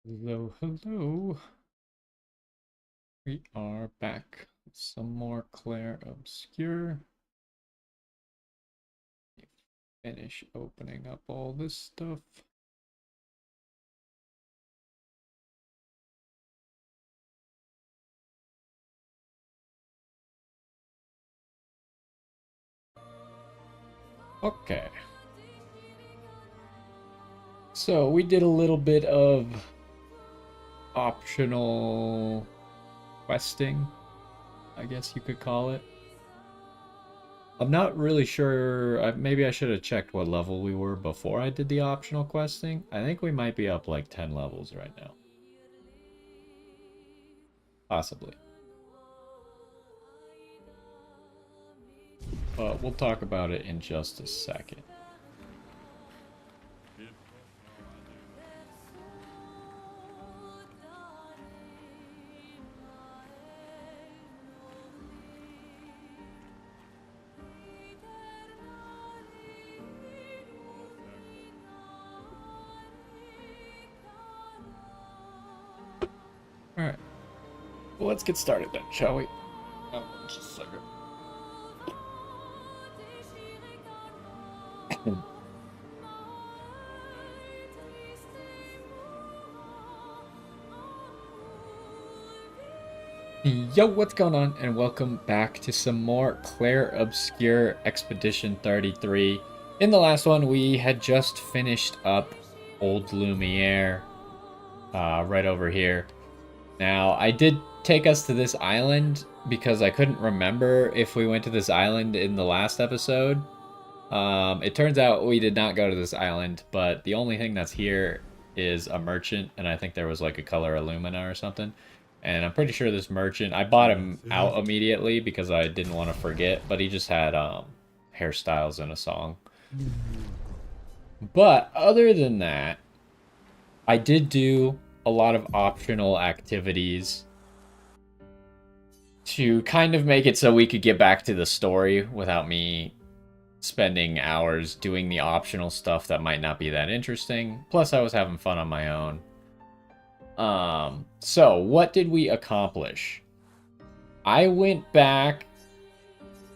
Hello, hello. We are back with some more Clair Obscur. Finish opening up all this stuff. Okay. So we did a little bit of optional questing, I guess you could call it. I'm not really sure. Maybe I should have checked what level we were before I did the optional questing. I think we might be up like 10 levels right now. Possibly. But we'll talk about it in just a second. Alright. Well, let's get started then, shall we? Oh, just a second. Yo, what's going on? And welcome back to some more Clair Obscur Expedition 33. In the last one, we had just finished up Old Lumiere, right over here. Now, I did take us to this island because I couldn't remember if we went to this island in the last episode. It turns out we did not go to this island, but the only thing that's here is a merchant, and I think there was like a color Illumina or something. And I'm pretty sure this merchant, I bought him out immediately because I didn't want to forget, but he just had hairstyles and a song. But other than that, I did do a lot of optional activities to kind of make it so we could get back to the story without me spending hours doing the optional stuff that might not be that interesting. Plus, I was having fun on my own. So what did we accomplish? I went back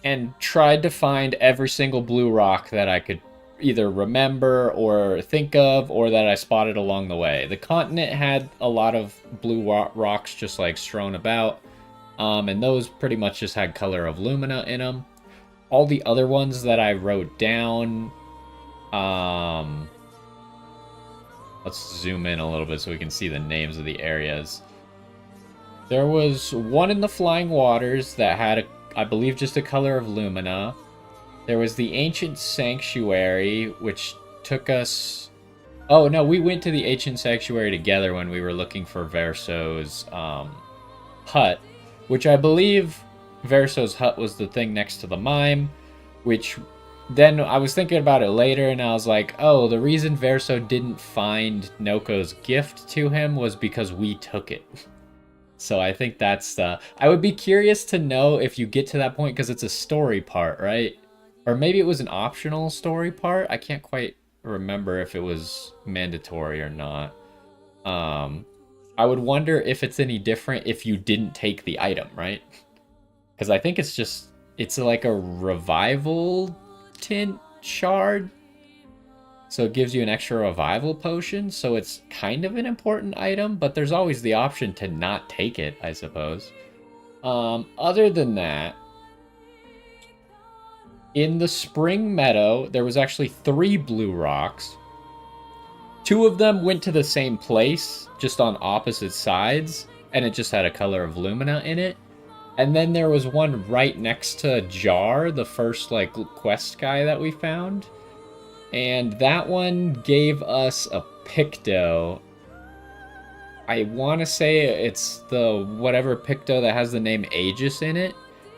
and tried to find every single blue rock that I could either remember or think of, or that I spotted along the way. The continent had a lot of blue rocks just like strewn about, and those pretty much just had color of lumina in them. All the other ones that I wrote down, let's zoom in a little bit so we can see the names of the areas. There was one in the Flying Waters that had, I believe, just a color of lumina. There was the Ancient Sanctuary, which took us... Oh, no, we went to the Ancient Sanctuary together when we were looking for Verso's hut, which I believe Verso's hut was the thing next to the mime, which then I was thinking about it later and I was like, oh, the reason Verso didn't find Noko's gift to him was because we took it. So I think that's the... I would be curious to know if you get to that point, because it's a story part, right? Or maybe it was an optional story part. I can't quite remember if it was mandatory or not. I would wonder if it's any different if you didn't take the item, right? Because I think it's like a revival tint shard. So it gives you an extra revival potion. So it's kind of an important item, but there's always the option to not take it, I suppose. Other than that, in the Spring Meadow, there was actually 3 blue rocks. 2 of them went to the same place, just on opposite sides, and it just had a color of lumina in it. And then there was one right next to Jar, the first like quest guy that we found. And that one gave us a Picto. I want to say it's the whatever Picto that has the name Aegis in it.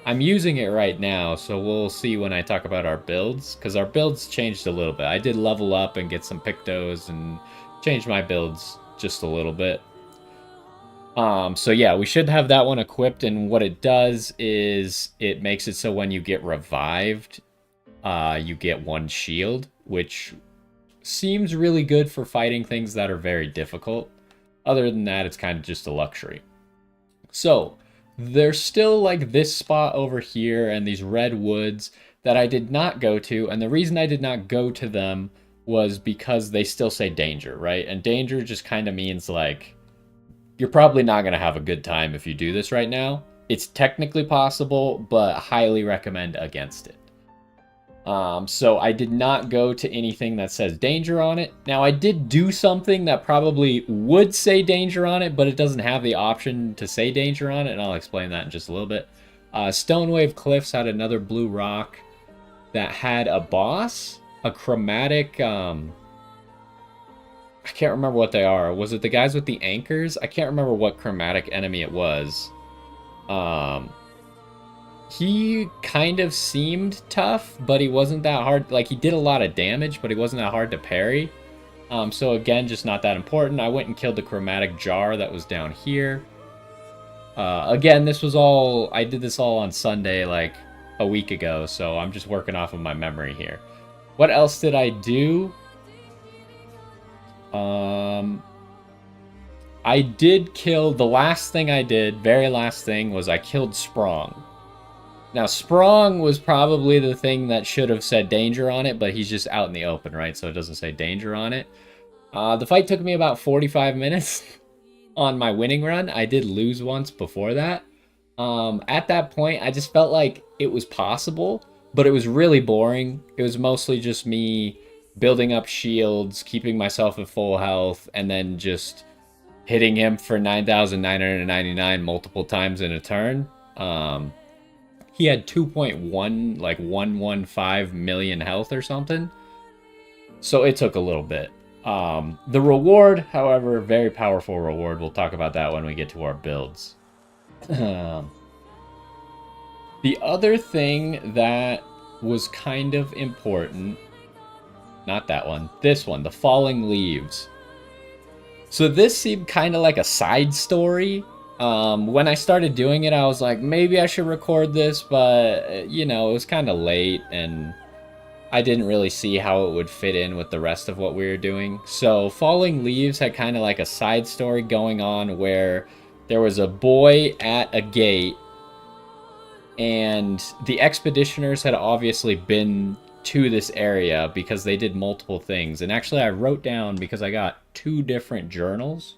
I'm using it right now, so we'll see when I talk about our builds, because our builds changed a little bit. I did level up and get some Pictos and change my builds just a little bit. So yeah, we should have that one equipped, and what it does is it makes it so when you get revived, you get 1 shield, which seems really good for fighting things that are very difficult. Other than that, it's kind of just a luxury. So, there's still like this spot over here and these red woods that I did not go to. And the reason I did not go to them was because they still say danger, right? And danger just kind of means like, you're probably not going to have a good time if you do this right now. It's technically possible, but highly recommend against it. So I did not go to anything that says danger on it. Now, I did do something that probably would say danger on it, but it doesn't have the option to say danger on it, and I'll explain that in just a little bit. Stonewave Cliffs had another blue rock that had a boss, a chromatic... I can't remember what they are. Was it the guys with the anchors? I can't remember what chromatic enemy it was. He kind of seemed tough, but he wasn't that hard. Like, he did a lot of damage, but he wasn't that hard to parry. So again, just not that important. I went and killed the chromatic jar that was down here. Again, this was all... I did this all on Sunday, like, a week ago, so I'm just working off of my memory here. What else did I do? I did kill... The last thing I did, very last thing, was I killed Sprong. Now, Sprong was probably the thing that should have said danger on it, but he's just out in the open, right? So it doesn't say danger on it. The fight took me about 45 minutes on my winning run. I did lose once before that. At that point, I just felt like it was possible, but it was really boring. It was mostly just me building up shields, keeping myself at full health, and then just hitting him for 9,999 multiple times in a turn. He had 2.1, like 115 million health or something. So it took a little bit. The reward, however, very powerful reward. We'll talk about that when we get to our builds. The other thing that was kind of important, not that one, this one, the falling leaves. So this seemed kind of like a side story. When I started doing it, I was like, maybe I should record this, but, you know, it was kind of late, and I didn't really see how it would fit in with the rest of what we were doing. So, Falling Leaves had kind of like a side story going on where there was a boy at a gate, and the expeditioners had obviously been to this area because they did multiple things. And actually, I wrote down, because I got 2 different journals.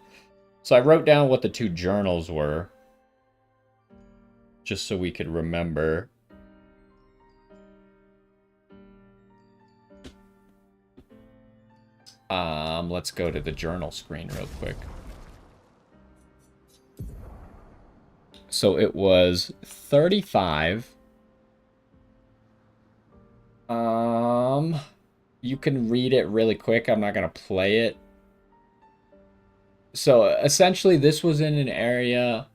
So I wrote down what the 2 journals were, just so we could remember. Let's go to the journal screen real quick. So it was 35. You can read it really quick. I'm not going to play it. So essentially this was in an area,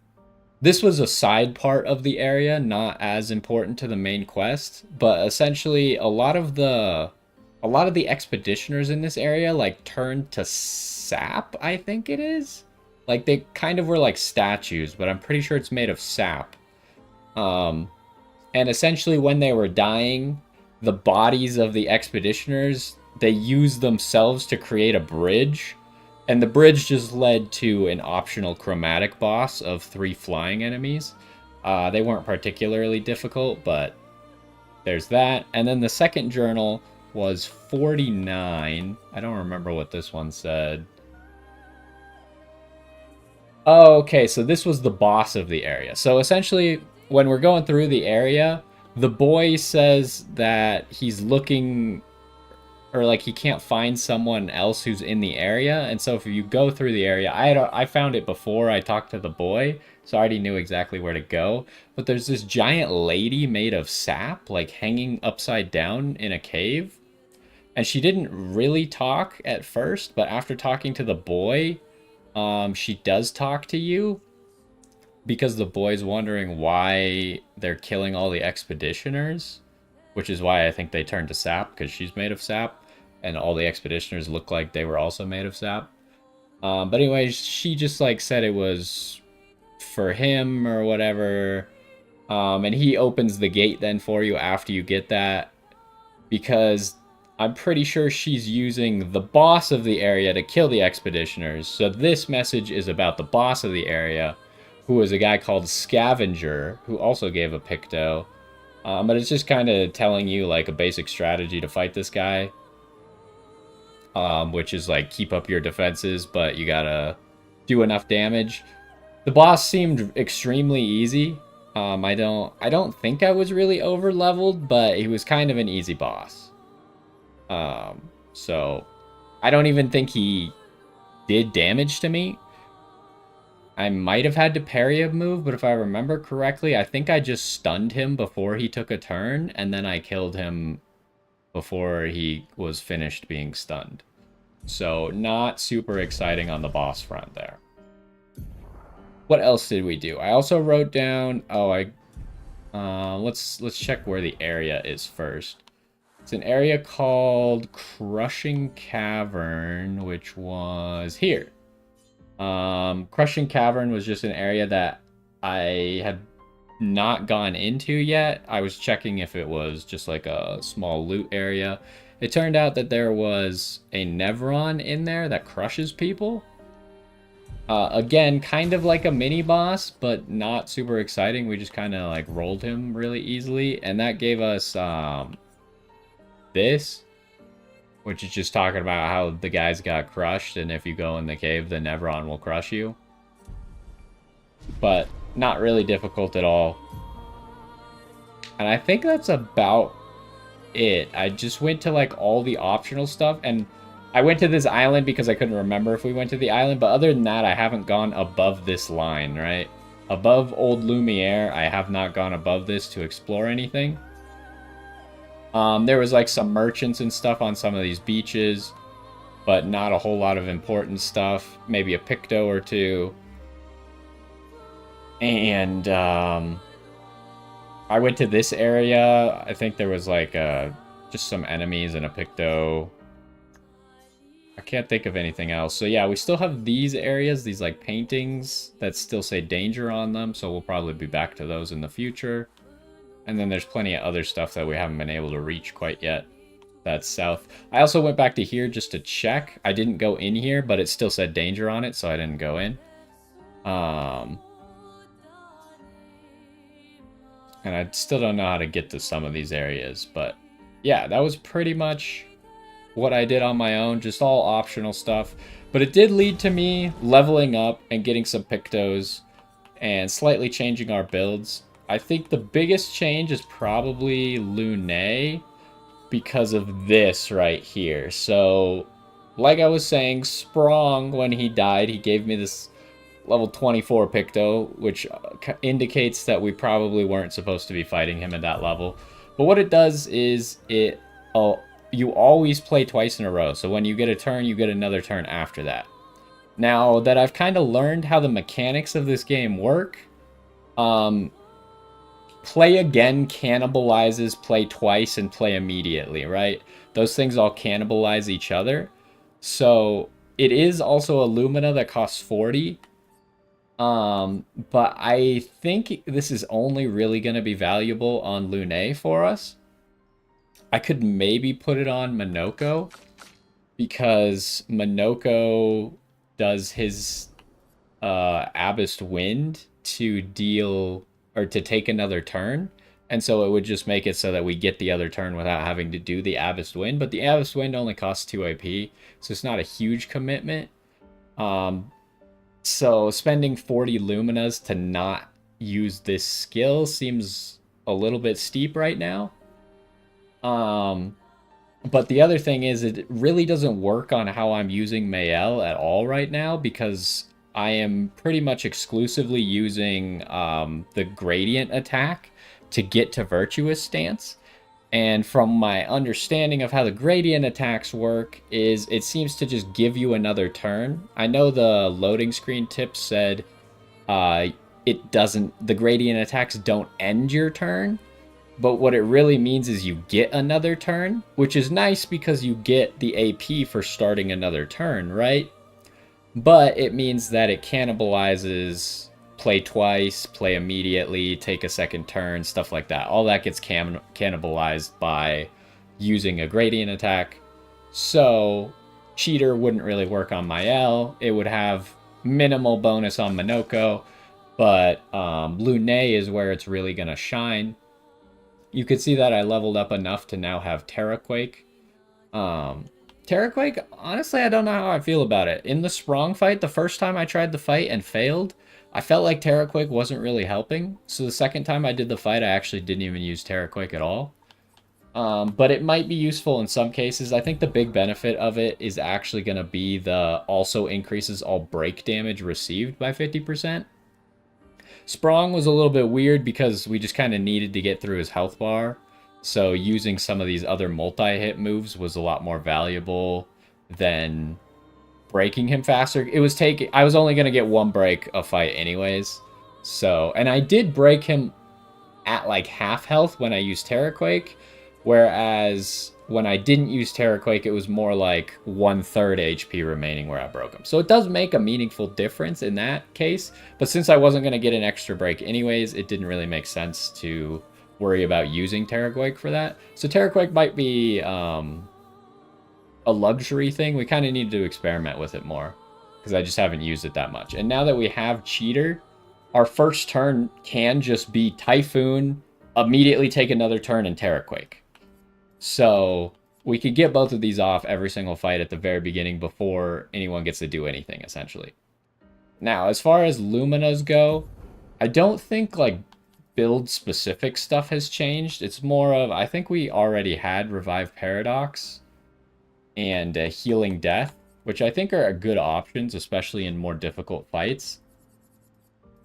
this was a side part of the area, not as important to the main quest, but essentially a lot of the expeditioners in this area like turned to sap, I think it is. Like they kind of were like statues, but I'm pretty sure it's made of sap. And essentially when they were dying, the bodies of the expeditioners, they used themselves to create a bridge. And the bridge just led to an optional chromatic boss of 3 flying enemies. They weren't particularly difficult, but there's that. And then the second journal was 49. I don't remember what this one said. Oh, okay, so this was the boss of the area. So essentially, when we're going through the area, the boy says that he's looking... or like he can't find someone else who's in the area, and so if you go through the area, I found it before I talked to the boy, so I already knew exactly where to go. But there's this giant lady made of sap, like hanging upside down in a cave, and she didn't really talk at first, but after talking to the boy, she does talk to you, because the boy's wondering why they're killing all the expeditioners, which is why I think they turned to sap, because she's made of sap. And all the expeditioners looked like they were also made of sap. But anyway, she just like said it was for him or whatever. And he opens the gate then for you after you get that. Because I'm pretty sure she's using the boss of the area to kill the expeditioners. So this message is about the boss of the area, who is a guy called Scavenger, who also gave a Picto. But it's just kind of telling you like a basic strategy to fight this guy. Which is like keep up your defenses, but you gotta do enough damage. The boss seemed extremely easy. I don't think I was really over leveled, but he was kind of an easy boss. So I don't even think he did damage to me. I might have had to parry a move, but if I remember correctly, I think I just stunned him before he took a turn, and then I killed him before he was finished being stunned. So not super exciting on the boss front there. What else did we do? I also wrote down, let's check where the area is first. It's an area called Crushing Cavern, which was here. Crushing Cavern was just an area that I had not gone into yet. I was checking if it was just like a small loot area. It turned out that there was a Nevron in there that crushes people. Again, kind of like a mini boss, but not super exciting. We just kind of like rolled him really easily, and that gave us this, which is just talking about how the guys got crushed, and if you go in the cave, the Nevron will crush you. But not really difficult at all. And I think that's about it. I just went to like all the optional stuff, and I went to this island because I couldn't remember if we went to the island, but other than that, I haven't gone above this line, right? Above Old Lumiere, I have not gone above this to explore anything. There was like some merchants and stuff on some of these beaches, but not a whole lot of important stuff. Maybe a Picto or two. And I went to this area. I think there was like just some enemies and a Picto. I can't think of anything else. So yeah, we still have these areas, these like paintings that still say danger on them. So we'll probably be back to those in the future. And then there's plenty of other stuff that we haven't been able to reach quite yet. That's south. I also went back to here just to check. I didn't go in here, but it still said danger on it, so I didn't go in. And I still don't know how to get to some of these areas, but yeah, that was pretty much what I did on my own, just all optional stuff. But it did lead to me leveling up and getting some Pictos and slightly changing our builds. I think the biggest change is probably Lune because of this right here. So, like I was saying, Sprong, when he died, he gave me this level 24 Picto, which indicates that we probably weren't supposed to be fighting him at that level. But what it does is you always play twice in a row. So when you get a turn, you get another turn after that. Now that I've kind of learned how the mechanics of this game work, play again cannibalizes play twice and play immediately, right? Those things all cannibalize each other. So it is also a Lumina that costs 40. But I think this is only really going to be valuable on Lune for us. I could maybe put it on Minoko, because Minoko does his Abyss Wind to deal or to take another turn, and so it would just make it so that we get the other turn without having to do the Abyss Wind. But the Abyss Wind only costs 2 AP, so it's not a huge commitment. So spending 40 Luminas to not use this skill seems a little bit steep right now. But the other thing is, it really doesn't work on how I'm using Mael at all right now, because I am pretty much exclusively using the gradient attack to get to Virtuous Stance. And from my understanding of how the gradient attacks work is it seems to just give you another turn. I know the loading screen tip said the gradient attacks don't end your turn, but what it really means is you get another turn, which is nice because you get the AP for starting another turn, right? But it means that it cannibalizes play twice, play immediately, take a second turn, stuff like that. All that gets cannibalized by using a gradient attack. So Cheater wouldn't really work on Mael. It would have minimal bonus on Minoko, but Lune is where it's really going to shine. You could see that I leveled up enough to now have Terraquake. Terraquake, honestly, I don't know how I feel about it. In the Sprong fight, the first time I tried the fight and failed, I felt like Terraquake wasn't really helping. So the second time I did the fight, I actually didn't even use Terraquake at all. But it might be useful in some cases. I think the big benefit of it is actually going to be the also increases all break damage received by 50%. Sprong was a little bit weird because we just kind of needed to get through his health bar. So using some of these other multi-hit moves was a lot more valuable than breaking him faster. I was only going to get one break a fight anyways. So, and I did break him at like half health when I used Terraquake, whereas when I didn't use Terraquake, it was more like 1/3 HP remaining where I broke him. So it does make a meaningful difference in that case, but since I wasn't going to get an extra break anyways, it didn't really make sense to worry about using Terraquake for that. So Terraquake might be a luxury thing. We kind of need to experiment with it more because I just haven't used it that much. And now that we have Cheater, our first turn can just be Typhoon, immediately take another turn, and Terraquake. So we could get both of these off every single fight at the very beginning before anyone gets to do anything, essentially. Now, as far as Luminas go, I don't think like build-specific stuff has changed. It's more of, I think we already had Revive Paradox and Healing Death, which I think are good options, especially in more difficult fights.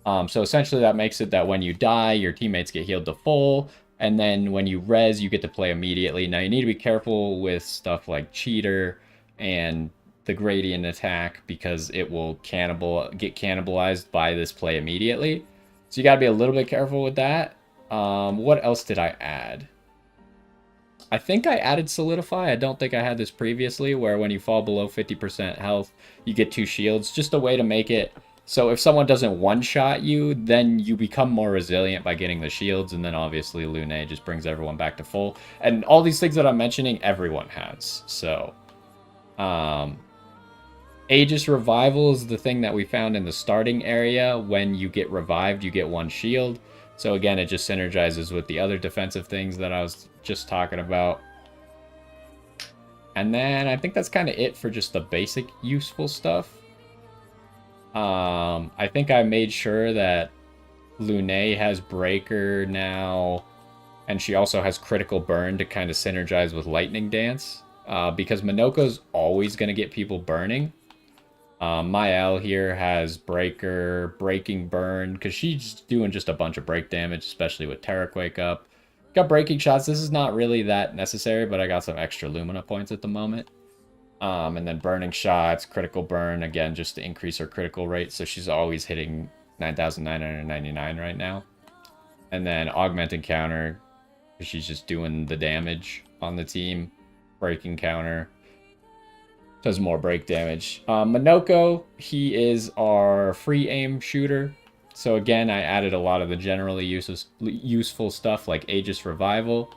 So essentially that makes it that when you die, your teammates get healed to full, and then when you res, you get to play immediately. Now you need to be careful with stuff like Cheater and the Gradient attack because it will get cannibalized by this play immediately. So you gotta be a little bit careful with that. What else did I add? I think I added Solidify. I don't think I had this previously, where when you fall below 50% health, you get 2 shields. Just a way to make it so if someone doesn't one-shot you, then you become more resilient by getting the shields, and then obviously Lune just brings everyone back to full. And all these things that I'm mentioning, everyone has. So, Aegis Revival is the thing that we found in the starting area. When you get revived, you get 1 shield. So again, it just synergizes with the other defensive things that I was just talking about. And then I think that's kind of it for just the basic useful stuff. I think I made sure that Lune has Breaker now, and she also has Critical Burn to kind of synergize with Lightning Dance, because Minoko's always going to get people burning. Mael here has Breaker, Breaking Burn, because she's doing just a bunch of break damage, especially with Terraquake up. Got Breaking Shots. This is not really that necessary, but I got some extra Lumina points at the moment. And then Burning Shots, Critical Burn, again, just to increase her critical rate. So she's always hitting 9,999 right now. And then Augmented Counter, she's just doing the damage on the team. Breaking Counter does more break damage. Minoko, he is our free aim shooter. So again, I added a lot of the generally useful stuff like Aegis Revival.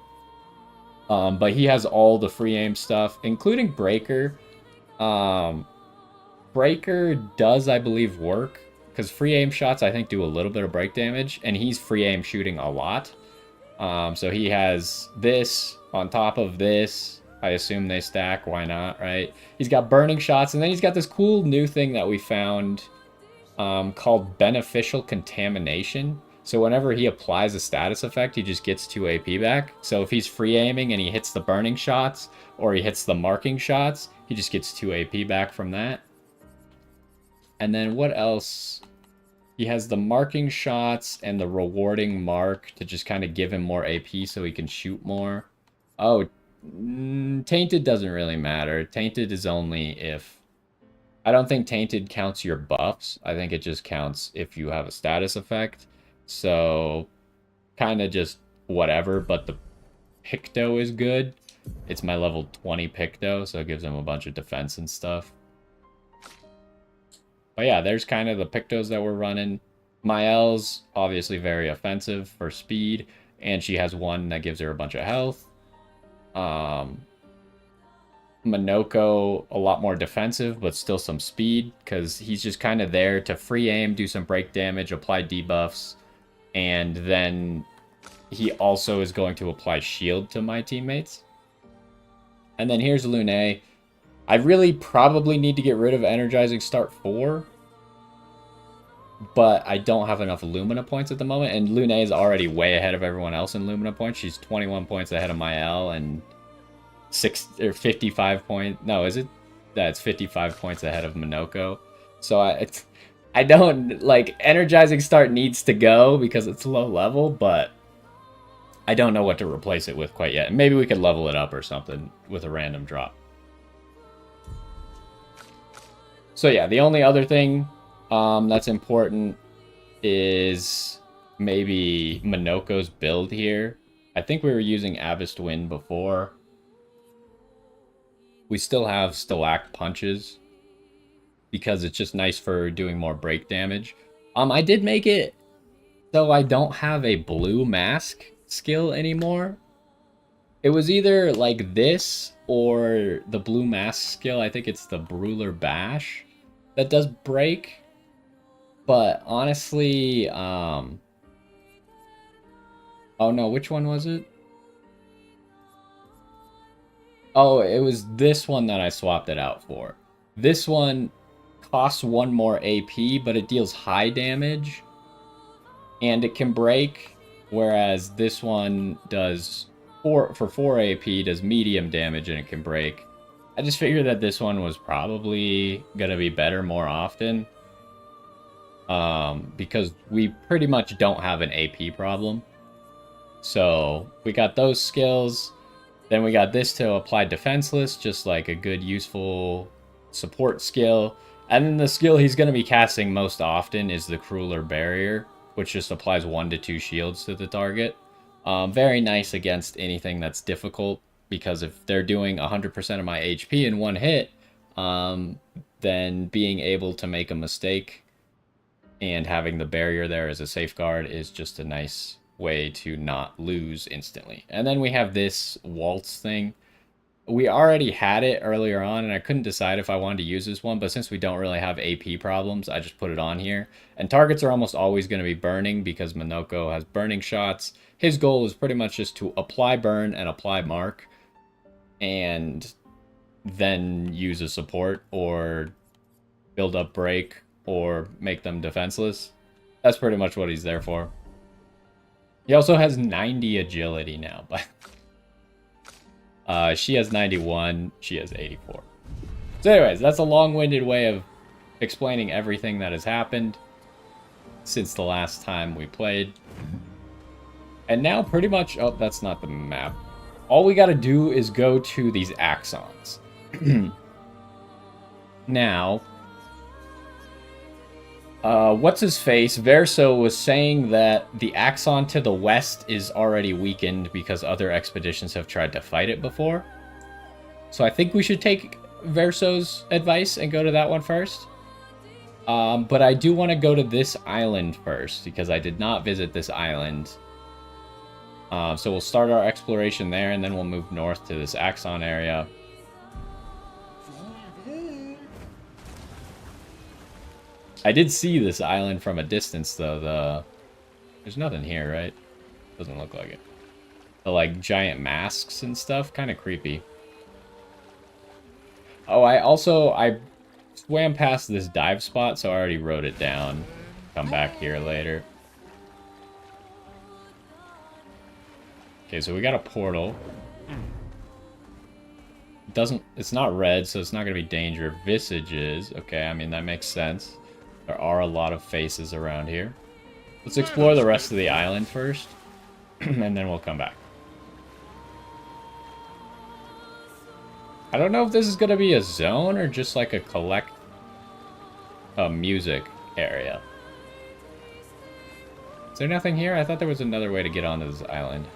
But he has all the free aim stuff, including Breaker. Breaker does, I believe, work, because free aim shots, I think, do a little bit of break damage, and he's free aim shooting a lot. So he has this on top of this. I assume they stack, why not, right? He's got Burning Shots, and then he's got this cool new thing that we found called Beneficial Contamination. So whenever he applies a status effect, he just gets 2 AP back. So if he's free aiming and he hits the Burning Shots, or he hits the Marking Shots, he just gets 2 AP back from that. And then what else? He has the Marking Shots and the Rewarding Mark to just kind of give him more AP so he can shoot more. Oh, Tainted doesn't really matter. Tainted is only if... I don't think Tainted counts your buffs. I think it just counts if you have a status effect. So, kind of just whatever, but the Picto is good. It's my level 20 Picto, so it gives him a bunch of defense and stuff. But yeah, there's kind of the Pictos that we're running. Mael's obviously very offensive for speed, and she has one that gives her a bunch of health. Minoko a lot more defensive, but still some speed, because he's just kind of there to free aim, do some break damage, apply debuffs, and then he also is going to apply shield to my teammates. And then here's Lune. I really probably need to get rid of Energizing Start 4, but I don't have enough Lumina points at the moment, and Lune is already way ahead of everyone else in Lumina points. She's 21 points ahead of Mael, and 55 points. No, is it? That's 55 points ahead of Minoko. So I don't like Energizing Start needs to go because it's low level, but I don't know what to replace it with quite yet. Maybe we could level it up or something with a random drop. So yeah, the only other thing that's important is maybe Minoko's build here. I think we were using Abyssed Wind before. We still have Stalag Punches because it's just nice for doing more break damage. I did make it so I don't have a blue mask skill anymore. It was either like this or the blue mask skill. I think it's the Brawler Bash that does break. But honestly, oh no, which one was it? Oh, it was this one that I swapped it out for. This one costs 1 more AP, but it deals high damage. And it can break, whereas this one does, for 4 AP, does medium damage and it can break. I just figured that this one was probably going to be better more often. Because we pretty much don't have an AP problem. So we got those skills. Then we got this to apply defenseless, just like a good useful support skill. And then the skill he's going to be casting most often is the Crueler Barrier, which just applies 1 to 2 shields to the target. Very nice against anything that's difficult, because if they're doing 100% of my HP in one hit, then being able to make a mistake and having the barrier there as a safeguard is just a nice way to not lose instantly. And then we have this waltz thing. We already had it earlier on, and I couldn't decide if I wanted to use this one, but since we don't really have AP problems, I just put it on here. And targets are almost always going to be burning because Minoko has burning shots. His goal is pretty much just to apply burn and apply mark, and then use a support or build up break or make them defenseless. That's pretty much what he's there for. He also has 90 agility now, but she has 91, she has 84. So anyways, that's a long-winded way of explaining everything that has happened since the last time we played. And now pretty much, oh, that's not the map. All we gotta do is go to these Axons. Now, what's-his-face, Verso, was saying that the Axon to the west is already weakened because other expeditions have tried to fight it before. So I think we should take Verso's advice and go to that one first. But I do want to go to this island first, because I did not visit this island. So we'll start our exploration there, and then we'll move north to this Axon area. I did see this island from a distance, though. There's nothing here, right? Doesn't look like it. The, like, giant masks and stuff, kind of creepy. Oh, I swam past this dive spot, so I already wrote it down. Come back here later. Okay, so we got a portal. It's not red, so it's not gonna be danger. Visages, okay, I mean, that makes sense. There are a lot of faces around here. Let's explore the rest of the island first, and then we'll come back. I don't know if this is going to be a zone or just like a music area. Is there nothing here? I thought there was another way to get onto this island.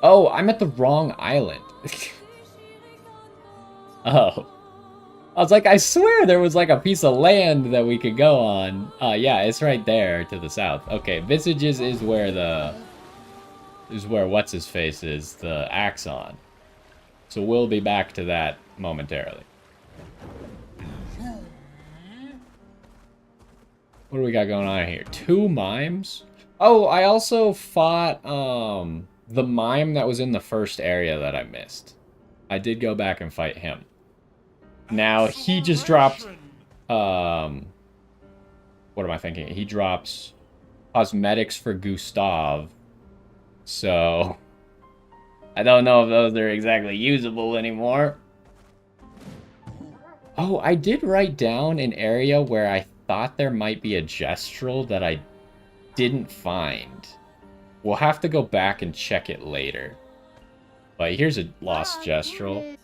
Oh, I'm at the wrong island. Oh. I was like, I swear there was like a piece of land that we could go on. Yeah, it's right there to the south. Okay, Visages is where what's his face is, the Axon. So we'll be back to that momentarily. What do we got going on here? 2 mimes? Oh, I also fought the mime that was in the first area that I missed. I did go back and fight him. Now he just dropped what am I thinking? He drops cosmetics for Gustav. So I don't know if those are exactly usable anymore. Oh, I did write down an area where I thought there might be a gestural that I didn't find. We'll have to go back and check it later. But here's a lost gestural.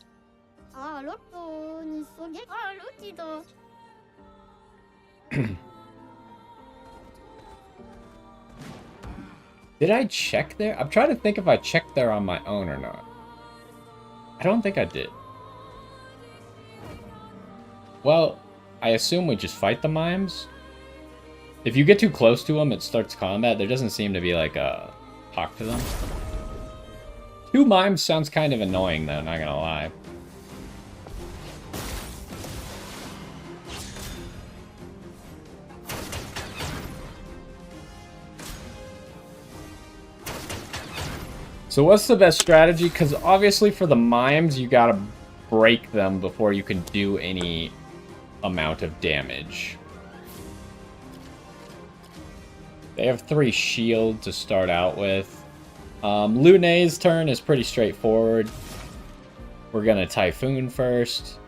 Did I check there? I'm trying to think if I checked there on my own or not. I don't think I did. Well, I assume we just fight the mimes. If you get too close to them, it starts combat. There doesn't seem to be like a talk to them. 2 mimes sounds kind of annoying though, not gonna lie. So what's the best strategy? Because obviously for the mimes, you gotta break them before you can do any amount of damage. They have 3 shield to start out with. Lune's turn is pretty straightforward. We're gonna Typhoon first.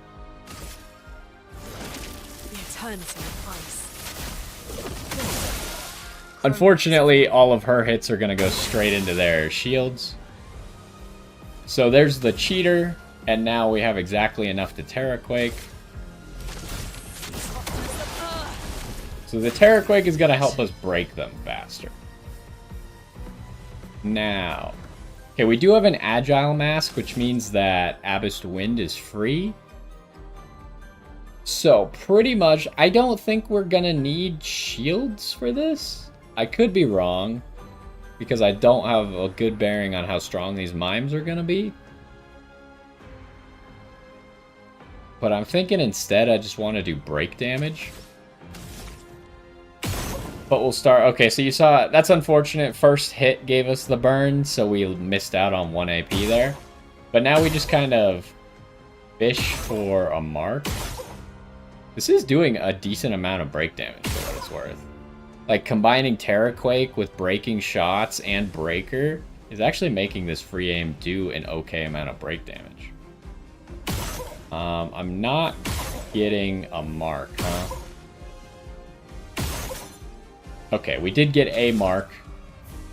Unfortunately, all of her hits are gonna go straight into their shields. So there's the cheater, and now we have exactly enough to Terraquake. So the Terraquake is going to help us break them faster. Now, okay, we do have an Agile Mask, which means that Abyss Wind is free. So pretty much, I don't think we're going to need shields for this. I could be wrong, because I don't have a good bearing on how strong these mimes are going to be. But I'm thinking instead I just want to do break damage. But we'll start... Okay, so you saw... That's unfortunate. First hit gave us the burn, so we missed out on 1 AP there. But now we just kind of fish for a mark. This is doing a decent amount of break damage for what it's worth. Like, combining Terraquake with breaking shots and breaker is actually making this free aim do an okay amount of break damage. I'm not getting a mark, huh? Okay, we did get a mark,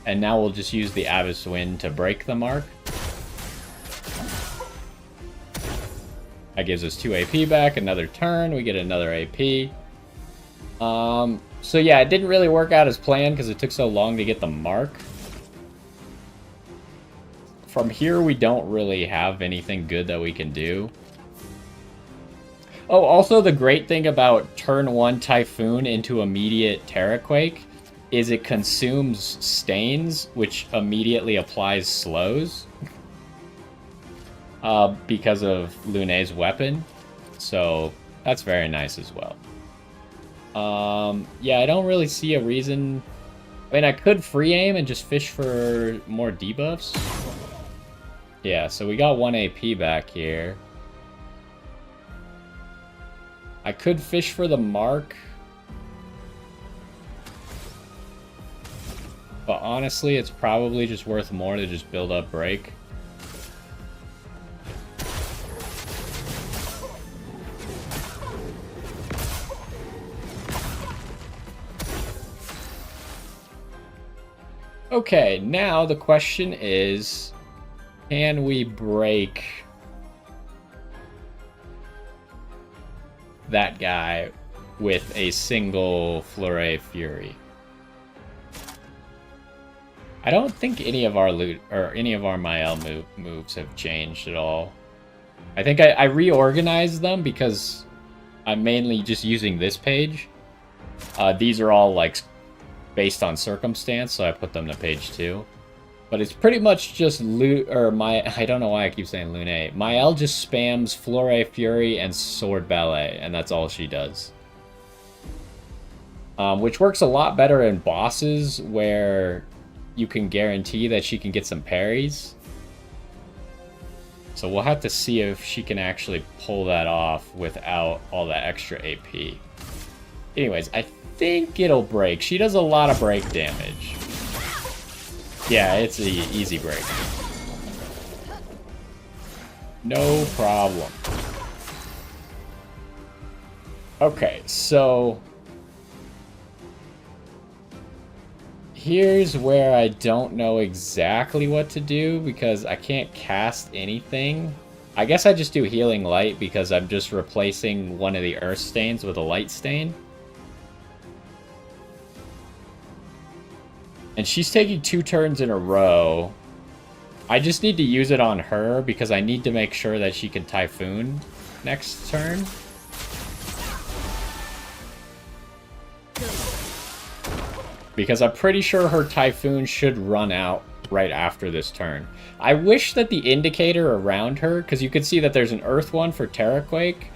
and now we'll just use the Abyss Wind to break the mark. That gives us 2 AP back, another turn, we get another AP. So yeah, it didn't really work out as planned because it took so long to get the mark. From here, we don't really have anything good that we can do. Oh, also the great thing about turn 1 Typhoon into immediate Terraquake is it consumes stains, which immediately applies slows. Because of Lune's weapon. So that's very nice as well. Yeah, I don't really see a reason... I mean, I could free aim and just fish for more debuffs. Yeah, so we got 1 AP back here. I could fish for the mark. But honestly, it's probably just worth more to just build up break. Okay, now the question is, can we break that guy with a single Flurry Fury? I don't think any of our loot or any of our Mael moves have changed at all. I think I reorganized them because I'm mainly just using this page. These are all like based on circumstance, so I put them to page 2. But it's pretty much just I don't know why I keep saying Lune. Mael just spams Flore Fury and Sword Ballet, and that's all she does. Which works a lot better in bosses where you can guarantee that she can get some parries. So we'll have to see if she can actually pull that off without all that extra AP. Anyways, I think it'll break. She does a lot of break damage. Yeah, it's an easy break. No problem. Okay, so here's where I don't know exactly what to do because I can't cast anything. I guess I just do Healing Light because I'm just replacing one of the Earth Stains with a Light Stain. And she's taking 2 turns in a row. I just need to use it on her because I need to make sure that she can Typhoon next turn. Because I'm pretty sure her Typhoon should run out right after this turn. I wish that the indicator around her, because you can see that there's an Earth one for Terraquake,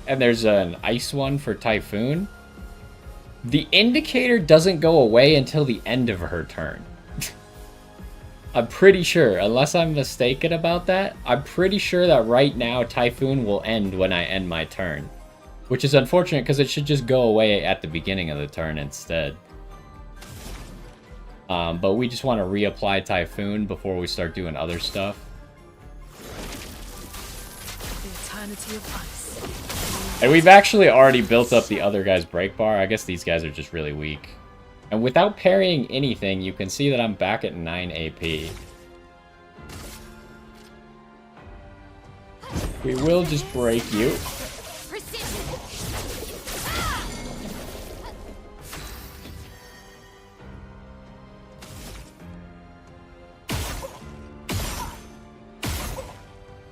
and there's an Ice one for Typhoon. The indicator doesn't go away until the end of her turn. I'm pretty sure, unless I'm mistaken about that, I'm pretty sure that right now Typhoon will end when I end my turn. Which is unfortunate because it should just go away at the beginning of the turn instead. But we just want to reapply Typhoon before we start doing other stuff. The eternity of ice. And we've actually already built up the other guy's break bar. I guess these guys are just really weak. And without parrying anything, you can see that I'm back at 9 AP. We will just break you.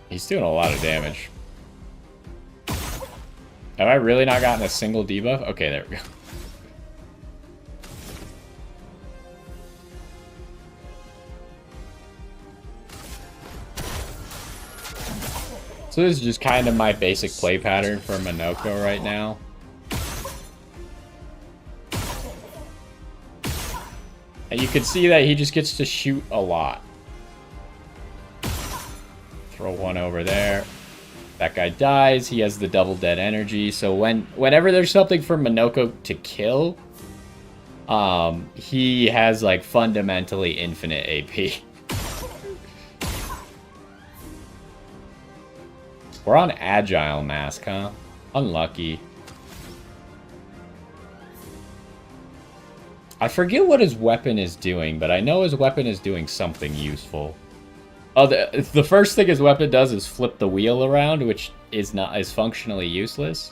He's doing a lot of damage. Have I really not gotten a single debuff? Okay, there we go. So this is just kind of my basic play pattern for Minoko right now. And you can see that he just gets to shoot a lot. Throw one over there. That guy dies. He has the double dead energy. So whenever there's something for Minoko to kill, he has like fundamentally infinite AP. We're on Agile Mask, huh? Unlucky. I forget what his weapon is doing, but I know his weapon is doing something useful. Oh, the first thing his weapon does is flip the wheel around, which is functionally useless.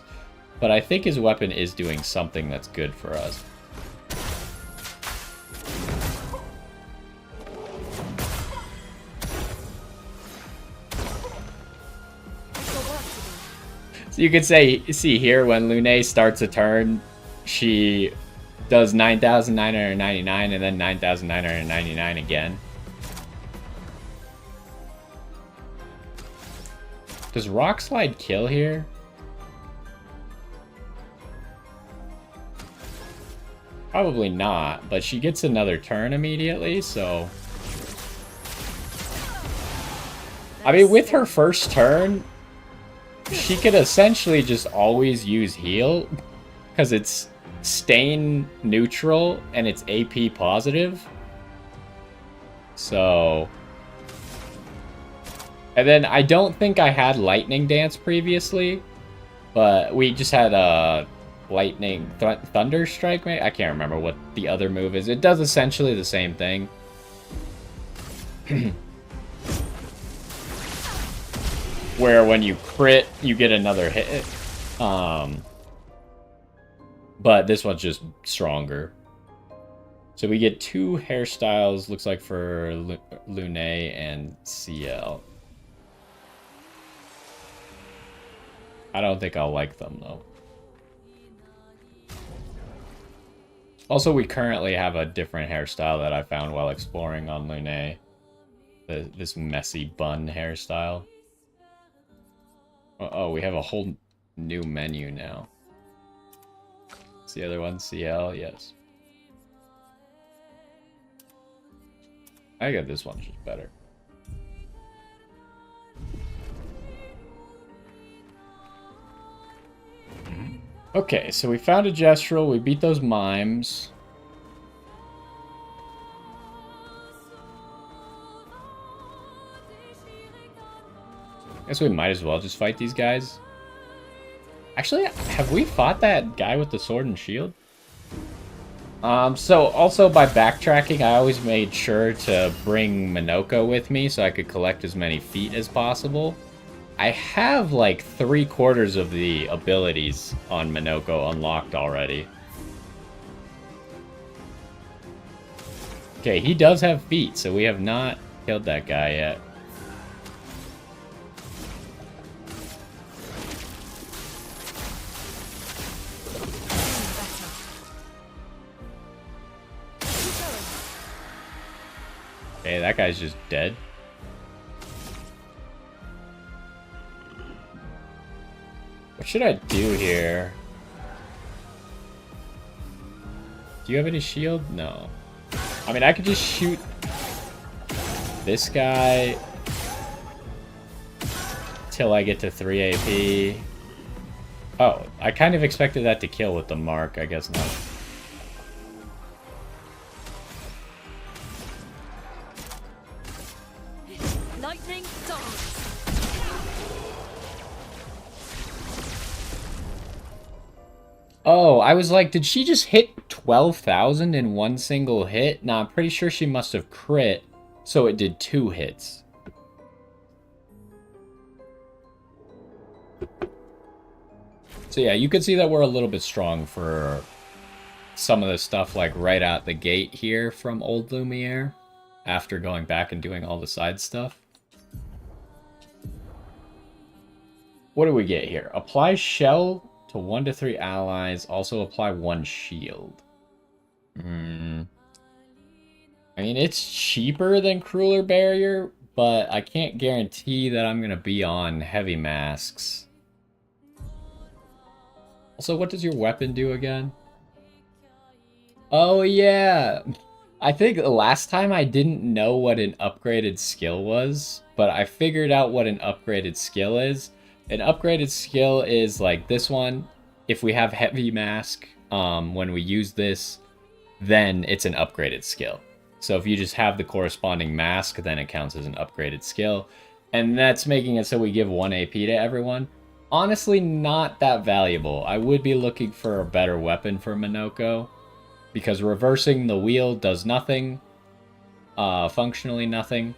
But I think his weapon is doing something that's good for us. So you could see here when Lune starts a turn, she does 9,999 and then 9,999 again. Does Rock Slide kill here? Probably not, but she gets another turn immediately, so... I mean, with her first turn, she could essentially just always use heal, because it's stain neutral and it's AP positive. So... And then I don't think I had Lightning Dance previously, but we just had a Lightning Thunder Strike. I can't remember what the other move is. It does essentially the same thing. Where when you crit, you get another hit. But this one's just stronger. So we get 2 hairstyles, looks like for Lune and CL. I don't think I'll like them, though. Also, we currently have a different hairstyle that I found while exploring on Lune. This messy bun hairstyle. Oh, we have a whole new menu now. It's the other one, CL, yes. I got this one just better. Okay, so we found a gestural, we beat those mimes. Guess we might as well just fight these guys. Actually, have we fought that guy with the sword and shield? So also by backtracking, I always made sure to bring Minoko with me so I could collect as many feet as possible. I have like 3/4 of the abilities on Minoko unlocked already. Okay, he does have feet, so we have not killed that guy yet. Okay, that guy's just dead. What should I do here? Do you have any shield? No. I mean, I could just shoot this guy till I get to 3 AP. Oh, I kind of expected that to kill with the mark. I guess not. Lightning dance. Oh, I was like, did she just hit 12,000 in one single hit? Nah, I'm pretty sure she must have crit, so it did 2 hits. So yeah, you can see that we're a little bit strong for some of the stuff like right out the gate here from Old Lumiere, after going back and doing all the side stuff. What do we get here? Apply shell to 1 to 3 allies, also apply 1 shield. I mean, it's cheaper than Crueler Barrier, but I can't guarantee that I'm going to be on heavy masks. Also, what does your weapon do again? Oh, yeah. I think last time I didn't know what an upgraded skill was, but I figured out what an upgraded skill is. An upgraded skill is like this one. If we have heavy mask, when we use this, then it's an upgraded skill. So if you just have the corresponding mask, then it counts as an upgraded skill. And that's making it so we give 1 AP to everyone. Honestly, not that valuable. I would be looking for a better weapon for Minoko, because reversing the wheel does nothing. Functionally nothing.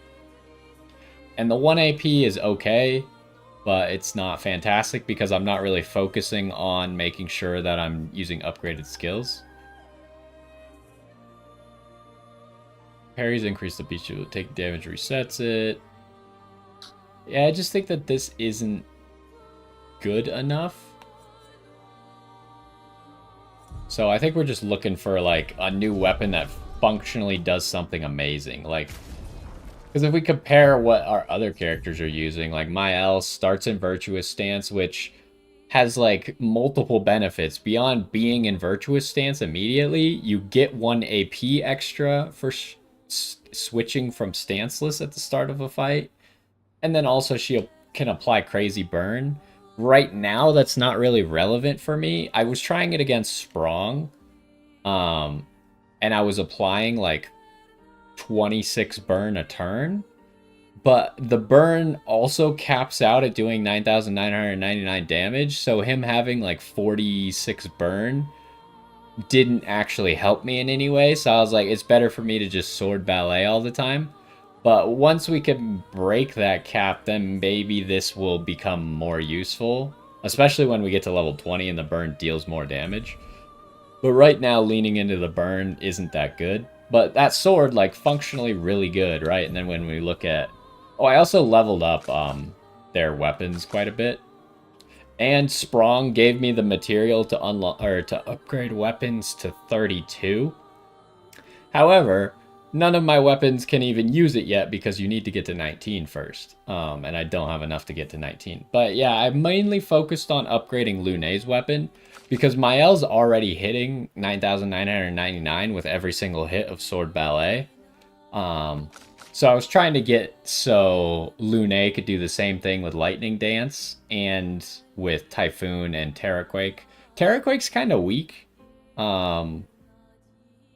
And the 1 AP is okay, but it's not fantastic because I'm not really focusing on making sure that I'm using upgraded skills. Parries increase the beat shield, take damage, resets it. Yeah, I just think that this isn't good enough. So I think we're just looking for like a new weapon that functionally does something amazing. Like, because if we compare what our other characters are using, like Mael starts in Virtuous Stance, which has like multiple benefits. Beyond being in Virtuous Stance immediately, you get 1 AP extra for switching from stanceless at the start of a fight. And then also she can apply Crazy Burn. Right now, that's not really relevant for me. I was trying it against Sprong, and I was applying like 26 burn a turn, but the burn also caps out at doing 9,999 damage, so him having like 46 burn didn't actually help me in any way, so I was like, it's better for me to just sword ballet all the time. But once we can break that cap, then maybe this will become more useful, especially when we get to level 20 and the burn deals more damage. But right now, leaning into the burn isn't that good. But that sword, like, functionally really good, right? And then when we look at... Oh, I also leveled up their weapons quite a bit. And Sprong gave me the material to unlock or to upgrade weapons to 32. However, none of my weapons can even use it yet because you need to get to 19 first. And I don't have enough to get to 19. But yeah, I mainly focused on upgrading Lunay's weapon because Mael's already hitting 9,999 with every single hit of Sword Ballet. So I was trying to get so Lunay could do the same thing with Lightning Dance and with Typhoon and Terraquake. Terraquake's kind of weak.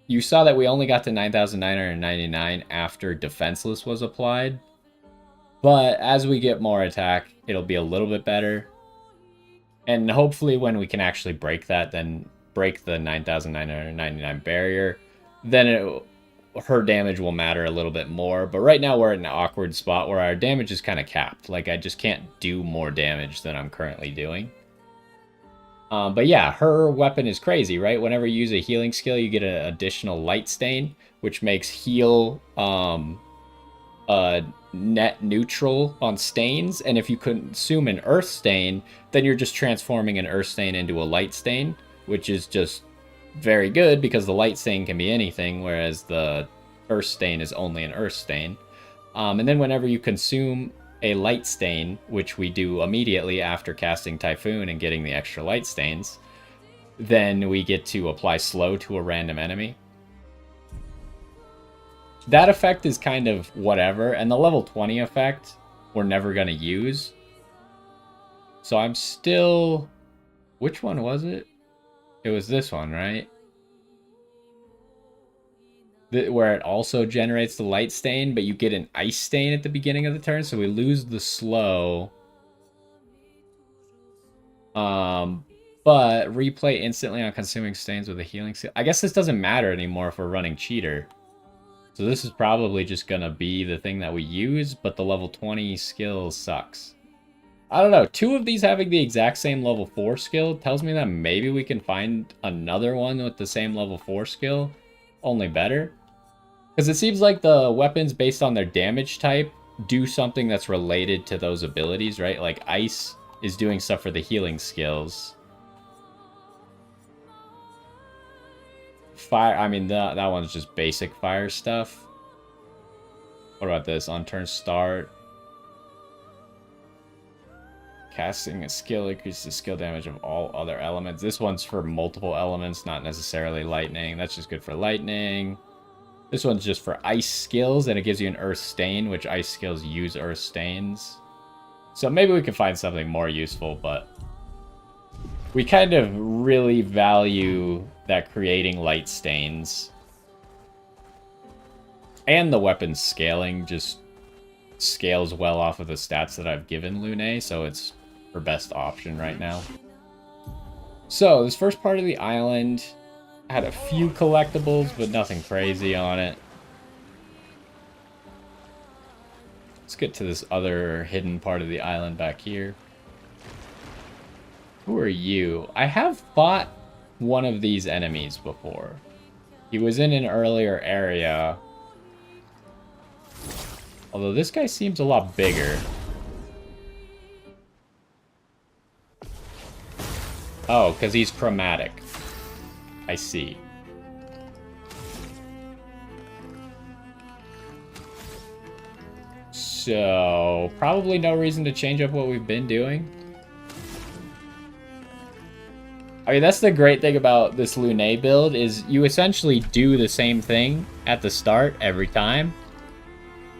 You saw that we only got to 9,999 after Defenseless was applied. But as we get more attack, it'll be a little bit better. And hopefully when we can actually break that, then break the 9,999 barrier, then her damage will matter a little bit more. But right now we're in an awkward spot where our damage is kind of capped. Like, I just can't do more damage than I'm currently doing. But yeah, her weapon is crazy, right? Whenever you use a healing skill, you get an additional light stain, which makes heal net neutral on stains. And if you consume an earth stain, then you're just transforming an earth stain into a light stain, which is just very good because the light stain can be anything, whereas the earth stain is only an earth stain. And then whenever you consume a light stain, which we do immediately after casting Typhoon and getting the extra light stains, then we get to apply slow to a random enemy. That effect is kind of whatever, and the level 20 effect we're never going to use. So I'm still... Which one was it? It was this one, right? Where it also generates the light stain, but you get an ice stain at the beginning of the turn, so we lose the slow. But replay instantly on consuming stains with a healing skill. I guess this doesn't matter anymore if we're running cheater. So this is probably just gonna be the thing that we use, but the level 20 skill sucks. I don't know, 2 of these having the exact same level 4 skill tells me that maybe we can find another one with the same level 4 skill, only better. Because it seems like the weapons based on their damage type do something that's related to those abilities, right? Like Ice is doing stuff for the healing skills. Fire, I mean, that one's just basic fire stuff. What about this? On turn start. Casting a skill increases the skill damage of all other elements. This one's for multiple elements, not necessarily lightning. That's just good for lightning. This one's just for ice skills, and it gives you an earth stain, which ice skills use earth stains. So maybe we can find something more useful, but we kind of really value that creating light stains. And the weapon scaling just scales well off of the stats that I've given Lunay, so it's her best option right now. So, this first part of the island had a few collectibles, but nothing crazy on it. Let's get to this other hidden part of the island back here. Who are you? I have fought one of these enemies before. He was in an earlier area. Although this guy seems a lot bigger. Oh, because he's chromatic. I see. So, probably no reason to change up what we've been doing. I mean, that's the great thing about this Lunay build, is you essentially do the same thing at the start every time.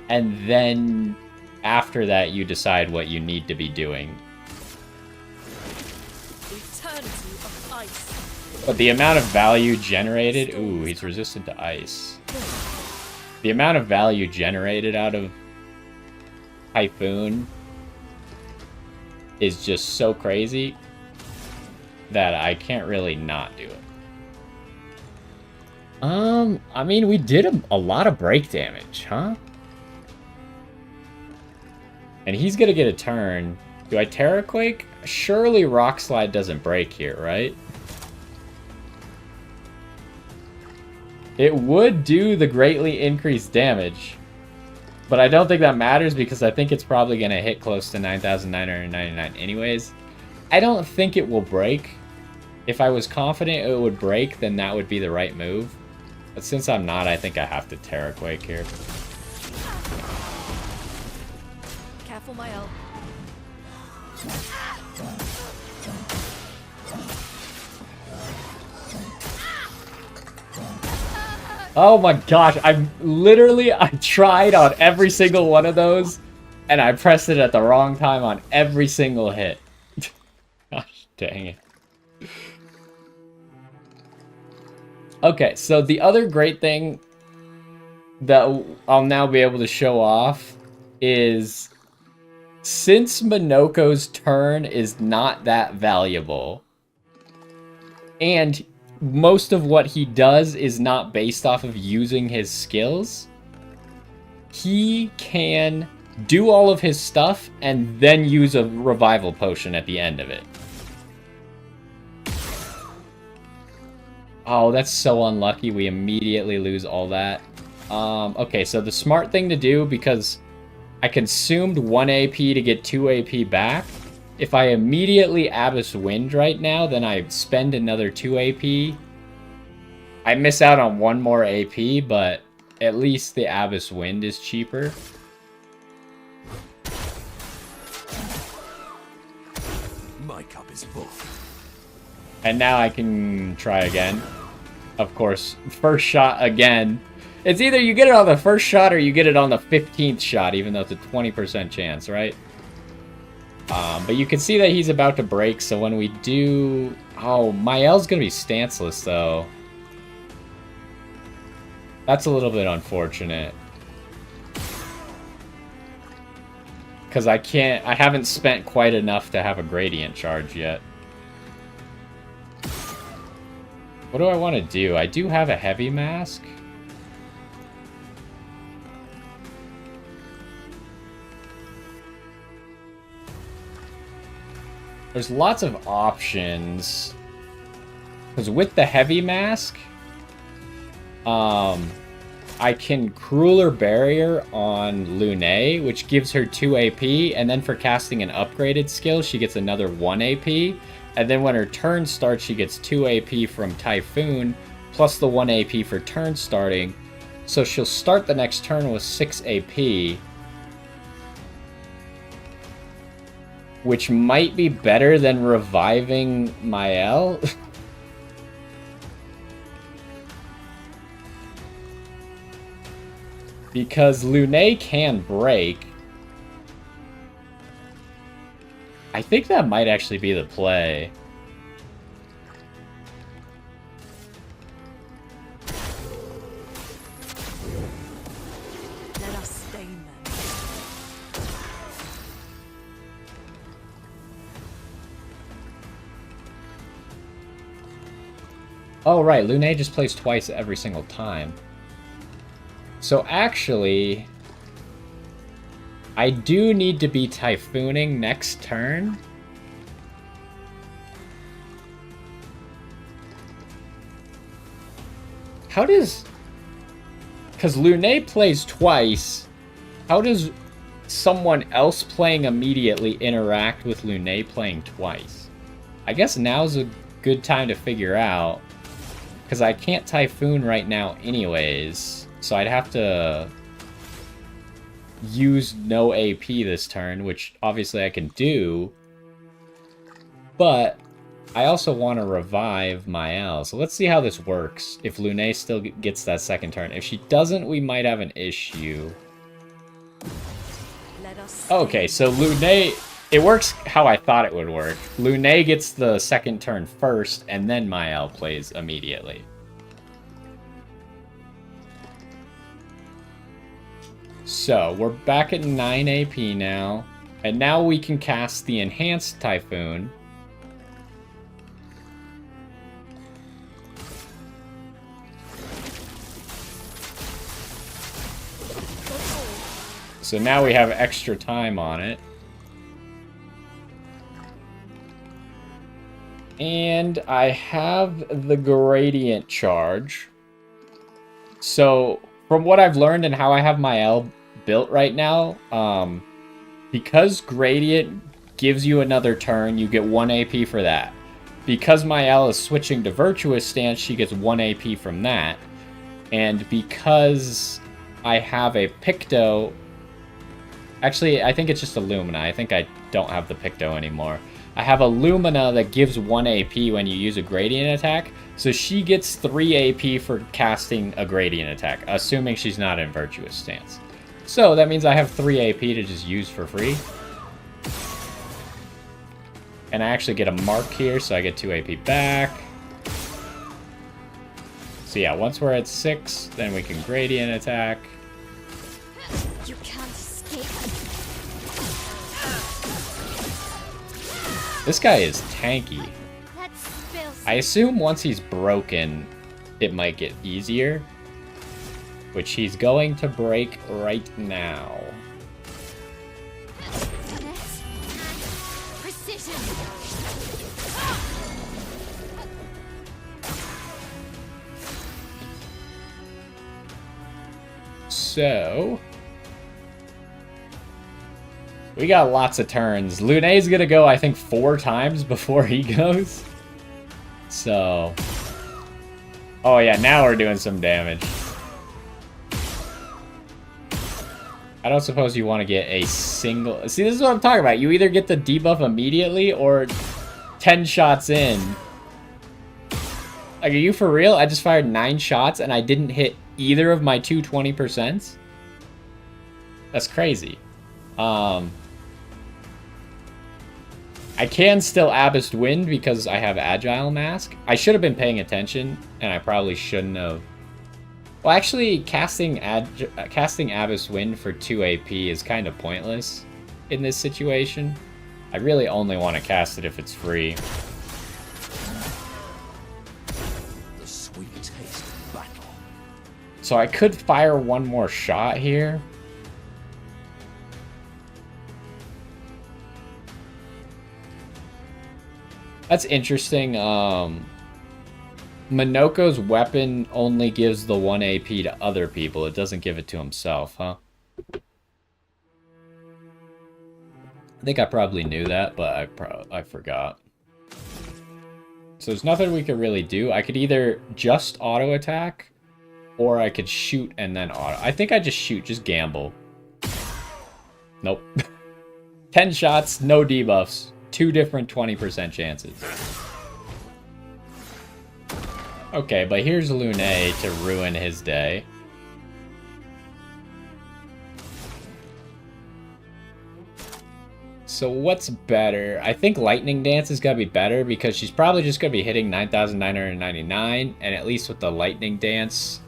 And then, after that, you decide what you need to be doing. Eternity of ice. But the amount of value generated... Ooh, he's resistant to ice. The amount of value generated out of Typhoon is just so crazy that I can't really not do it. I mean, we did a lot of break damage, huh? And he's gonna get a turn. Do I Terraquake? Surely Rock Slide doesn't break here, right? It would do the greatly increased damage. But I don't think that matters because I think it's probably gonna hit close to 9,999 anyways. I don't think it will break. If I was confident it would break, then that would be the right move. But since I'm not, I think I have to Terraquake here. Careful, my elf. Oh my gosh, I tried on every single one of those, and I pressed it at the wrong time on every single hit. Gosh, dang it. Okay, so the other great thing that I'll now be able to show off is, since Minoko's turn is not that valuable, and most of what he does is not based off of using his skills, he can do all of his stuff and then use a revival potion at the end of it. Oh, that's so unlucky. We immediately lose all that. Okay, so the smart thing to do, because I consumed 1 AP to get 2 AP back, if I immediately Abyss Wind right now, then I spend another 2 AP. I miss out on 1 more AP, but at least the Abyss Wind is cheaper. My cup is full. And now I can try again. Of course, first shot again. It's either you get it on the first shot or you get it on the 15th shot, even though it's a 20% chance, right? But you can see that he's about to break, so when we do... Oh, Mael's gonna be stanceless, though. That's a little bit unfortunate. Because I haven't spent quite enough to have a Gradient charge yet. What do I want to do? I do have a Heavy Mask. There's lots of options. Because with the Heavy Mask, I can Crueler Barrier on Lune, which gives her 2 AP, and then for casting an upgraded skill, she gets another 1 AP. And then when her turn starts, she gets 2 AP from Typhoon, plus the 1 AP for turn starting. So she'll start the next turn with 6 AP. Which might be better than reviving Mael. Because Lune can break. I think that might actually be the play. Let us stain them. Oh, right. Lune just plays twice every single time. So actually, I do need to be Typhooning next turn. How does... Because Lune plays twice, how does someone else playing immediately interact with Lune playing twice? I guess now's a good time to figure out. Because I can't Typhoon right now anyways, so I'd have to use no AP this turn, which obviously I can do. But I also want to revive Mael, so let's see how this works. If Lune still gets that second turn. If she doesn't, we might have an issue. Let us Okay, so Lune... It works how I thought it would work. Lune gets the second turn first, and then Mael plays immediately. So, we're back at 9 AP now. And now we can cast the Enhanced Typhoon. So now we have extra time on it. And I have the Gradient charge. So, from what I've learned and how I have my L built right now, because Gradient gives you another turn. You get 1 AP for that. Because Mael is switching to Virtuous Stance, she gets 1 AP from that. And because I have a Picto... Actually, I think it's just a Lumina. I think I don't have the Picto anymore. I have a Lumina that gives 1 AP when you use a Gradient attack. So she gets 3 AP for casting a Gradient attack, assuming she's not in Virtuous Stance. So that means I have 3 AP to just use for free. And I actually get a mark here, so I get 2 AP back. So yeah, once we're at 6, then we can Gradient attack. You can't escape. This guy is tanky. Let's spill some. I assume once he's broken, it might get easier. Which he's going to break right now. Finesse and precision. So... we got lots of turns. Lune's gonna go, I think, 4 times before he goes. So... oh yeah, now we're doing some damage. I don't suppose you want to get a single... see, this is what I'm talking about. You either get the debuff immediately or 10 shots in. Like, are you for real? I just fired 9 shots and I didn't hit either of my 220%? That's crazy. I can still Abyssed Wind because I have Agile Mask. I should have been paying attention, and I probably shouldn't have. Well, actually, casting Abyss Wind for 2 AP is kind of pointless in this situation. I really only want to cast it if it's free. The sweet taste of battle. So I could fire 1 more shot here. That's interesting. Minoko's weapon only gives the 1 AP to other people. It doesn't give it to himself, huh? I think I probably knew that, but I forgot. So there's nothing we could really do. I could either just auto attack, or I could shoot and then auto. I think I just shoot, just gamble. Nope. 10 shots, no debuffs. 2 different 20% chances. Okay, but here's Lune to ruin his day. So what's better? I think Lightning Dance is going to be better because she's probably just going to be hitting 9,999. And at least with the Lightning Dance,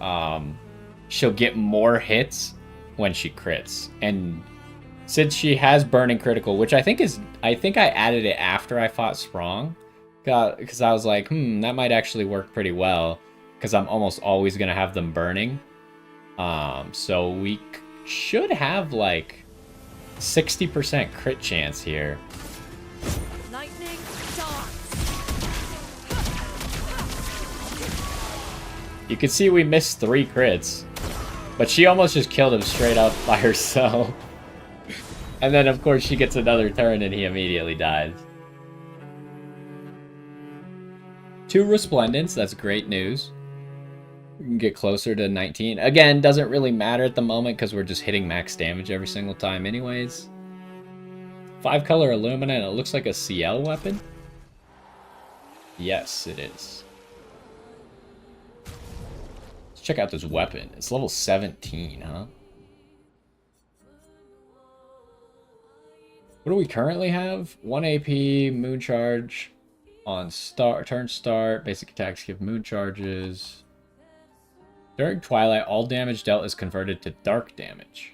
she'll get more hits when she crits. And since she has Burning Critical, which I think I added it after I fought Sprong. Because I was like, that might actually work pretty well. Because I'm almost always going to have them burning. So we should have like 60% crit chance here. Lightning darts. You can see we missed 3 crits. But she almost just killed him straight up by herself. And then, of course, she gets another turn and he immediately dies. 2 Resplendents, that's great news. We can get closer to 19. Again, doesn't really matter at the moment because we're just hitting max damage every single time anyways. 5 color Illumina, and it looks like a CL weapon? Yes, it is. Let's check out this weapon. It's level 17, huh? What do we currently have? 1 AP, Moon Charge on turn start. Basic attacks give Moon Charges. During Twilight, all damage dealt is converted to dark damage.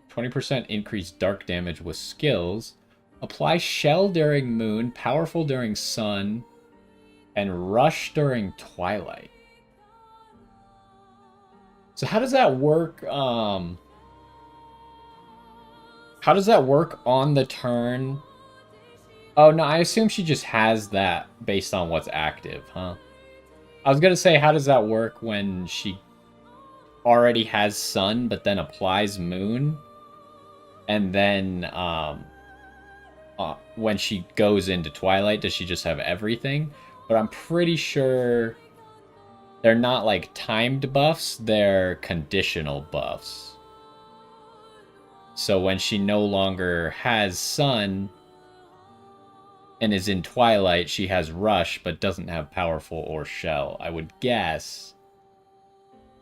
20% increased dark damage with skills. Apply Shell during Moon, Powerful during Sun, and Rush during Twilight. So how does that work? How does that work on the turn? Oh, no, I assume she just has that based on what's active, huh? I was going to say, how does that work when she already has Sun, but then applies Moon? And then when she goes into Twilight, does she just have everything? But I'm pretty sure they're not like timed buffs, they're conditional buffs. So when she no longer has Sun and is in Twilight, she has Rush but doesn't have Powerful or Shell, I would guess.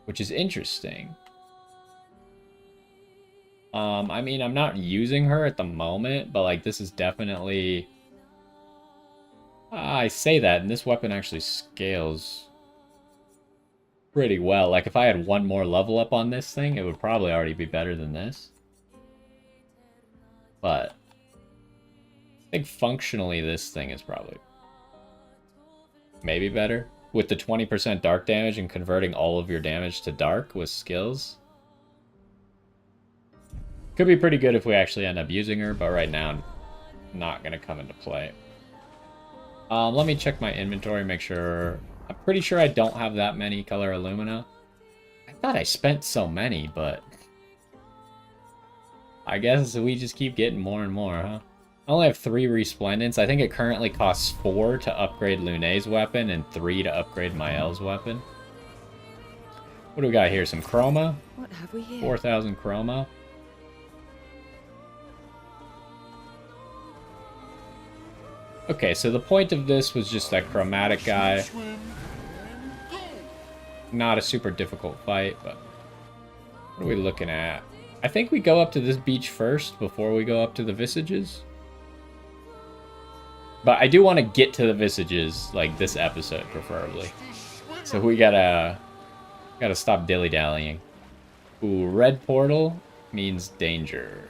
Which is interesting. I mean, I'm not using her at the moment, but like this is definitely... I say that, and this weapon actually scales pretty well. Like if I had one more level up on this thing, it would probably already be better than this. But I think functionally this thing is probably maybe better. With the 20% dark damage and converting all of your damage to dark with skills. Could be pretty good if we actually end up using her, but right now, not going to come into play. Let me check my inventory, make sure... I'm pretty sure I don't have that many color Illumina. I thought I spent so many, but... I guess we just keep getting more and more, huh? I only have 3 Resplendents. I think it currently costs 4 to upgrade Lune's weapon and 3 to upgrade Mael's weapon. What do we got here? Some Chroma? What have we here? 4,000 Chroma. Okay, so the point of this was just that chromatic guy. Not a super difficult fight, but... What are we looking at? I think we go up to this beach first before we go up to the Visages. But I do want to get to the Visages, like, this episode, preferably. So we gotta stop dilly-dallying. Ooh, red portal means danger.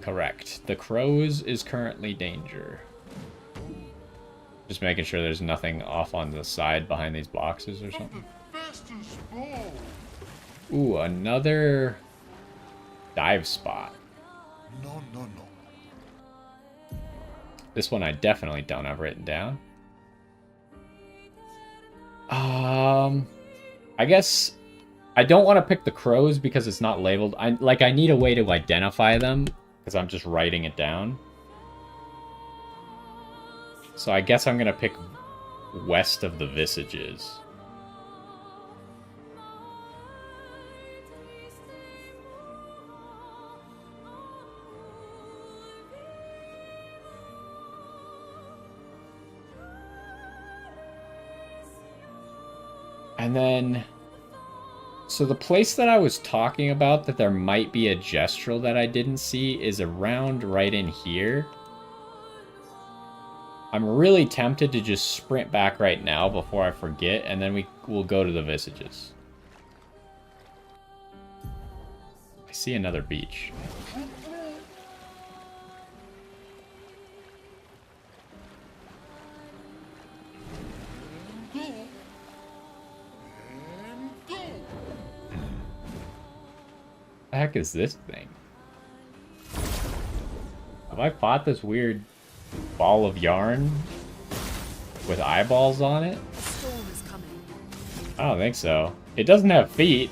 Correct. The crows is currently danger. Just making sure there's nothing off on the side behind these boxes or something. Ooh, another dive spot. No. This one I definitely don't have written down. I guess I don't want to pick the crows because it's not labeled. I need a way to identify them because I'm just writing it down. So I guess I'm going to pick west of the Visages. And then... So the place that I was talking about that there might be a gestural that I didn't see is around right in here. I'm really tempted to just sprint back right now before I forget, and then we'll go to the Visages. I see another beach. The heck is this thing? Have I fought this weird ball of yarn with eyeballs on it? Storm is coming. I don't think so. It doesn't have feet,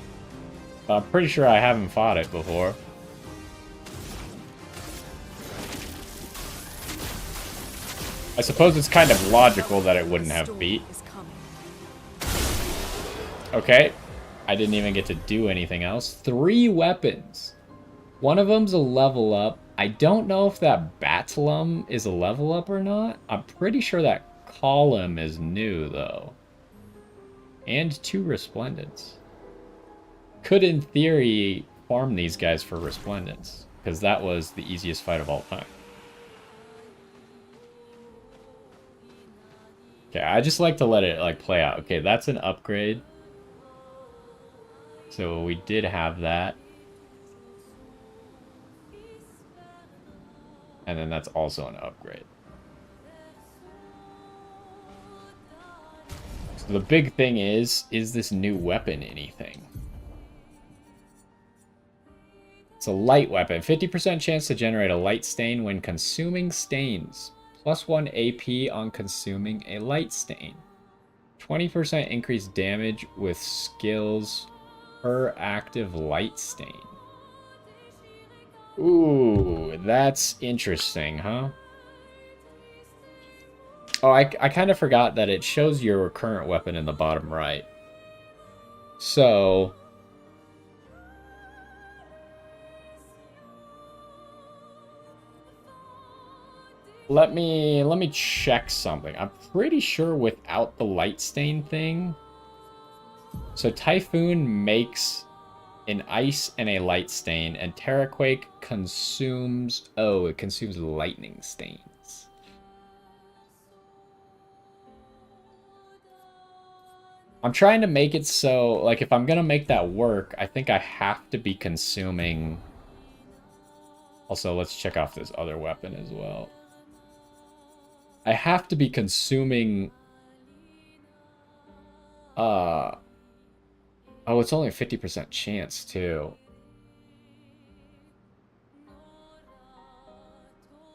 but I'm pretty sure I haven't fought it before. I suppose it's kind of logical that it wouldn't have feet. Okay. I didn't even get to do anything else. 3 weapons. One of them's a level up. I don't know if that Batlum is a level up or not. I'm pretty sure that column is new, though. And 2 Resplendents. Could, in theory, farm these guys for Resplendents, because that was the easiest fight of all time. Okay, I just like to let it, like, play out. Okay, that's an upgrade. So we did have that. And then that's also an upgrade. So the big thing is this new weapon anything? It's a light weapon. 50% chance to generate a light stain when consuming stains. +1 AP on consuming a light stain. 20% increased damage with skills per active light stain. Ooh, that's interesting, huh? Oh, I kind of forgot that it shows your current weapon in the bottom right. So... Let me check something. I'm pretty sure without the light stain thing. So Typhoon makes an ice and a light stain, and Terraquake consumes... Oh, it consumes lightning stains. I'm trying to make it so, like, if I'm gonna make that work, I think I have to be consuming... Also, let's check off this other weapon as well. I have to be consuming... Oh, it's only a 50% chance, too.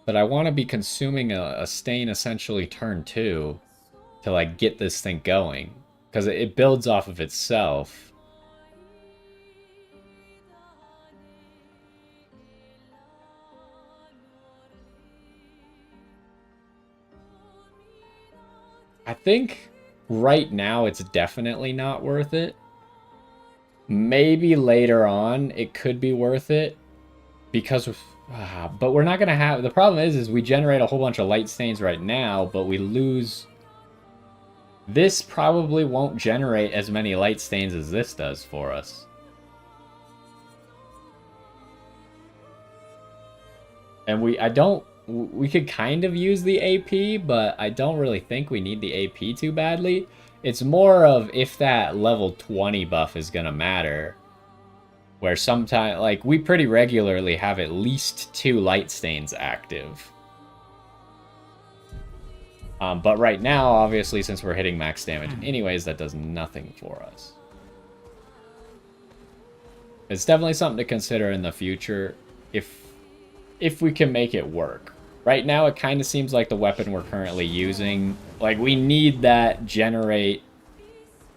But I want to be consuming a stain essentially turn 2 to, like, get this thing going. Because it builds off of itself. I think right now it's definitely not worth it. Maybe later on it could be worth it. Because of... but we're not going to have... The problem is we generate a whole bunch of light stains right now, but we lose... This probably won't generate as many light stains as this does for us. And we could kind of use the AP, but I don't really think we need the AP too badly. It's more of if that level 20 buff is going to matter. Where sometimes, like, we pretty regularly have at least 2 light stains active. But right now, obviously, since we're hitting max damage anyways, that does nothing for us. It's definitely something to consider in the future if we can make it work. Right now, it kind of seems like the weapon we're currently using, like, we need that generate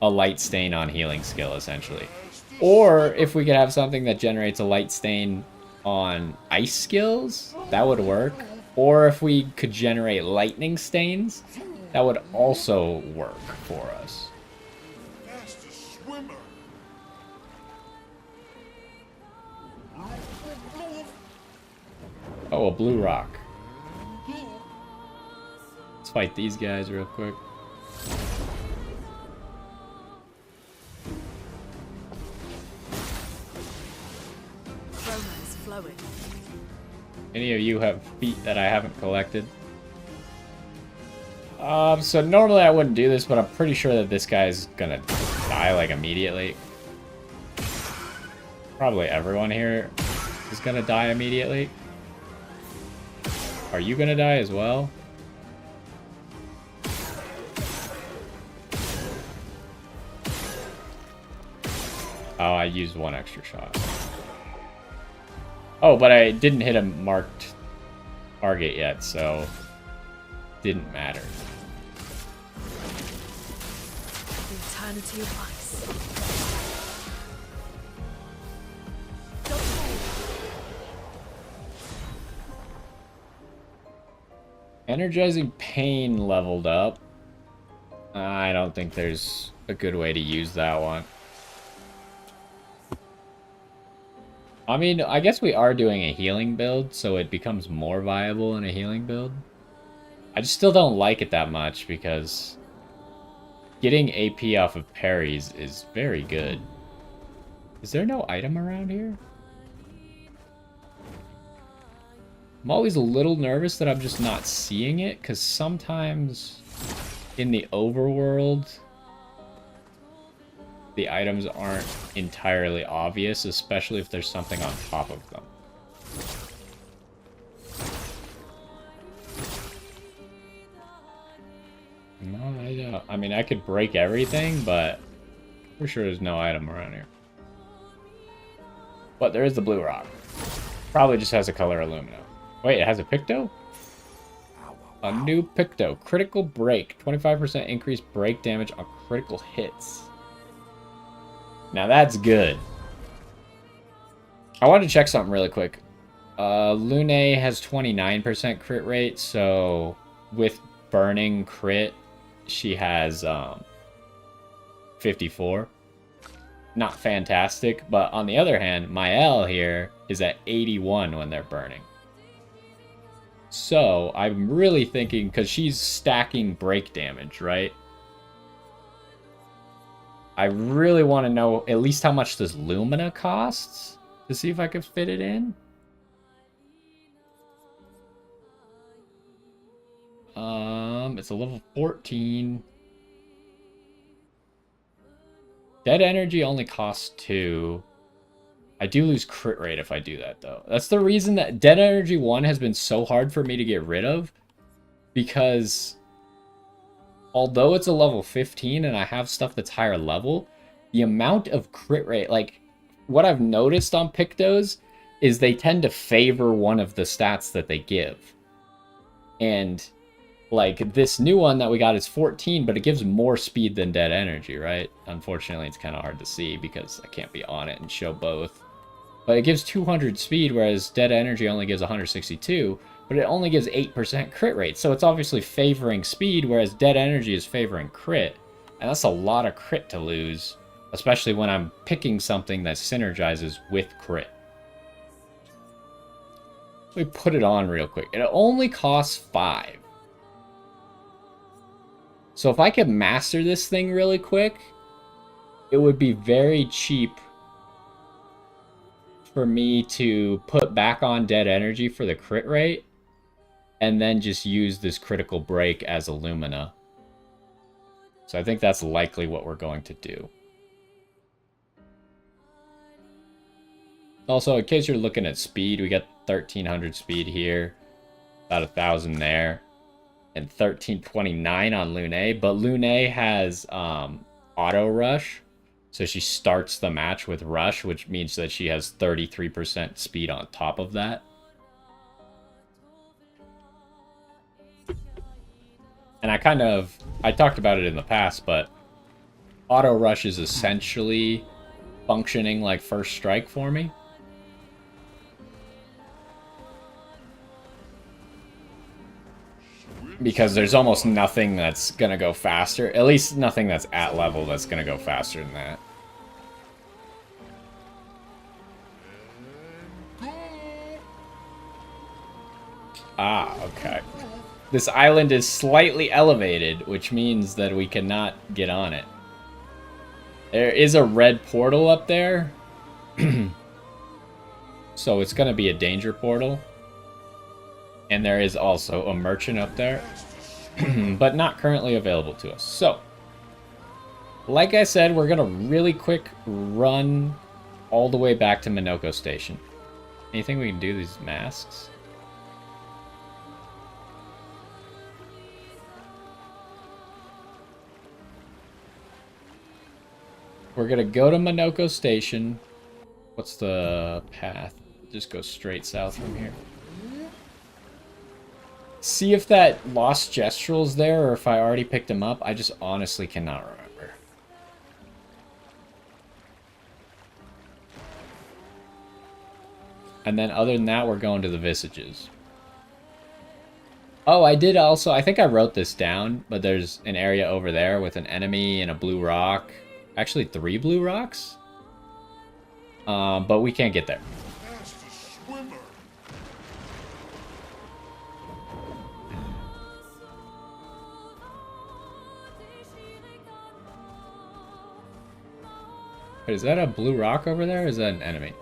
a light stain on healing skill, essentially. Or if we could have something that generates a light stain on ice skills, that would work. Or if we could generate lightning stains, that would also work for us. Oh, a blue rock. Let's fight these guys real quick. Chroma is flowing. Any of you have feet that I haven't collected? So normally I wouldn't do this, but I'm pretty sure that this guy's gonna die, like, immediately. Probably everyone here is gonna die immediately. Are you gonna die as well? Oh, I used one extra shot. Oh, but I didn't hit a marked target yet, so didn't matter. The eternity of ice. Energizing Pain leveled up. I don't think there's a good way to use that one. I mean, I guess we are doing a healing build, so it becomes more viable in a healing build. I just still don't like it that much, because getting AP off of parries is very good. Is there no item around here? I'm always a little nervous that I'm just not seeing it, because sometimes in the overworld, the items aren't entirely obvious, especially if there's something on top of them. No, I don't. I mean, I could break everything, but for sure there's no item around here. But there is the blue rock. Probably just has a color Illumina. Wait, it has a Picto? A new Picto. Critical break. 25% increased break damage on critical hits. Now that's good. I wanted to check something really quick. Lune has 29% crit rate, so with burning crit, she has 54. Not fantastic, but on the other hand, Mael here is at 81 when they're burning. So I'm really thinking, because she's stacking break damage, right? I really want to know at least how much this Lumina costs to see if I can fit it in. It's a level 14. Dead energy only costs 2. I do lose crit rate if I do that, though. That's the reason that Dead Energy 1 has been so hard for me to get rid of. Because although it's a level 15 and I have stuff that's higher level, the amount of crit rate, like, what I've noticed on Pictos is they tend to favor one of the stats that they give. And, like, this new one that we got is 14, but it gives more speed than Dead Energy, right? Unfortunately, it's kind of hard to see because I can't be on it and show both. But it gives 200 speed, whereas Dead Energy only gives 162, but it only gives 8% crit rate. So it's obviously favoring speed, whereas Dead Energy is favoring crit. And that's a lot of crit to lose, especially when I'm picking something that synergizes with crit. Let me put it on real quick. It only costs 5. So if I could master this thing really quick, it would be very cheap for me to put back on Dead Energy for the crit rate, and then just use this critical break as a Lumina. So I think that's likely what we're going to do. Also, in case you're looking at speed, we got 1300 speed here, about 1000 there, and 1329 on Lune. But Lune has auto rush. So she starts the match with Rush, which means that she has 33% speed on top of that. And I talked about it in the past, but Auto Rush is essentially functioning like First Strike for me. Because there's almost nothing that's going to go faster. At least nothing that's at level that's going to go faster than that. Ah, okay. This island is slightly elevated, which means that we cannot get on it. There is a red portal up there. So it's going to be a danger portal. And there is also a merchant up there, but not currently available to us. So, like I said, we're going to really quick run all the way back to Minoko Station. Anything we can do these masks? We're going to go to Minoko Station. What's the path? Just go straight south from here. See if that Lost Gestral's there, or if I already picked him up. I just honestly cannot remember. And then other than that, we're going to the Visages. Oh, I did also, I think I wrote this down, but there's an area over there with an enemy and a blue rock. Actually, 3 blue rocks. But we can't get there. Wait, is that a blue rock over there, or is that an enemy?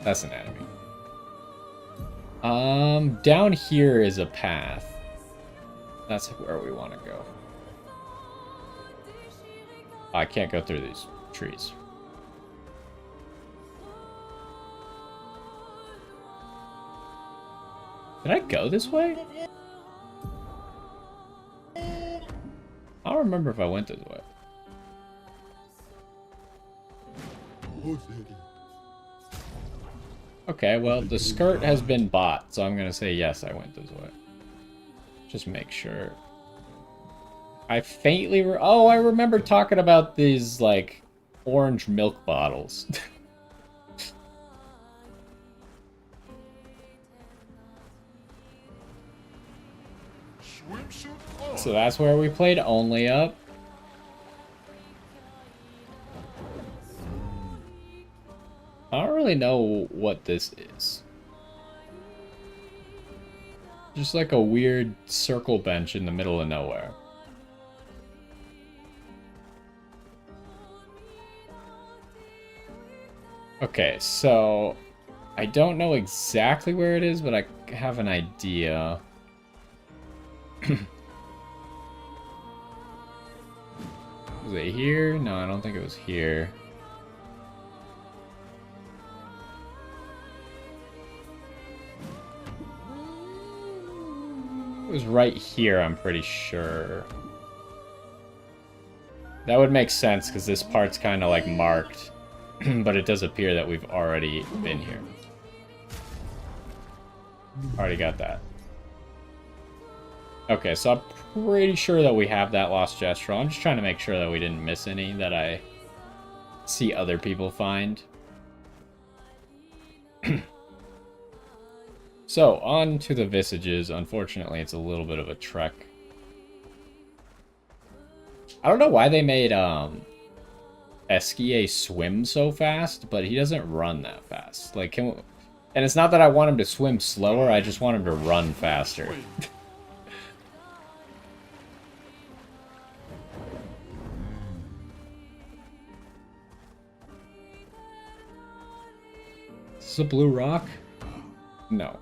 That's an enemy. Down here is a path. That's where we want to go. I can't go through these trees. Did I go this way? I don't remember if I went this way. Okay, well, the skirt has been bought, so I'm gonna say yes, I went this way. Just make sure. I faintly... Oh, I remember talking about these, like, orange milk bottles. So that's where we played only up. I don't really know what this is. Just like a weird circle bench in the middle of nowhere. Okay, so I don't know exactly where it is, but I have an idea. Was it here? No, I don't think it was here. It was right here, I'm pretty sure. That would make sense, because this part's kind of like marked. But it does appear that we've already been here. Already got that. Okay, so I'm pretty sure that we have that lost gesture. I'm just trying to make sure that we didn't miss any that I see other people find. So, on to the Visages. Unfortunately, it's a little bit of a trek. I don't know why they made Esquier swim so fast, but he doesn't run that fast. Like, and it's not that I want him to swim slower, I just want him to run faster. Is this a blue rock? No.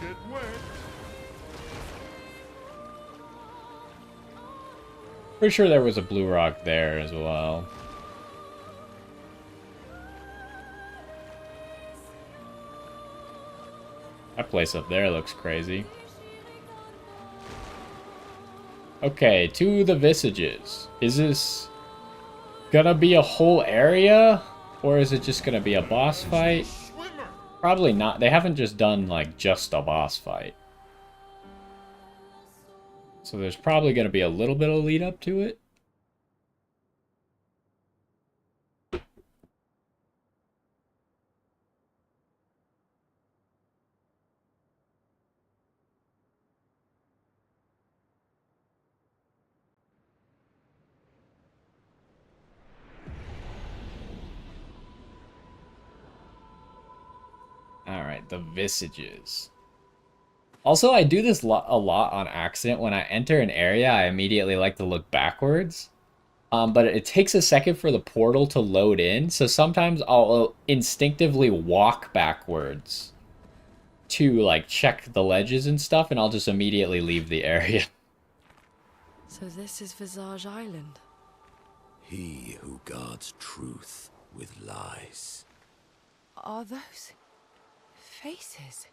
Get wet. Pretty sure there was a blue rock there as well. That place up there looks crazy. Okay, to the Visages. Is this gonna be a whole area? Or is it just gonna be a boss fight? Probably not. They haven't just done, like, just a boss fight. So there's probably going to be a little bit of lead up to it. Alright, the Visages. Also, I do this a lot on accident. When I enter an area, I immediately like to look backwards. But it takes a second for the portal to load in, so sometimes I'll instinctively walk backwards to, like, check the ledges and stuff, and I'll just immediately leave the area. So this is Visage Island. He who guards truth with lies. Are those faces?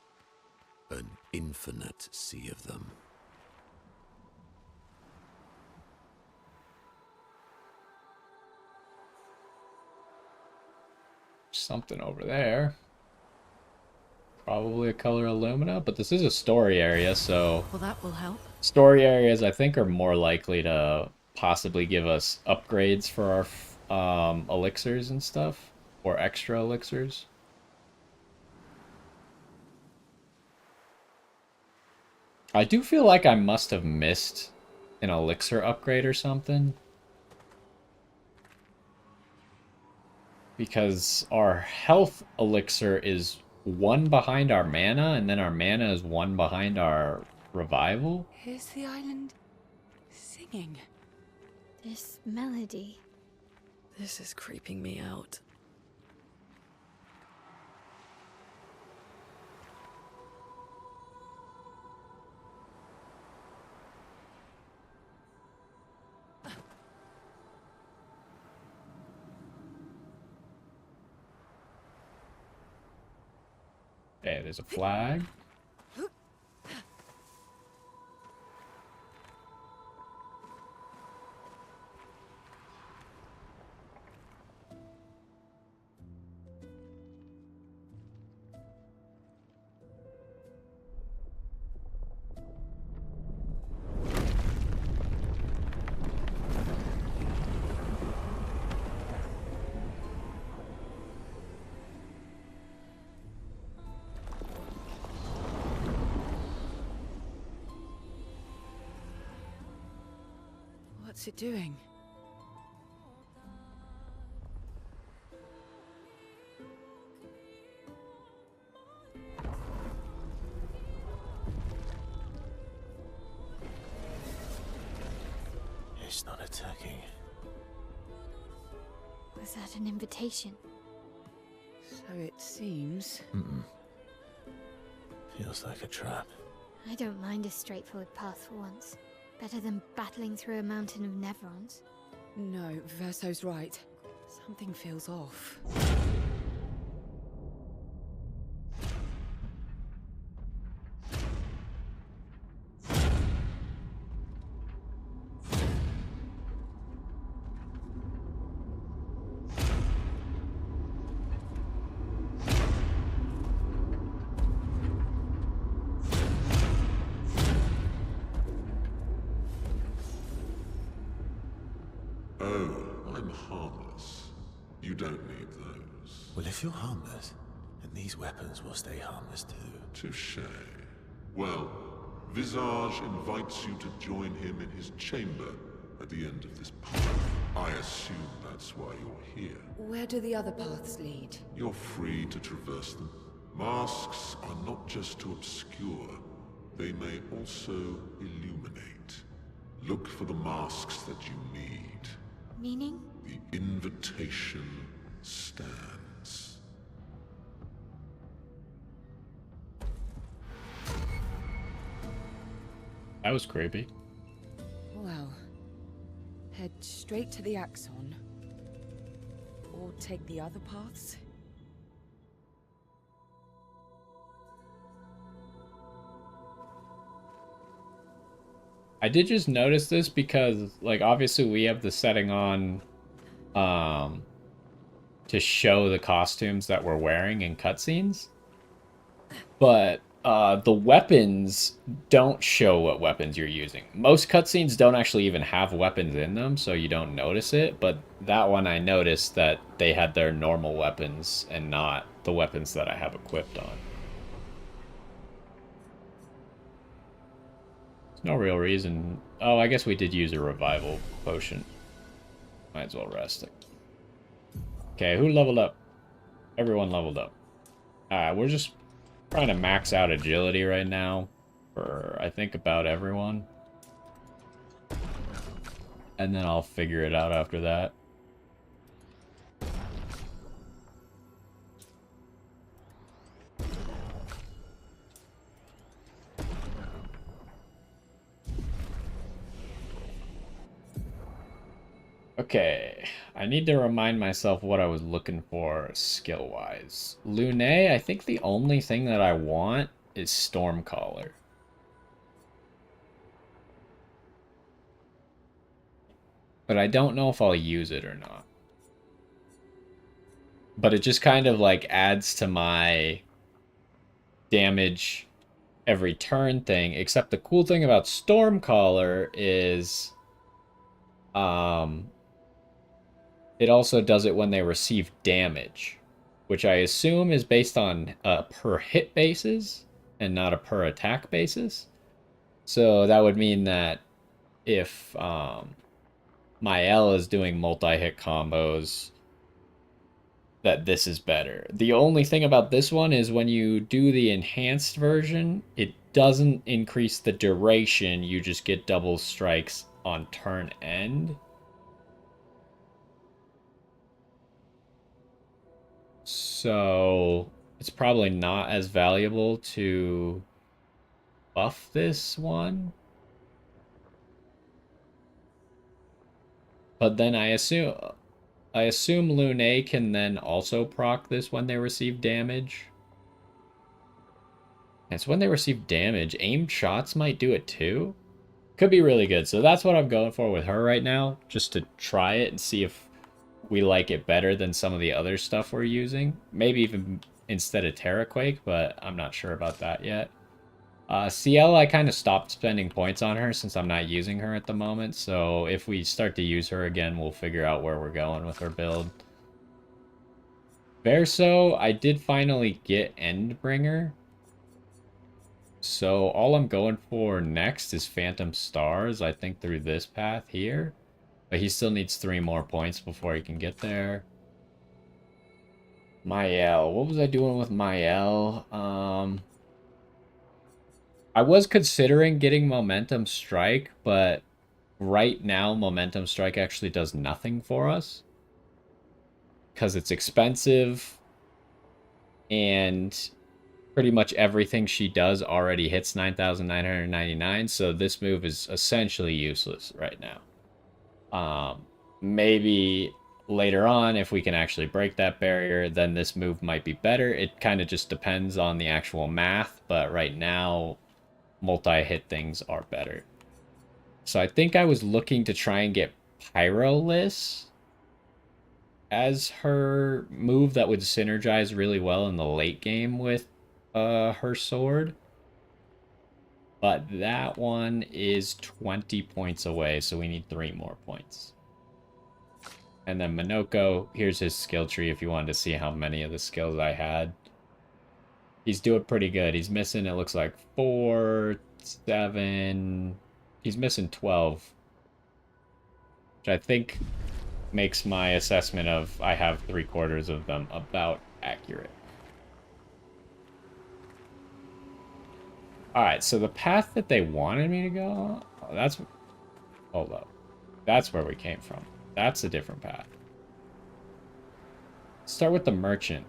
An infinite sea of them. Something over there. Probably a color Illumina, but this is a story area, so... Well, that will help. Story areas, I think, are more likely to possibly give us upgrades for our elixirs and stuff. Or extra elixirs. I do feel like I must have missed an elixir upgrade or something. Because our health elixir is one behind our mana, and then our mana is one behind our revival. Here's the island singing. This melody. This is creeping me out. Okay, there's a flag. What's it doing? It's not attacking. Was that an invitation? So it seems. Feels like a trap. I don't mind a straightforward path for once. Better than battling through a mountain of Nevrons. No, Verso's right. Something feels off. Oh, I'm harmless. You don't need those. Well, if you're harmless, then these weapons will stay harmless too. Touché. Well, Visage invites you to join him in his chamber at the end of this path. I assume that's why you're here. Where do the other paths lead? You're free to traverse them. Masks are not just to obscure, they may also illuminate. Look for the masks that you need. Meaning? The invitation stands. That was creepy. Well, head straight to the Axon. Or take the other paths? I did just notice this because, like, obviously we have the setting on to show the costumes that we're wearing in cutscenes. But the weapons don't show what weapons you're using. Most cutscenes don't actually even have weapons in them, so you don't notice it. But that one I noticed that they had their normal weapons and not the weapons that I have equipped on. No real reason. Oh, I guess we did use a revival potion. Might as well rest it. Okay, who leveled up? Everyone leveled up. Alright, we're just trying to max out agility right now for, I think, about everyone. And then I'll figure it out after that. Okay, I need to remind myself what I was looking for skill-wise. Lune, I think the only thing that I want is Stormcaller. But I don't know if I'll use it or not. But it just kind of like adds to my damage every turn thing, except the cool thing about Stormcaller is it also does it when they receive damage, which I assume is based on a per hit basis and not a per attack basis. So that would mean that if my L is doing multi-hit combos, that this is better. The only thing about this one is when you do the enhanced version, it doesn't increase the duration, you just get double strikes on turn end. So it's probably not as valuable to buff this one. But then I assume Lune can then also proc this when they receive damage. And it's when they receive damage. Aimed shots might do it too. Could be really good. So that's what I'm going for with her right now. Just to try it and see if we like it better than some of the other stuff we're using. Maybe even instead of Terraquake, but I'm not sure about that yet. CL, I kind of stopped spending points on her since I'm not using her at the moment. So if we start to use her again, we'll figure out where we're going with her build. Verso, I did finally get Endbringer. So all I'm going for next is Phantom Stars, I think through this path here. But he still needs 3 more points before he can get there. Mael. What was I doing with Mael? I was considering getting Momentum Strike, but right now Momentum Strike actually does nothing for us. Because it's expensive. And pretty much everything she does already hits 9,999. So this move is essentially useless right now. Maybe later on, if we can actually break that barrier, then this move might be better. It kind of just depends on the actual math, but right now, multi-hit things are better. So I think I was looking to try and get Pyrolith as her move that would synergize really well in the late game with her sword. But that one is 20 points away, so we need 3 more points. And then Minoko, here's his skill tree if you wanted to see how many of the skills I had. He's doing pretty good. He's missing, it looks like, 4, 7... He's missing 12. Which I think makes my assessment of I have 3/4 of them about accurate. Alright, so the path that they wanted me to go... Oh, that's... Hold up. That's where we came from. That's a different path. Start with the merchant.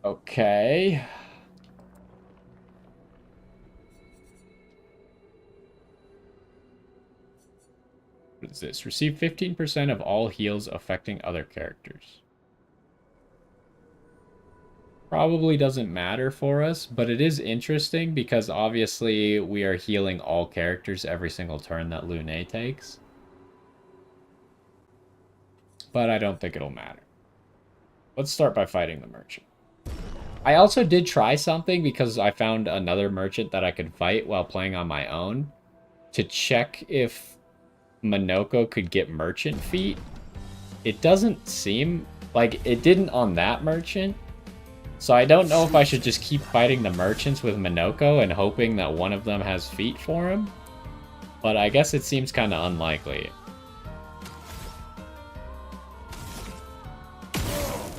Okay. What is this? Receive 15% of all heals affecting other characters. Probably doesn't matter for us, but it is interesting because obviously we are healing all characters every single turn that Lune takes. But I don't think it'll matter. Let's start by fighting the merchant. I also did try something because I found another merchant that I could fight while playing on my own to check if Minoko could get merchant feat. It doesn't seem like it didn't on that merchant. So I don't know if I should just keep fighting the merchants with Minoko and hoping that one of them has feet for him. But I guess it seems kind of unlikely.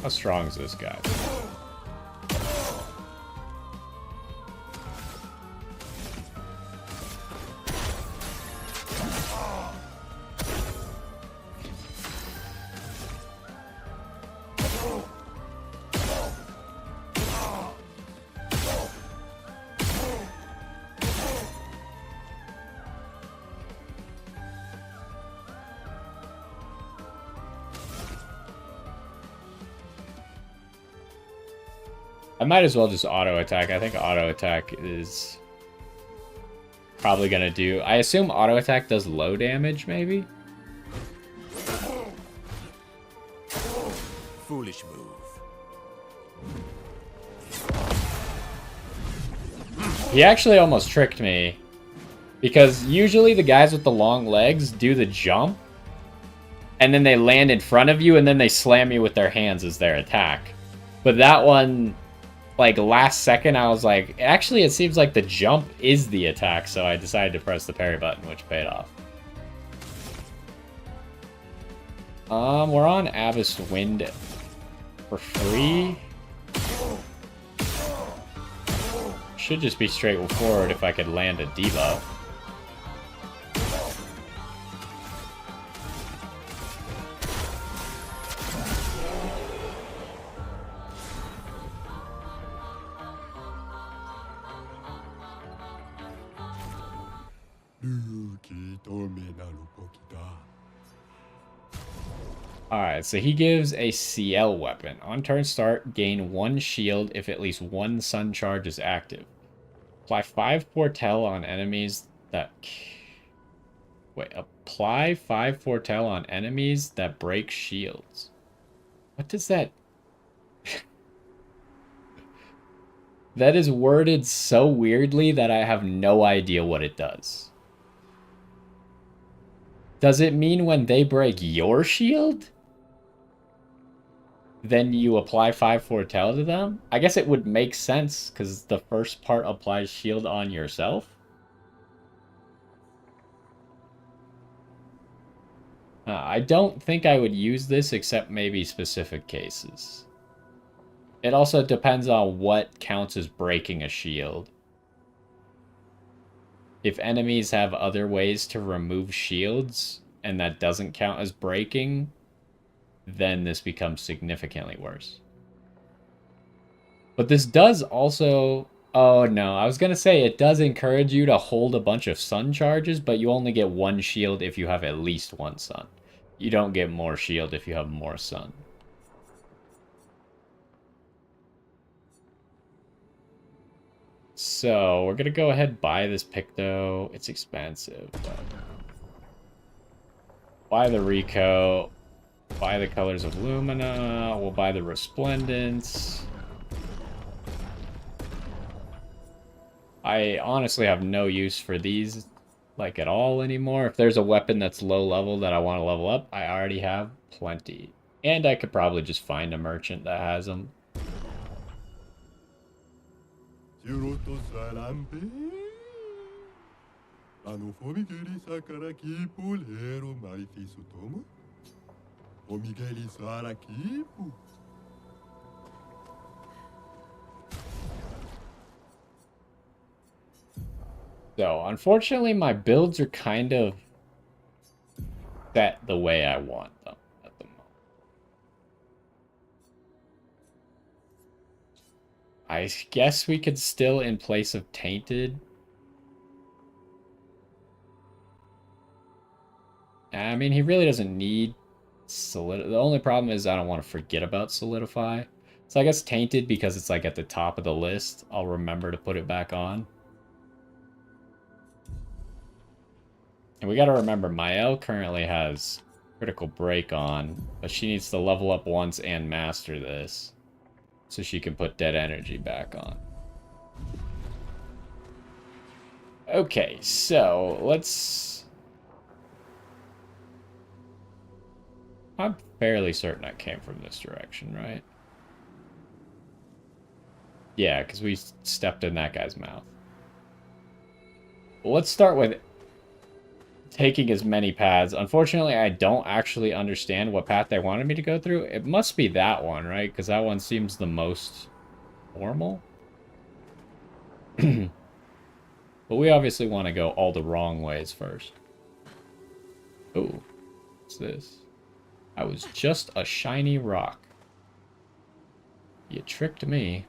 How strong is this guy? I might as well just auto attack. I think auto attack is probably gonna do. I assume auto attack does low damage, maybe? Foolish move. He actually almost tricked me. Because usually the guys with the long legs do the jump. And then they land in front of you and then they slam you with their hands as their attack. But that one... Like, last second, I was like, actually, it seems like the jump is the attack, so I decided to press the parry button, which paid off. We're on Abyss Wind for free. Should just be straightforward if I could land a debuff. Alright, so he gives a CL weapon. On turn start, gain 1 shield if at least 1 sun charge is active. Apply 5 foretell on enemies that... Wait, apply 5 foretell on enemies that break shields. What does that... That is worded so weirdly that I have no idea what it does. Does it mean when they break your shield, then you apply 5 foretell to them? I guess it would make sense, because the first part applies shield on yourself. I don't think I would use this except maybe specific cases. It also depends on what counts as breaking a shield. If enemies have other ways to remove shields, and that doesn't count as breaking, then this becomes significantly worse. But this does also... Oh, no. I was going to say it does encourage you to hold a bunch of sun charges, but you only get one shield if you have at least one sun. You don't get more shield if you have more sun. So, we're going to go ahead and buy this Picto. It's expensive, but... Buy the Rico. Buy the Colors of Lumina. We'll buy the Resplendence. I honestly have no use for these, like, at all anymore. If there's a weapon that's low level that I want to level up, I already have plenty. And I could probably just find a merchant that has them. So, unfortunately, my builds are kind of set the way I want them at the moment. I guess we could still, in place of Tainted... I mean, he really doesn't need Solidify. The only problem is I don't want to forget about Solidify. So I guess Tainted, because it's like at the top of the list, I'll remember to put it back on. And we gotta remember, Mael currently has Critical Break on, but she needs to level up once and master this, so she can put Dead Energy back on. Okay, so let's... I'm fairly certain I came from this direction, right? Yeah, because we stepped in that guy's mouth. Well, let's start with taking as many paths. Unfortunately, I don't actually understand what path they wanted me to go through. It must be that one, right? Because that one seems the most normal. But we obviously want to go all the wrong ways first. Oh, what's this? I was just a shiny rock. You tricked me.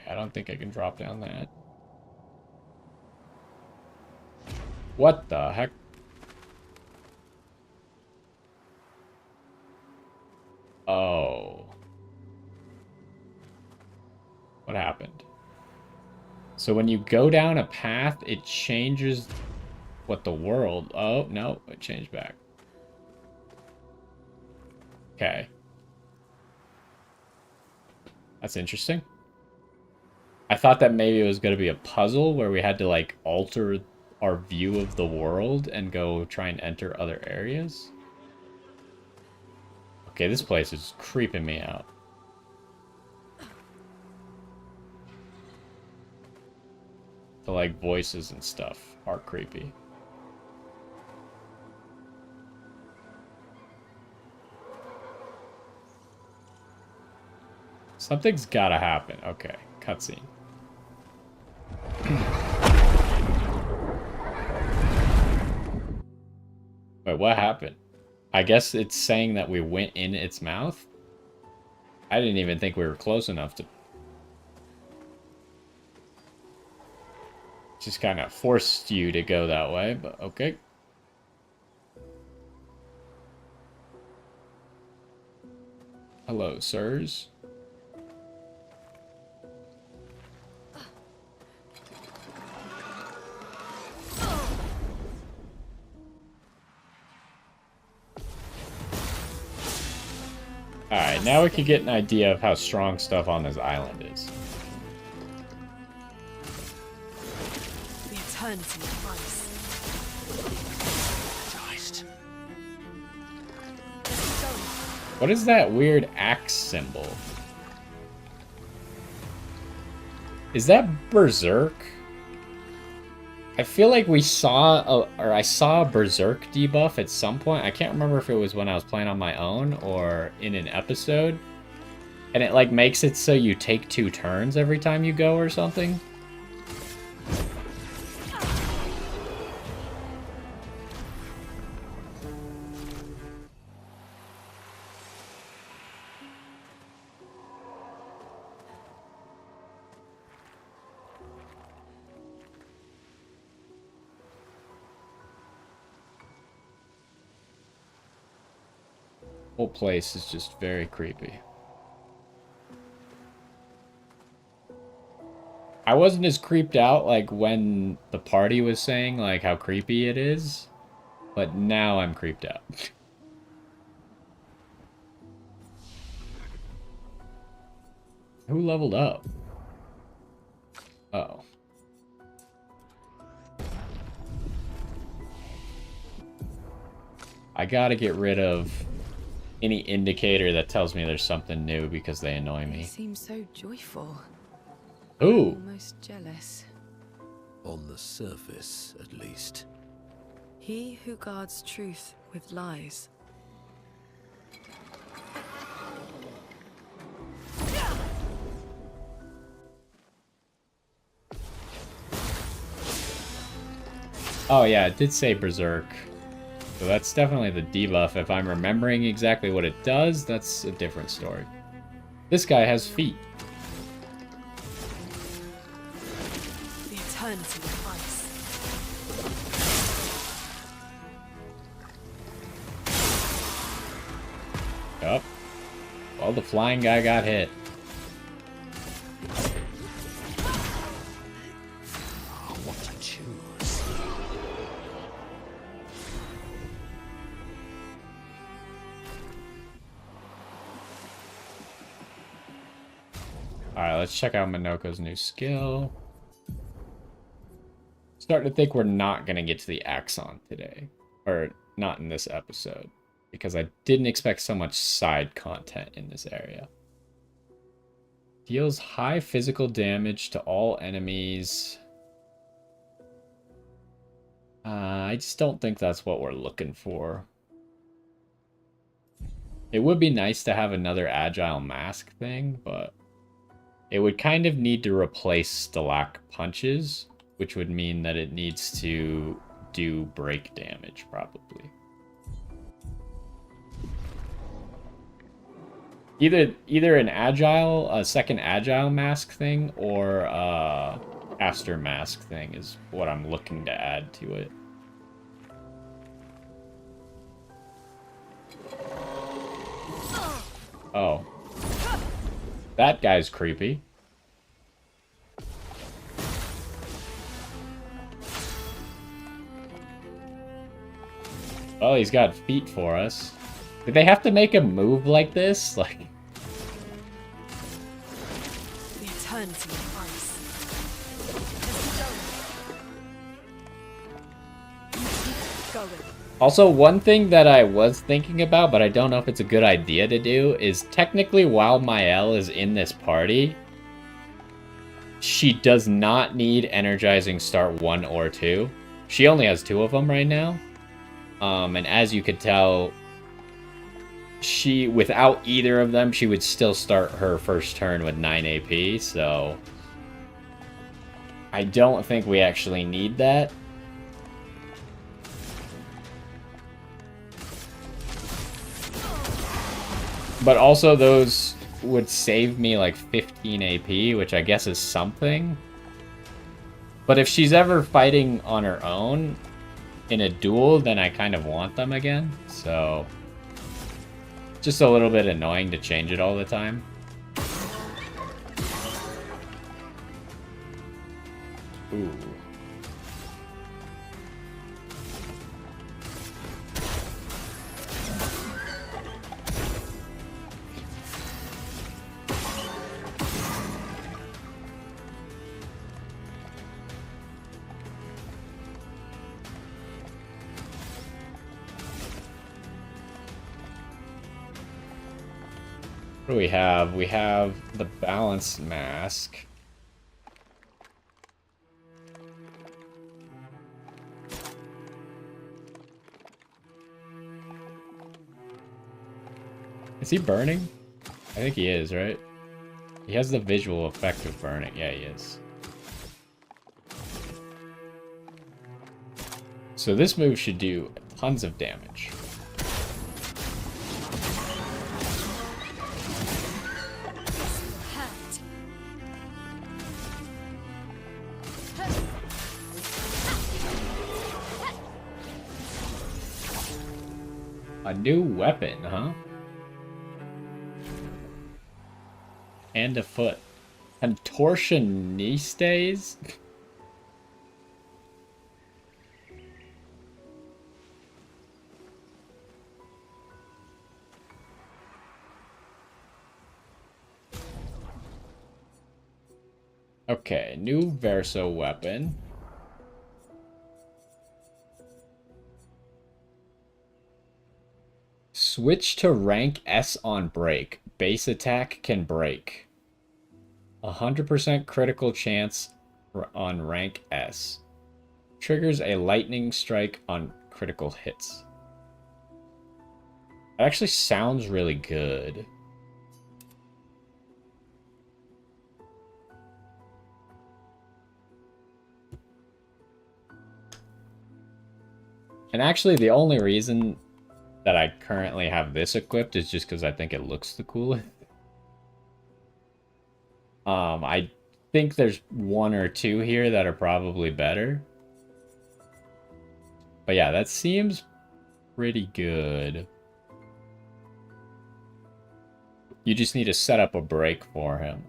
I don't think I can drop down that. What the heck? Oh. What happened? So when you go down a path, it changes what the world... Oh, no, it changed back. Okay. That's interesting. I thought that maybe it was going to be a puzzle where we had to, like, alter our view of the world and go try and enter other areas. Okay, this place is creeping me out. The, like, voices and stuff are creepy. Something's gotta happen. Okay, cutscene. Wait, what happened? I guess it's saying that we went in its mouth? I didn't even think we were close enough to... Just kind of forced you to go that way, but okay. Hello, sirs. Alright, now we can get an idea of how strong stuff on this island is. The eternity of ice. Christ. What is that weird axe symbol? Is that Berserk? I feel like we saw I saw a Berserk debuff at some point. I can't remember if it was when I was playing on my own or in an episode. And it like makes it so you take 2 turns every time you go or something. Whole place is just very creepy. I wasn't as creeped out like when the party was saying like how creepy it is, but now I'm creeped out. Who leveled up? Uh-oh. I gotta get rid of any indicator that tells me there's something new because they annoy He me. seems so joyful. Ooh. Almost jealous. On the surface, at least. He who guards truth with lies. Oh yeah, it did say Berserk. So that's definitely the debuff. If I'm remembering exactly what it does, that's a different story. This guy has feet. The eternity of ice. Yup. Well, the flying guy got hit. What to choose? Alright, let's check out Minoko's new skill. Starting to think we're not going to get to the Axon today. Or not in this episode. Because I didn't expect so much side content in this area. Deals high physical damage to all enemies. I just don't think that's what we're looking for. It would be nice to have another agile mask thing, but it would kind of need to replace Stalak punches, which would mean that it needs to do break damage, probably. Either an agile, a second agile mask thing, or a caster mask thing is what I'm looking to add to it. Oh. That guy's creepy. Oh, he's got feet for us. Did they have to make a move like this? Like... The eternity of ice. Keep going. Also, one thing that I was thinking about, but I don't know if it's a good idea to do, is technically while Mael is in this party, she does not need energizing start 1 or 2. She only has 2 of them right now. And as you could tell, she, without either of them, she would still start her first turn with 9 AP, so I don't think we actually need that. But also those would save me like 15 AP, which I guess is something. But if she's ever fighting on her own in a duel, then I kind of want them again, so just a little bit annoying to change it all the time. Ooh. What do we have? We have the balance mask. Is he burning? I think he is, right? He has the visual effect of burning. Yeah, he is. So this move should do tons of damage. A new weapon, huh? And a foot. Contortionistes? Okay, new Verso weapon. Switch to rank S on break. Base attack can break. 100% critical chance on rank S. Triggers a lightning strike on critical hits. That actually sounds really good. And actually, the only reason that I currently have this equipped is just because I think it looks the coolest. I think there's one or two here that are probably better. But yeah, that seems pretty good. You just need to set up a break for him.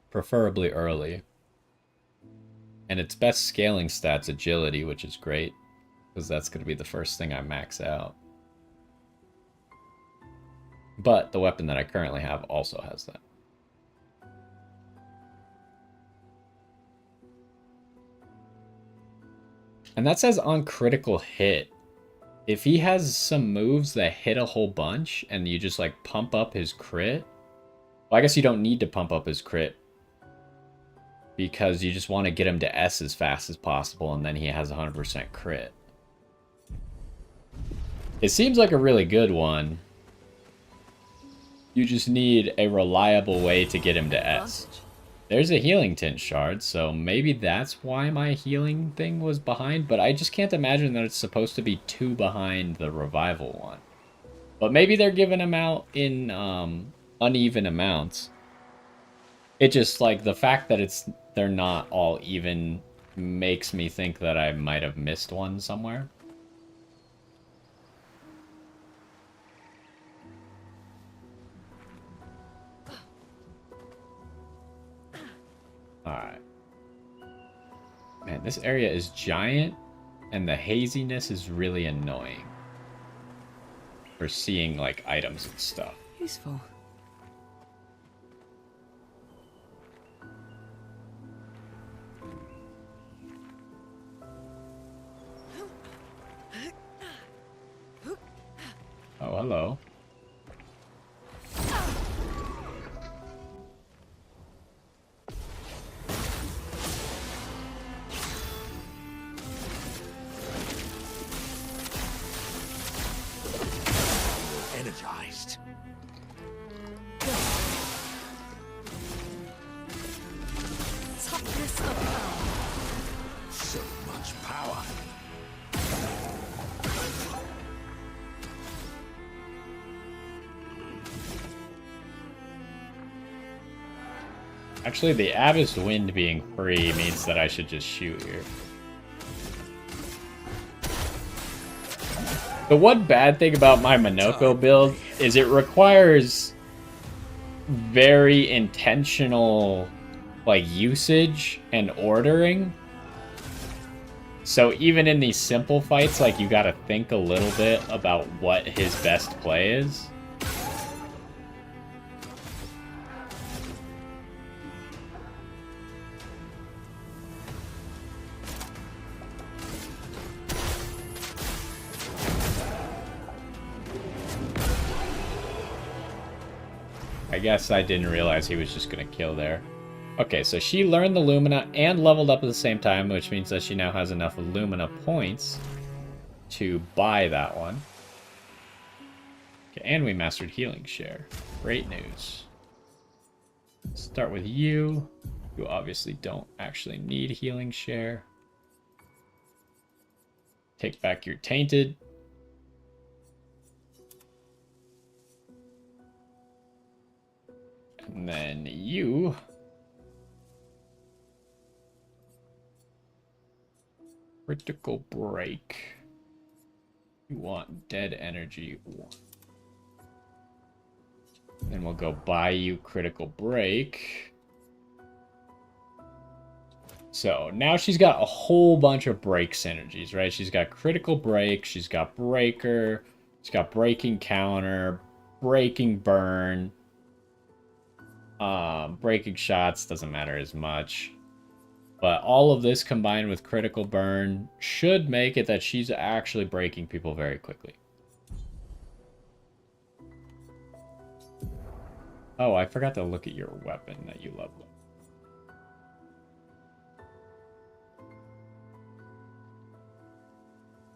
Preferably early. And its best scaling stat's agility, which is great, because that's going to be the first thing I max out. But the weapon that I currently have also has that. And that says on critical hit. If he has some moves that hit a whole bunch and you just like pump up his crit, well, I guess you don't need to pump up his crit because you just want to get him to S as fast as possible and then he has 100% crit. It seems like a really good one. You just need a reliable way to get him to S. There's a healing tint shard, so maybe that's why my healing thing was behind, but I just can't imagine that it's supposed to be 2 behind the revival one. But maybe they're giving them out in uneven amounts. It just, like, the fact that they're not all even makes me think that I might have missed one somewhere. Alright. Man, this area is giant, and the haziness is really annoying. For seeing, like, items and stuff. Useful. Oh, hello. Energized. Toughness of power. So much power. Actually, the Abyss Wind being free means that I should just shoot here. The one bad thing about my Minoko build is it requires very intentional, like, usage and ordering. So even in these simple fights, like, you gotta think a little bit about what his best play is. I guess I didn't realize he was just gonna kill there. Okay, so she learned the Lumina and leveled up at the same time, which means that she now has enough Lumina points to buy that one. Okay, and we mastered Healing Share. Great news. Start with you. You obviously don't actually need Healing Share. Take back your Tainted. And then you... Critical Break. You want Dead Energy 1. Then we'll go buy you Critical Break. So now she's got a whole bunch of break synergies, right? She's got Critical Break, she's got Breaker, she's got Breaking Counter, Breaking Burn. Breaking Shots doesn't matter as much. But all of this combined with Critical Burn should make it that she's actually breaking people very quickly. Oh, I forgot to look at your weapon that you leveled.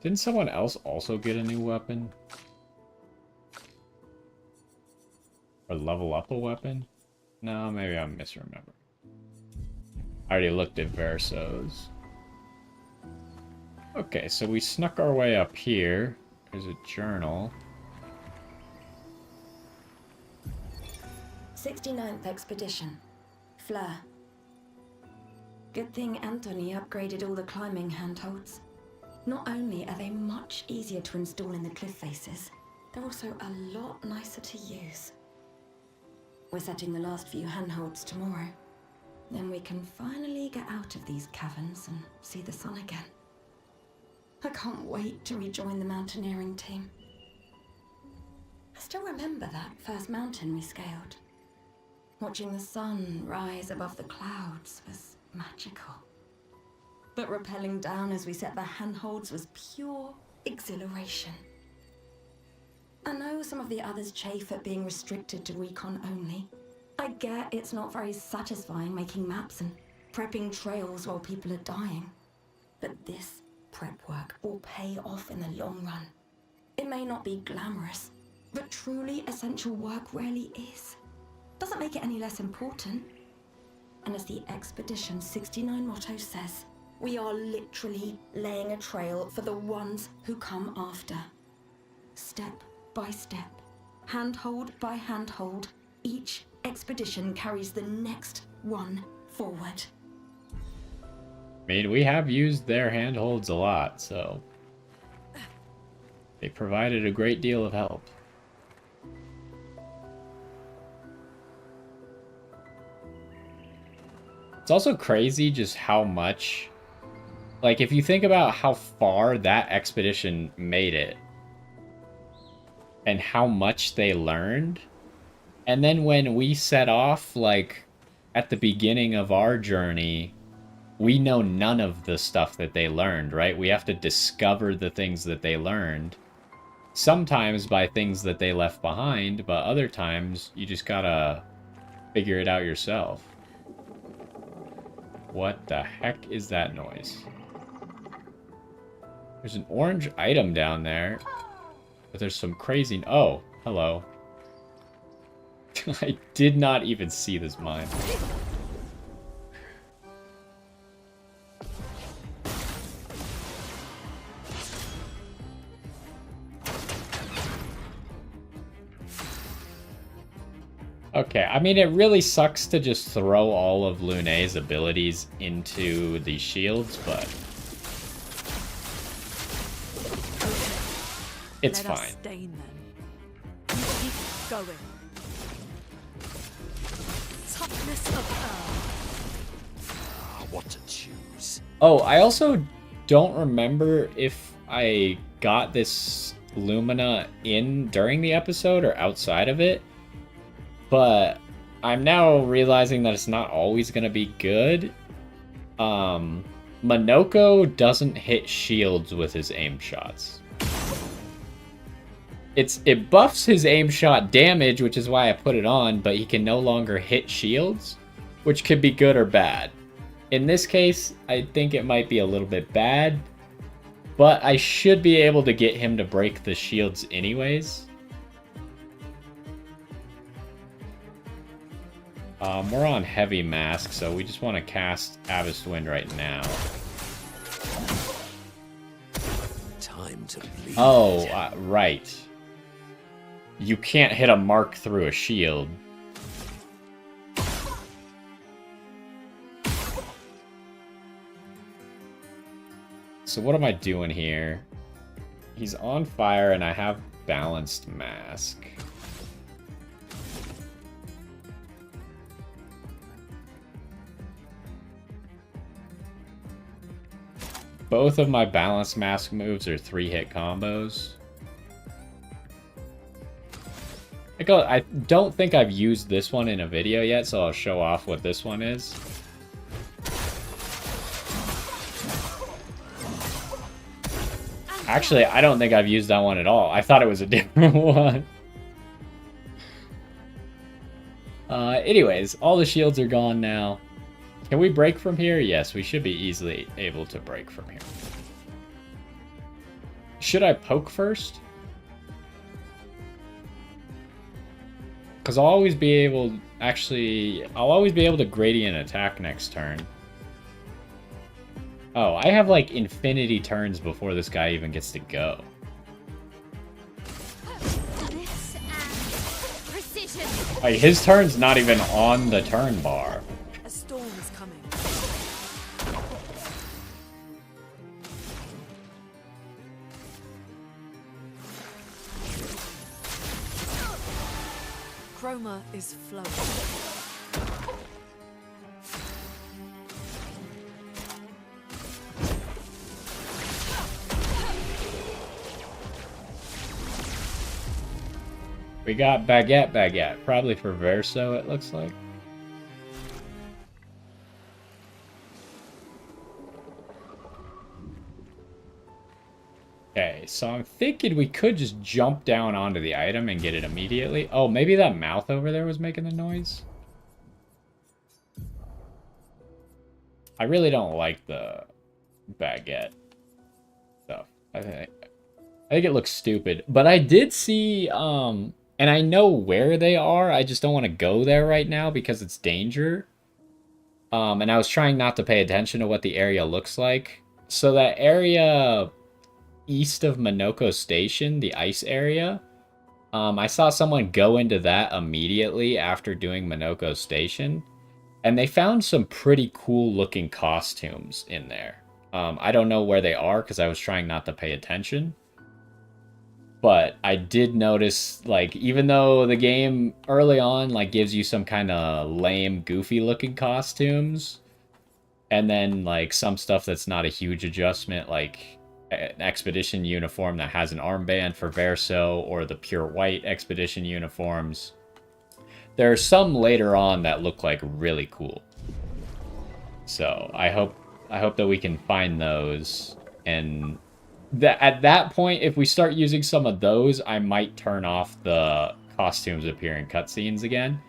Didn't someone else also get a new weapon? Or level up a weapon? No, maybe I'm misremembering. I already looked at Verso's. Okay, so we snuck our way up here. There's a journal. 69th Expedition. Fleur. Good thing Anthony upgraded all the climbing handholds. Not only are they much easier to install in the cliff faces, they're also a lot nicer to use. We're setting the last few handholds tomorrow. Then we can finally get out of these caverns and see the sun again. I can't wait to rejoin the mountaineering team. I still remember that first mountain we scaled. Watching the sun rise above the clouds was magical. But rappelling down as we set the handholds was pure exhilaration. I know some of the others chafe at being restricted to recon only. I get it's not very satisfying making maps and prepping trails while people are dying. But this prep work will pay off in the long run. It may not be glamorous, but truly essential work rarely is. Doesn't make it any less important. And as the Expedition 69 motto says, we are literally laying a trail for the ones who come after. Step by step, handhold by handhold, each expedition carries the next one forward. I mean, we have used their handholds a lot, so they provided a great deal of help. It's also crazy just how much, like, if you think about how far that expedition made it and how much they learned, and then when we set off, like, at the beginning of our journey, we know none of the stuff that they learned, right? We have to discover the things that they learned. Sometimes by things that they left behind, but other times you just gotta figure it out yourself. What the heck is that noise? There's an orange item down there, but there's some crazy... Oh, hello. I did not even see this mine. Okay, I mean, it really sucks to just throw all of Lune's abilities into the shields, but it's Let us fine. stain them. Keep going. Toughness of earth. What to choose? Oh, I also don't remember if I got this Lumina in during the episode or outside of it. But I'm now realizing that it's not always going to be good. Monoko doesn't hit shields with his aim shots. it buffs his aim shot damage, which is why I put it on, but he can no longer hit shields, which could be good or bad. In this case, I think it might be a little bit bad, but I should be able to get him to break the shields anyways. We're on heavy mask, so we just want to cast Abyss Wind right now. Time to bleed. Oh, right. You can't hit a mark through a shield. So what am I doing here? He's on fire and I have balanced mask. Both of my balanced mask moves are 3-hit combos. I don't think I've used this one in a video yet, so I'll show off what this one is. Actually, I don't think I've used that one at all. I thought it was a different one. Anyways, all the shields are gone now. Can we break from here? Yes, we should be easily able to break from here. Should I poke first? Because I'll always be able... Actually, I'll always be able to gradient attack next turn. Oh, I have like infinity turns before this guy even gets to go. This and precision. Like, his turn's not even on the turn bar. A storm is coming. Chroma is flowing. We got baguette. Probably for Verso, it looks like. Okay, so I'm thinking we could just jump down onto the item and get it immediately. Oh, maybe that mouth over there was making the noise? I really don't like the baguette stuff. I think it looks stupid. But I did see, and I know where they are. I just don't want to go there right now because it's danger. And I was trying not to pay attention to what the area looks like. So that area east of Minoko Station, the ice area, I saw someone go into that immediately after doing Minoko Station. And they found some pretty cool looking costumes in there. I don't know where they are because I was trying not to pay attention. But I did notice, like, even though the game early on, like, gives you some kind of lame, goofy looking costumes, and then, like, some stuff that's not a huge adjustment, like an expedition uniform that has an armband for Verso, or the pure white expedition uniforms. There are some later on that look like really cool. So I hope that we can find those, and at that point, if we start using some of those, I might turn off the costumes appear in cutscenes again.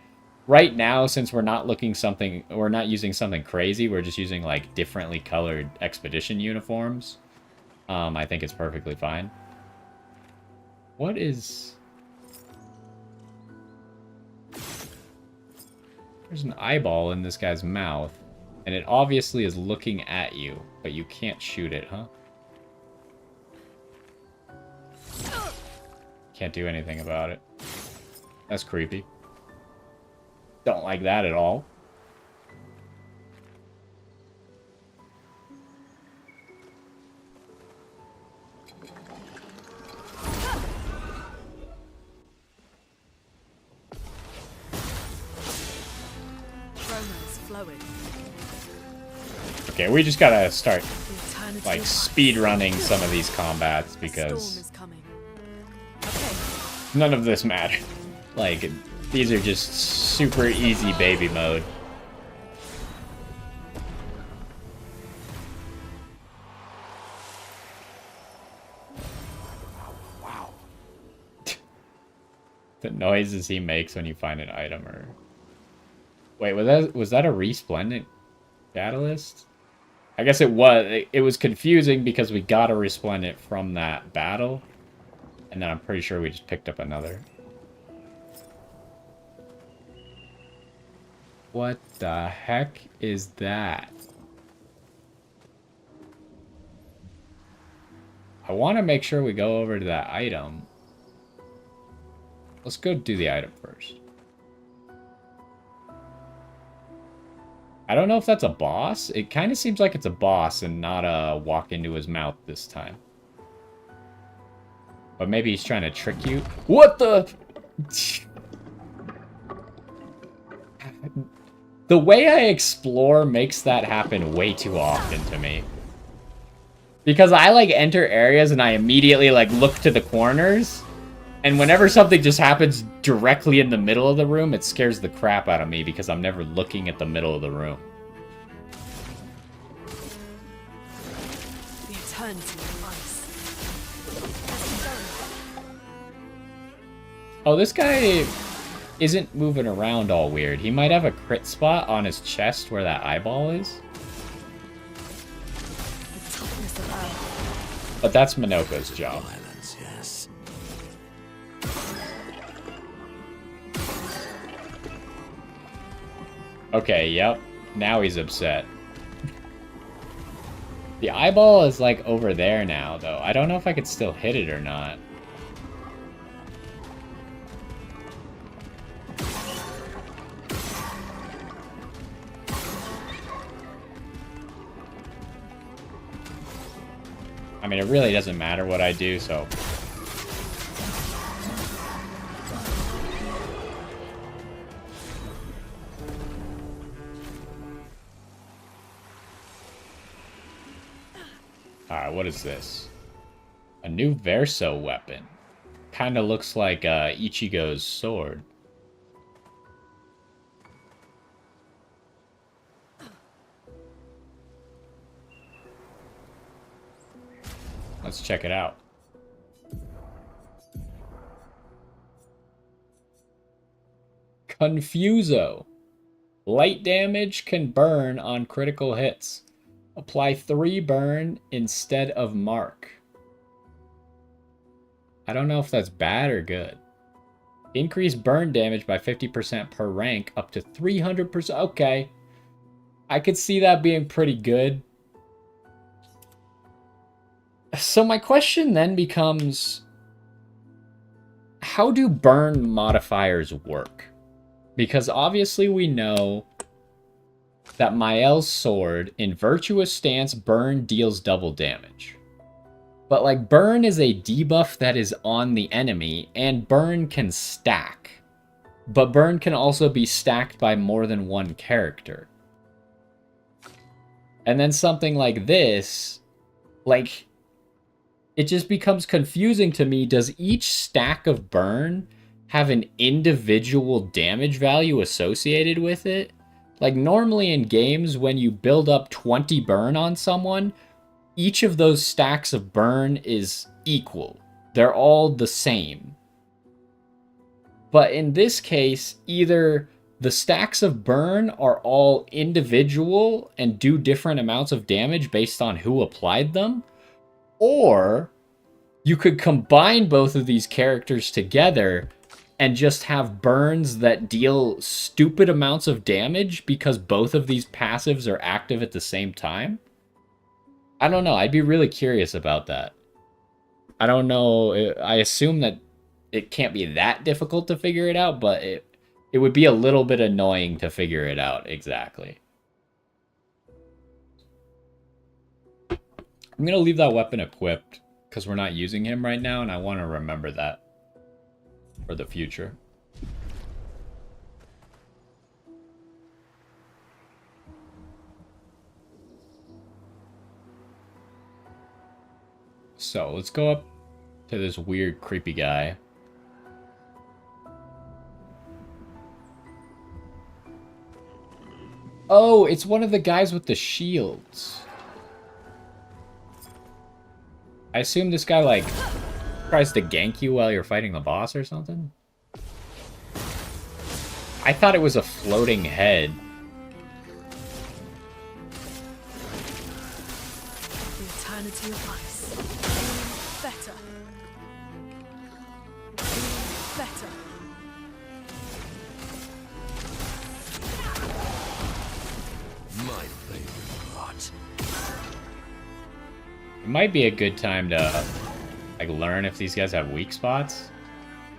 Right now, since we're not using something crazy, we're just using like differently colored expedition uniforms. I think it's perfectly fine. What is... There's an eyeball in this guy's mouth, and it obviously is looking at you, but you can't shoot it, huh? Can't do anything about it. That's creepy. Don't like that at all. Okay, we just gotta start, like, speed running some of these combats because none of this matters. Like, these are just super easy baby mode. Wow. The noises he makes when you find an item or... Wait, was that a resplendent catalyst? I guess it was. It was confusing because we got a resplendent from that battle. And then I'm pretty sure we just picked up another. What the heck is that? I want to make sure we go over to that item. Let's go do the item first. I don't know if that's a boss. It kind of seems like it's a boss and not a walk into his mouth this time. But maybe he's trying to trick you. What the? The way I explore makes that happen way too often to me. Because I, like, enter areas and I immediately, like, look to the corners. And whenever something just happens directly in the middle of the room, it scares the crap out of me because I'm never looking at the middle of the room. The eternity of ice. Oh, this guy isn't moving around all weird. He might have a crit spot on his chest where that eyeball is. The toughness of earth. But that's Minoko's job. Violence, yes. Okay, yep. Now he's upset. The eyeball is, like, over there now, though. I don't know if I could still hit it or not. I mean, it really doesn't matter what I do, so... Alright, what is this? A new Verso weapon. Kinda looks like Ichigo's sword. Let's check it out. Confuso. Light damage can burn on critical hits. Apply 3 burn instead of mark. I don't know if that's bad or good. Increase burn damage by 50% per rank up to 300%. Okay. I could see that being pretty good. So my question then becomes, how do burn modifiers work? Because obviously we know that Mael's sword in Virtuous Stance burn deals double damage. But like burn is a debuff that is on the enemy and burn can stack. But burn can also be stacked by more than one character. And then something like this, like, it just becomes confusing to me. Does each stack of burn have an individual damage value associated with it? Like, normally in games, when you build up 20 burn on someone, each of those stacks of burn is equal. They're all the same. But in this case, either the stacks of burn are all individual and do different amounts of damage based on who applied them, or you could combine both of these characters together and just have burns that deal stupid amounts of damage because both of these passives are active at the same time. I don't know. I'd be really curious about that. I don't know. I assume that it can't be that difficult to figure it out, but it would be a little bit annoying to figure it out exactly. I'm going to leave that weapon equipped because we're not using him right now, and I want to remember that for the future. So, let's go up to this weird, creepy guy. Oh, it's one of the guys with the shields. I assume this guy, like, tries to gank you while you're fighting the boss or something? I thought it was a floating head. The eternity of ice. Better. Better. My favorite part. It might be a good time to like learn if these guys have weak spots.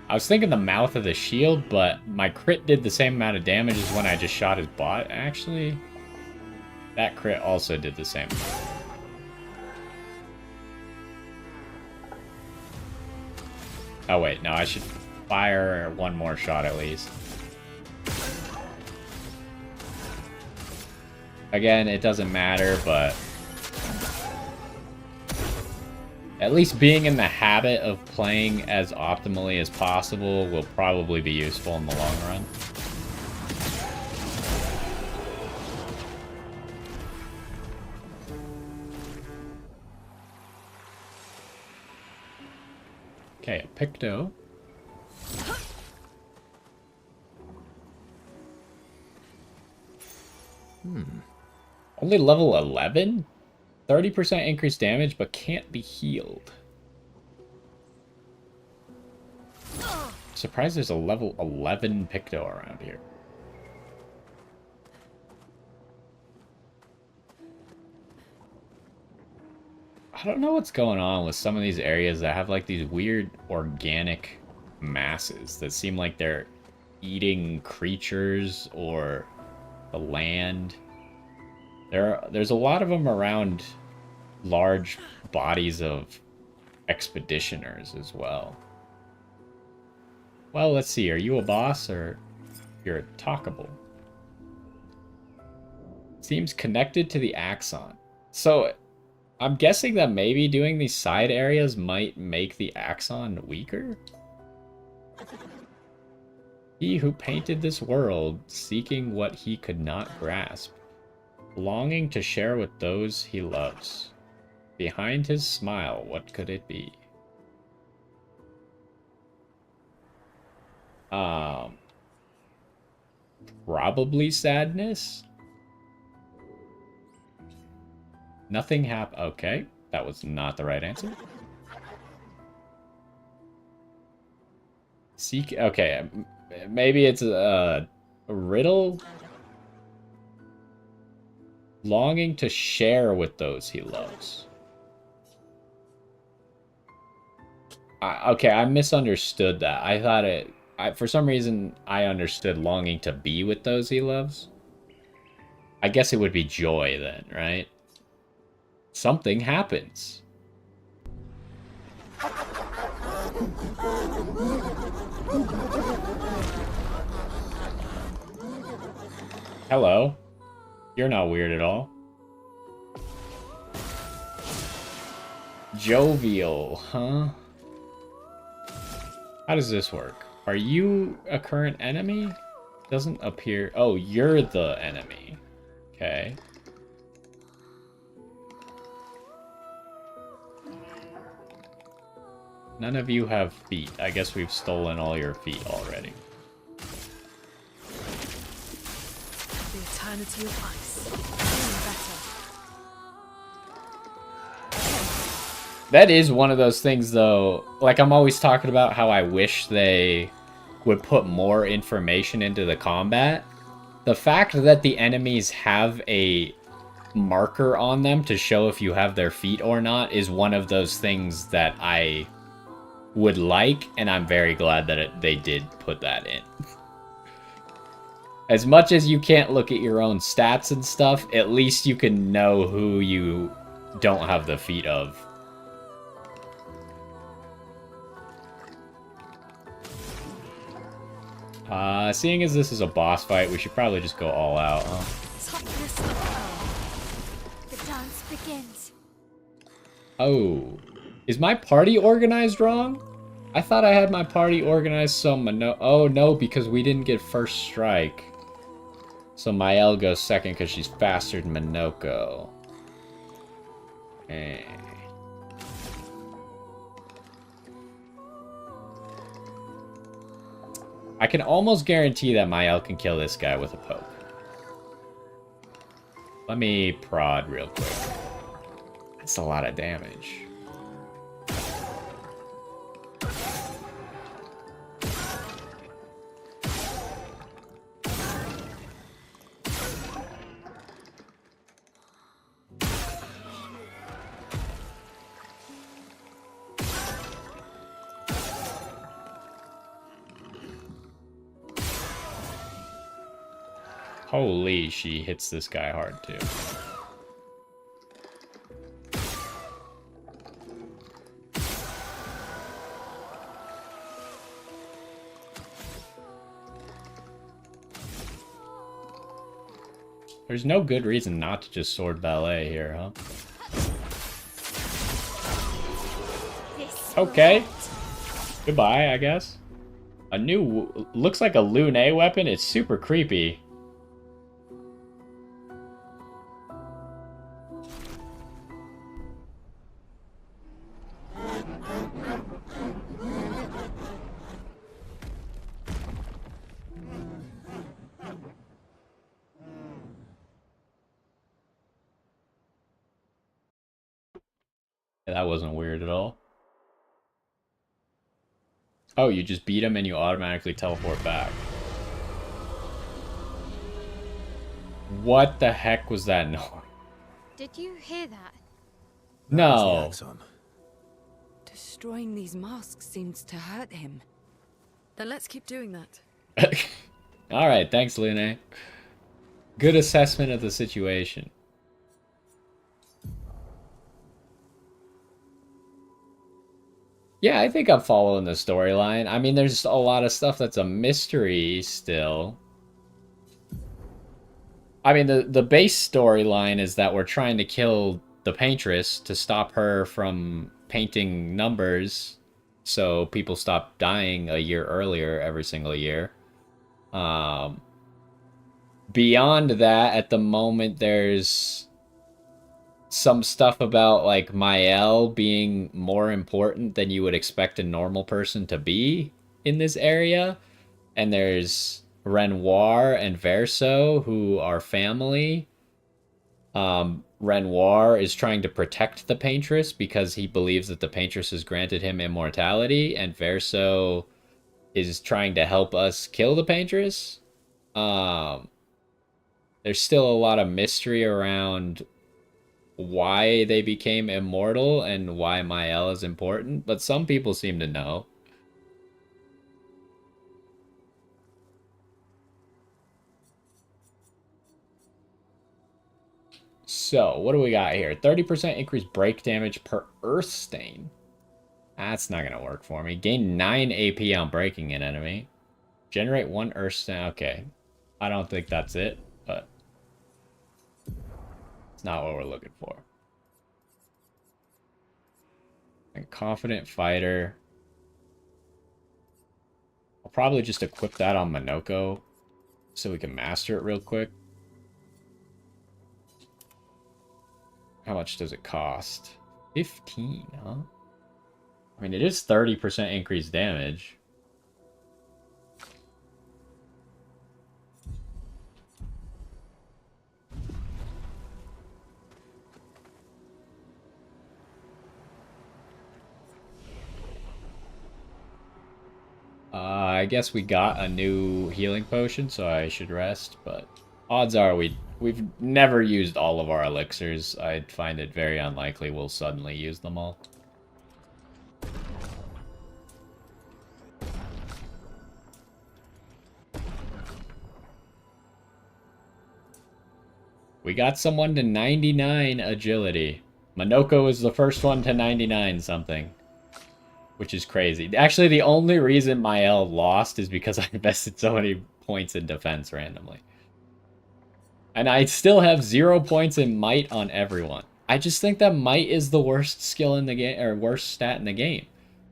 I was thinking the mouth of the shield, but my crit did the same amount of damage as when I just shot his bot, actually. That crit also did the same. Oh wait, no, I should fire one more shot at least. Again, it doesn't matter, but at least being in the habit of playing as optimally as possible will probably be useful in the long run. Okay, a Picto. Only level 11? 30% increased damage, but can't be healed. Surprised there's a level 11 Picto around here. I don't know what's going on with some of these areas that have like these weird organic masses that seem like they're eating creatures or the land. There's a lot of them around large bodies of expeditioners as well. Well, let's see. Are you a boss or you're a talkable? Seems connected to the Axon. So I'm guessing that maybe doing these side areas might make the Axon weaker? He who painted this world, seeking what he could not grasp, longing to share with those he loves. Behind his smile, what could it be? Probably sadness? Nothing happened. Okay, that was not the right answer. Seek. Okay, maybe it's a riddle. Longing to share with those he loves. Okay, I misunderstood that. I thought it... for some reason, I understood longing to be with those he loves. I guess it would be joy then, right? Something happens. Hello. You're not weird at all. Jovial, huh? How does this work? Are you a current enemy? Doesn't appear... Oh, you're the enemy. Okay. None of you have feet. I guess we've stolen all your feet already. The eternity of ice. Better. That is one of those things, though. Like, I'm always talking about how I wish they would put more information into the combat. The fact that the enemies have a marker on them to show if you have their feet or not is one of those things that I would like, and I'm very glad that they did put that in. As much as you can't look at your own stats and stuff, at least you can know who you don't have the feet of. Seeing as this is a boss fight, we should probably just go all out, huh? Toughness of power. The dance begins. Oh. Is my party organized wrong? I thought I had my party organized so oh no, because we didn't get first strike. So Mael goes second because she's faster than Minoko. Eh. I can almost guarantee that Mael can kill this guy with a poke. Let me prod real quick. That's a lot of damage. Holy, she hits this guy hard too. There's no good reason not to just sword ballet here, huh? Okay. Goodbye, I guess. A new... looks like a Lune weapon. It's super creepy. Yeah, that wasn't weird at all. Oh, you just beat him and you automatically teleport back. What the heck was that noise? Did you hear that? No. That's the Axon. Destroying these masks seems to hurt him. Then let's keep doing that. Alright, thanks, Lune. Good assessment of the situation. Yeah, I think I'm following the storyline. I mean, there's a lot of stuff that's a mystery still. I mean, the base storyline is that we're trying to kill the paintress to stop her from painting numbers so people stop dying a year earlier every single year. Beyond that, at the moment, there's some stuff about, like, Mael being more important than you would expect a normal person to be in this area. And there's Renoir and Verso, who are family. Renoir is trying to protect the Paintress because he believes that the Paintress has granted him immortality, and Verso is trying to help us kill the Paintress. There's still a lot of mystery around why they became immortal and why Mael is important, but some people seem to know. So, what do we got here? 30% increased break damage per earth stain. That's not going to work for me. Gain 9 AP on breaking an enemy. Generate 1 earth stain. Okay. I don't think that's it, but it's not what we're looking for. And confident fighter. I'll probably just equip that on Minoko so we can master it real quick. How much does it cost? 15, huh? I mean, it is 30% increased damage. I guess we got a new healing potion, so I should rest, but odds are we've never used all of our elixirs. I'd find it very unlikely we'll suddenly use them all. We got someone to 99 agility. Minoko is the first one to 99 something, which is crazy. Actually, the only reason Mael lost is because I invested so many points in defense randomly. And I still have 0 points in might on everyone. I just think that might is the worst skill in the game, or worst stat in the game,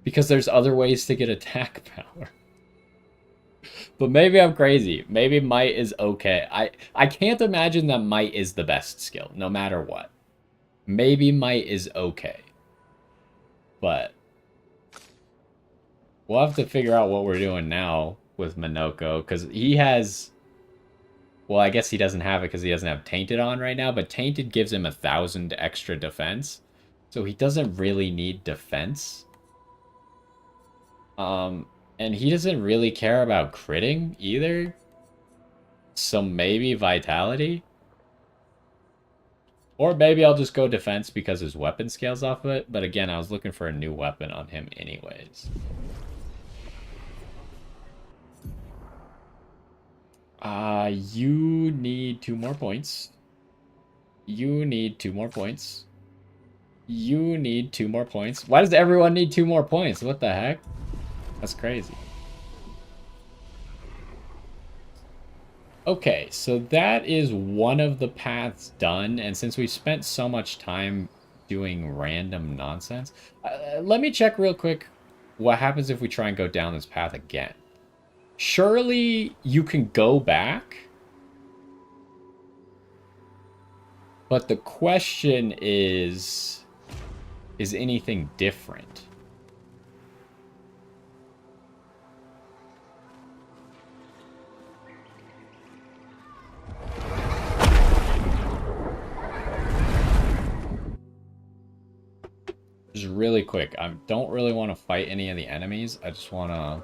because there's other ways to get attack power. But maybe I'm crazy. Maybe might is okay. I can't imagine that might is the best skill, no matter what. Maybe might is okay. But we'll have to figure out what we're doing now with Minoko, because he has... Well, I guess he doesn't have it because he doesn't have Tainted on right now, but Tainted gives him 1,000 extra defense. So he doesn't really need defense. And he doesn't really care about critting either. So maybe Vitality. Or maybe I'll just go defense because his weapon scales off of it. But again, I was looking for a new weapon on him anyways. You need 2 more points. You need 2 more points. You need 2 more points. Why does everyone need 2 more points? What the heck? That's crazy. Okay, so that is one of the paths done. And since we spent so much time doing random nonsense, let me check real quick what happens if we try and go down this path again. Surely you can go back. But the question is anything different? Just really quick, I don't really want to fight any of the enemies. I just want to...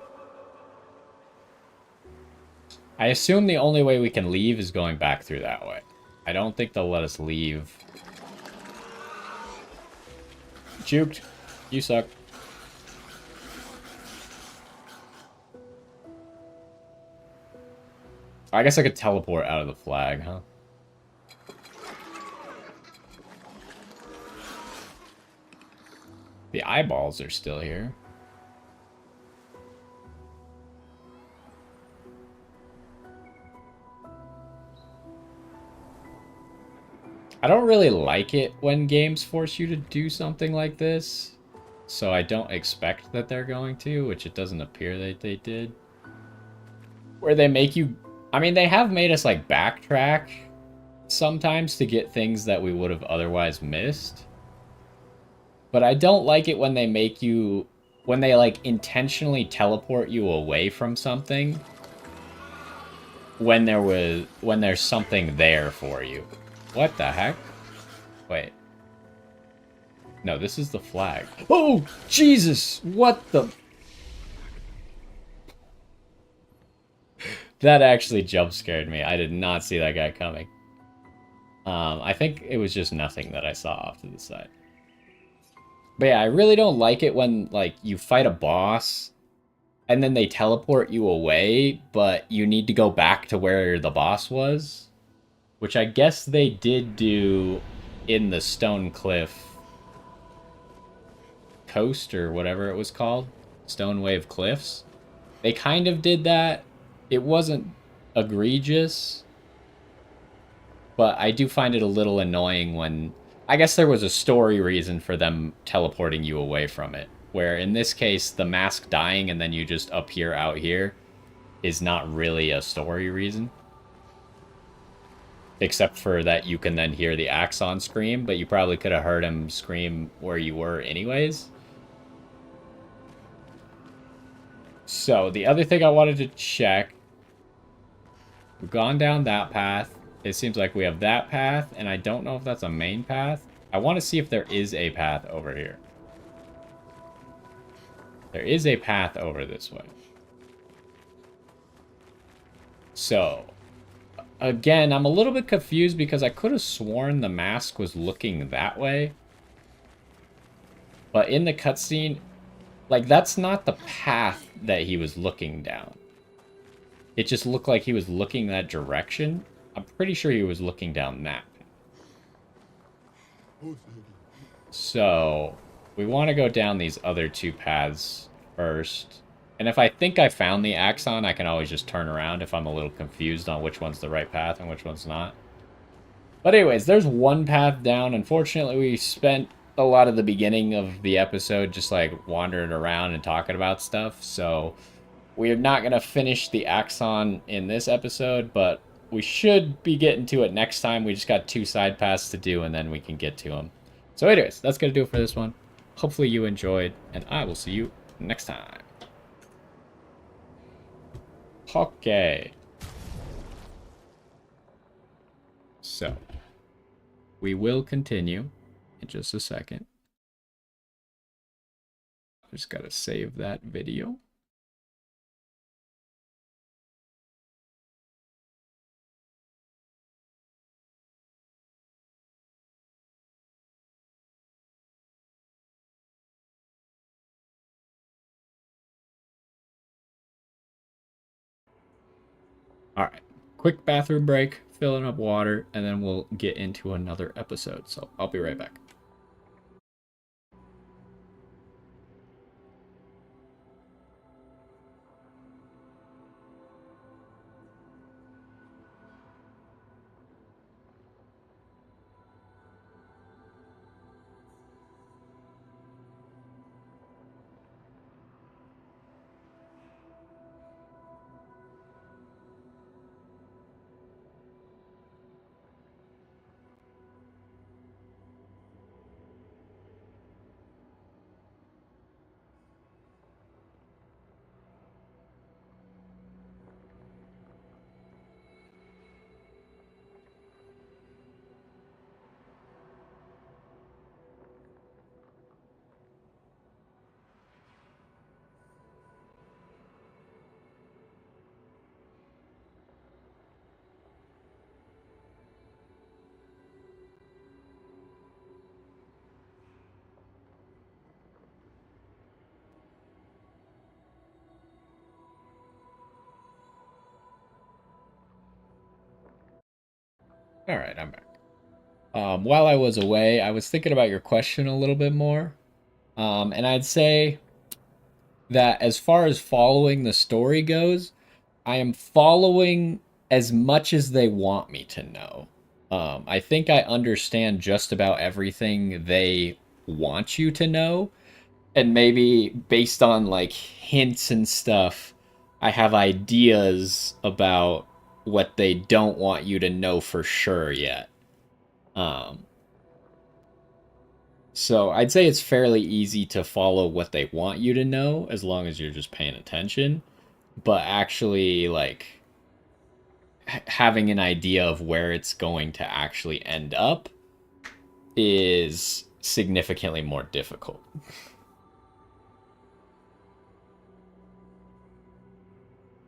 I assume the only way we can leave is going back through that way. I don't think they'll let us leave. Juked. You suck. I guess I could teleport out of the flag, huh? The eyeballs are still here. I don't really like it when games force you to do something like this. So I don't expect that they're going to, which it doesn't appear that they did. Where they make you... I mean, they have made us, like, backtrack sometimes to get things that we would have otherwise missed. But I don't like it when they make you... When they, like, intentionally teleport you away from something. When there's something there for you. What the heck? Wait. No, this is the flag. Oh, Jesus! What the... That actually jump scared me. I did not see that guy coming. I think it was just nothing that I saw off to the side. But yeah, I really don't like it when, like, you fight a boss and then they teleport you away, but you need to go back to where the boss was. Which I guess they did do in the Stone Cliff Coast or whatever it was called. Stone Wave Cliffs. They kind of did that. It wasn't egregious. But I do find it a little annoying when... I guess there was a story reason for them teleporting you away from it. Where in this case, the mask dying and then you just appear out here is not really a story reason. Except for that you can then hear the Axon scream, but you probably could have heard him scream where you were anyways. So, the other thing I wanted to check. We've gone down that path. It seems like we have that path, and I don't know if that's a main path. I want to see if there is a path over here. There is a path over this way. So... Again, I'm a little bit confused because I could have sworn the mask was looking that way. But in the cutscene, like, that's not the path that he was looking down. It just looked like he was looking that direction. I'm pretty sure he was looking down that path. So, we want to go down these other 2 paths first. And if I think I found the Axon, I can always just turn around if I'm a little confused on which one's the right path and which one's not. But anyways, there's 1 path down. Unfortunately, we spent a lot of the beginning of the episode just like wandering around and talking about stuff. So we're not going to finish the Axon in this episode, but we should be getting to it next time. We just got 2 side paths to do and then we can get to them. So anyways, that's going to do it for this one. Hopefully you enjoyed, and I will see you next time. Okay. So, we will continue in just a second. Just gotta save that video. Alright, quick bathroom break, filling up water, and then we'll get into another episode. So I'll be right back. Alright, I'm back. While I was away, I was thinking about your question a little bit more. And I'd say that as far as following the story goes, I am following as much as they want me to know. I think I understand just about everything they want you to know. And maybe based on like hints and stuff, I have ideas about what they don't want you to know for sure yet. So I'd say it's fairly easy to follow what they want you to know as long as you're just paying attention. But actually, like, having an idea of where it's going to actually end up is significantly more difficult.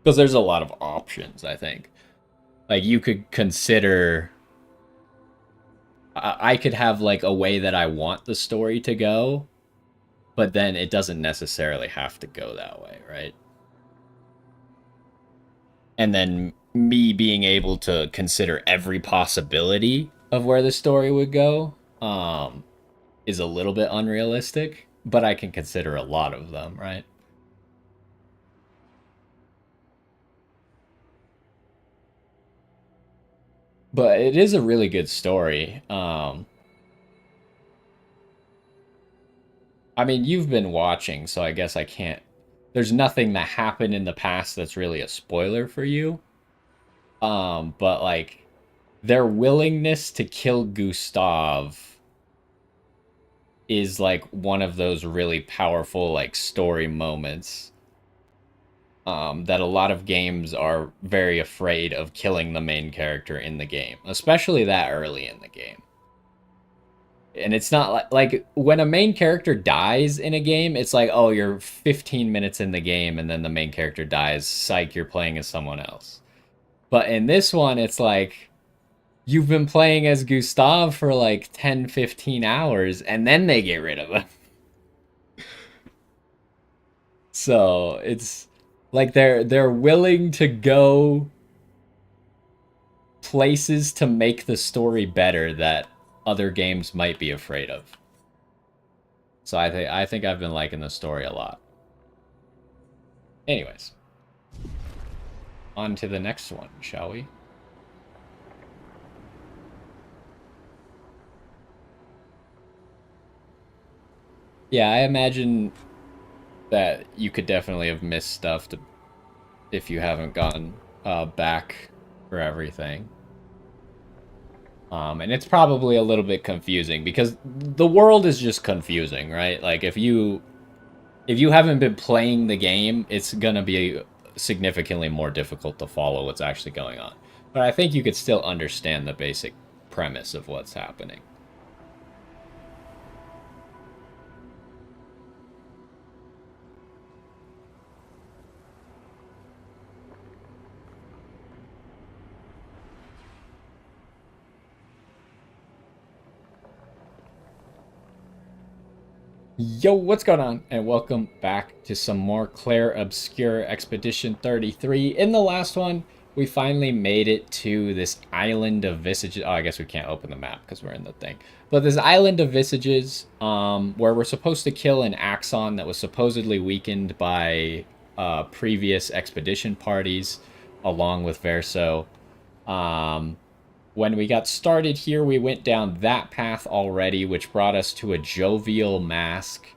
Because there's a lot of options, I think. Like, you could consider... I could have, like, a way that I want the story to go, but then it doesn't necessarily have to go that way, right? And then me being able to consider every possibility of where the story would go is a little bit unrealistic, but I can consider a lot of them, right? But it is a really good story. I mean, you've been watching, so I guess I can't... There's nothing that happened in the past that's really a spoiler for you. But, like, their willingness to kill Gustav is, like, one of those really powerful, like, story moments. That a lot of games are very afraid of killing the main character in the game. Especially that early in the game. And it's not like when a main character dies in a game, it's like, oh, you're 15 minutes in the game and then the main character dies. Psych, you're playing as someone else. But in this one, it's like you've been playing as Gustav for like 10, 15 hours and then they get rid of him. So it's like they're willing to go places to make the story better that other games might be afraid of. So I think I've been liking the story a lot. Anyways, on to the next one, shall we? Yeah, I imagine that you could definitely have missed stuff if you haven't gone back for everything. And it's probably a little bit confusing because the world is just confusing, right? Like if you haven't been playing the game, it's gonna be significantly more difficult to follow what's actually going on. But I think you could still understand the basic premise of what's happening. Yo, what's going on? And welcome back to some more Clair Obscur Expedition 33. In the last one, we finally made it to this island of visages. Oh, I guess we can't open the map because we're in the thing. But this island of visages, where we're supposed to kill an Axon that was supposedly weakened by previous expedition parties, along with Verso. When we got started here, we went down that path already, which brought us to a Jovial Mask.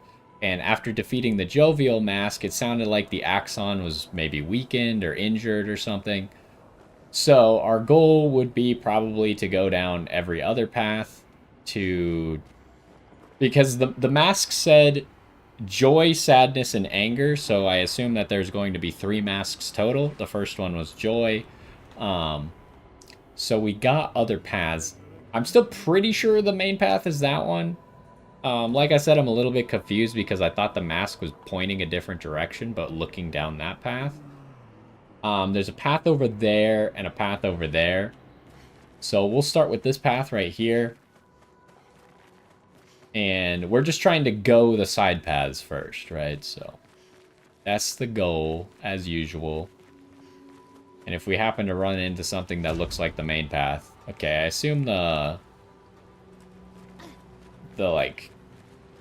And after defeating the Jovial Mask, it sounded like the Axon was maybe weakened or injured or something. So our goal would be probably to go down every other path to... Because the mask said joy, sadness, and anger, so I assume that there's going to be 3 masks total. The first one was joy. So we got other paths. I'm still pretty sure the main path is that one. Like I said, I'm a little bit confused because I thought the mask was pointing a different direction, but looking down that path. There's a path over there and a path over there. So we'll start with this path right here. And we're just trying to go the side paths first, right? So that's the goal, as usual. And if we happen to run into something that looks like the main path... Okay, I assume the like,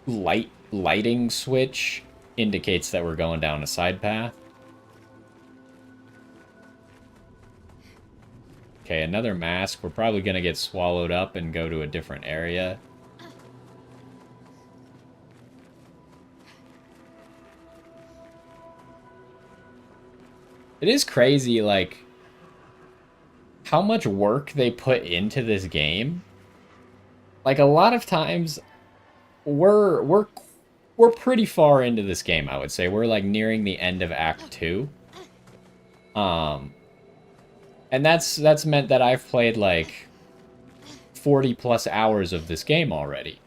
lighting switch indicates that we're going down a side path. Okay, another mask. We're probably going to get swallowed up and go to a different area. It is crazy, like, how much work they put into this game. Like, a lot of times, we're pretty far into this game, I would say. We're, like, nearing the end of Act 2. And that's meant that I've played, like, 40 plus hours of this game already.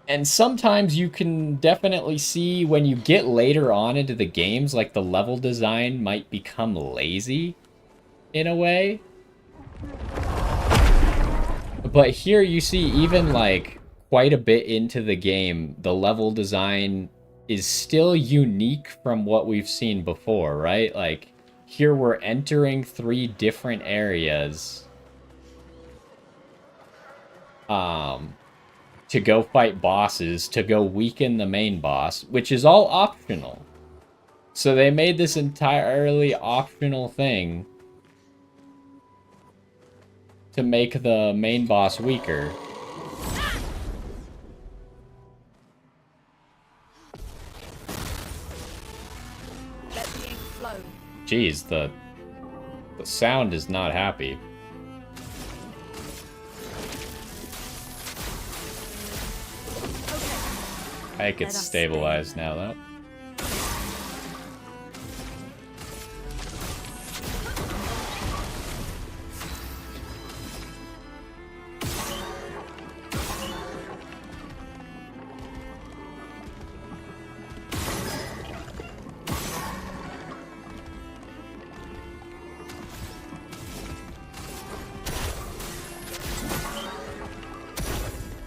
And sometimes you can definitely see when you get later on into the games, like, the level design might become lazy, in a way. But here you see, even, like, quite a bit into the game, the level design is still unique from what we've seen before, right? Like, here we're entering 3 different areas. To go fight bosses, to go weaken the main boss, which is all optional. So they made this entirely optional thing to make the main boss weaker. Let the ink flow. Jeez, the sound is not happy. I think it's stabilized now, though.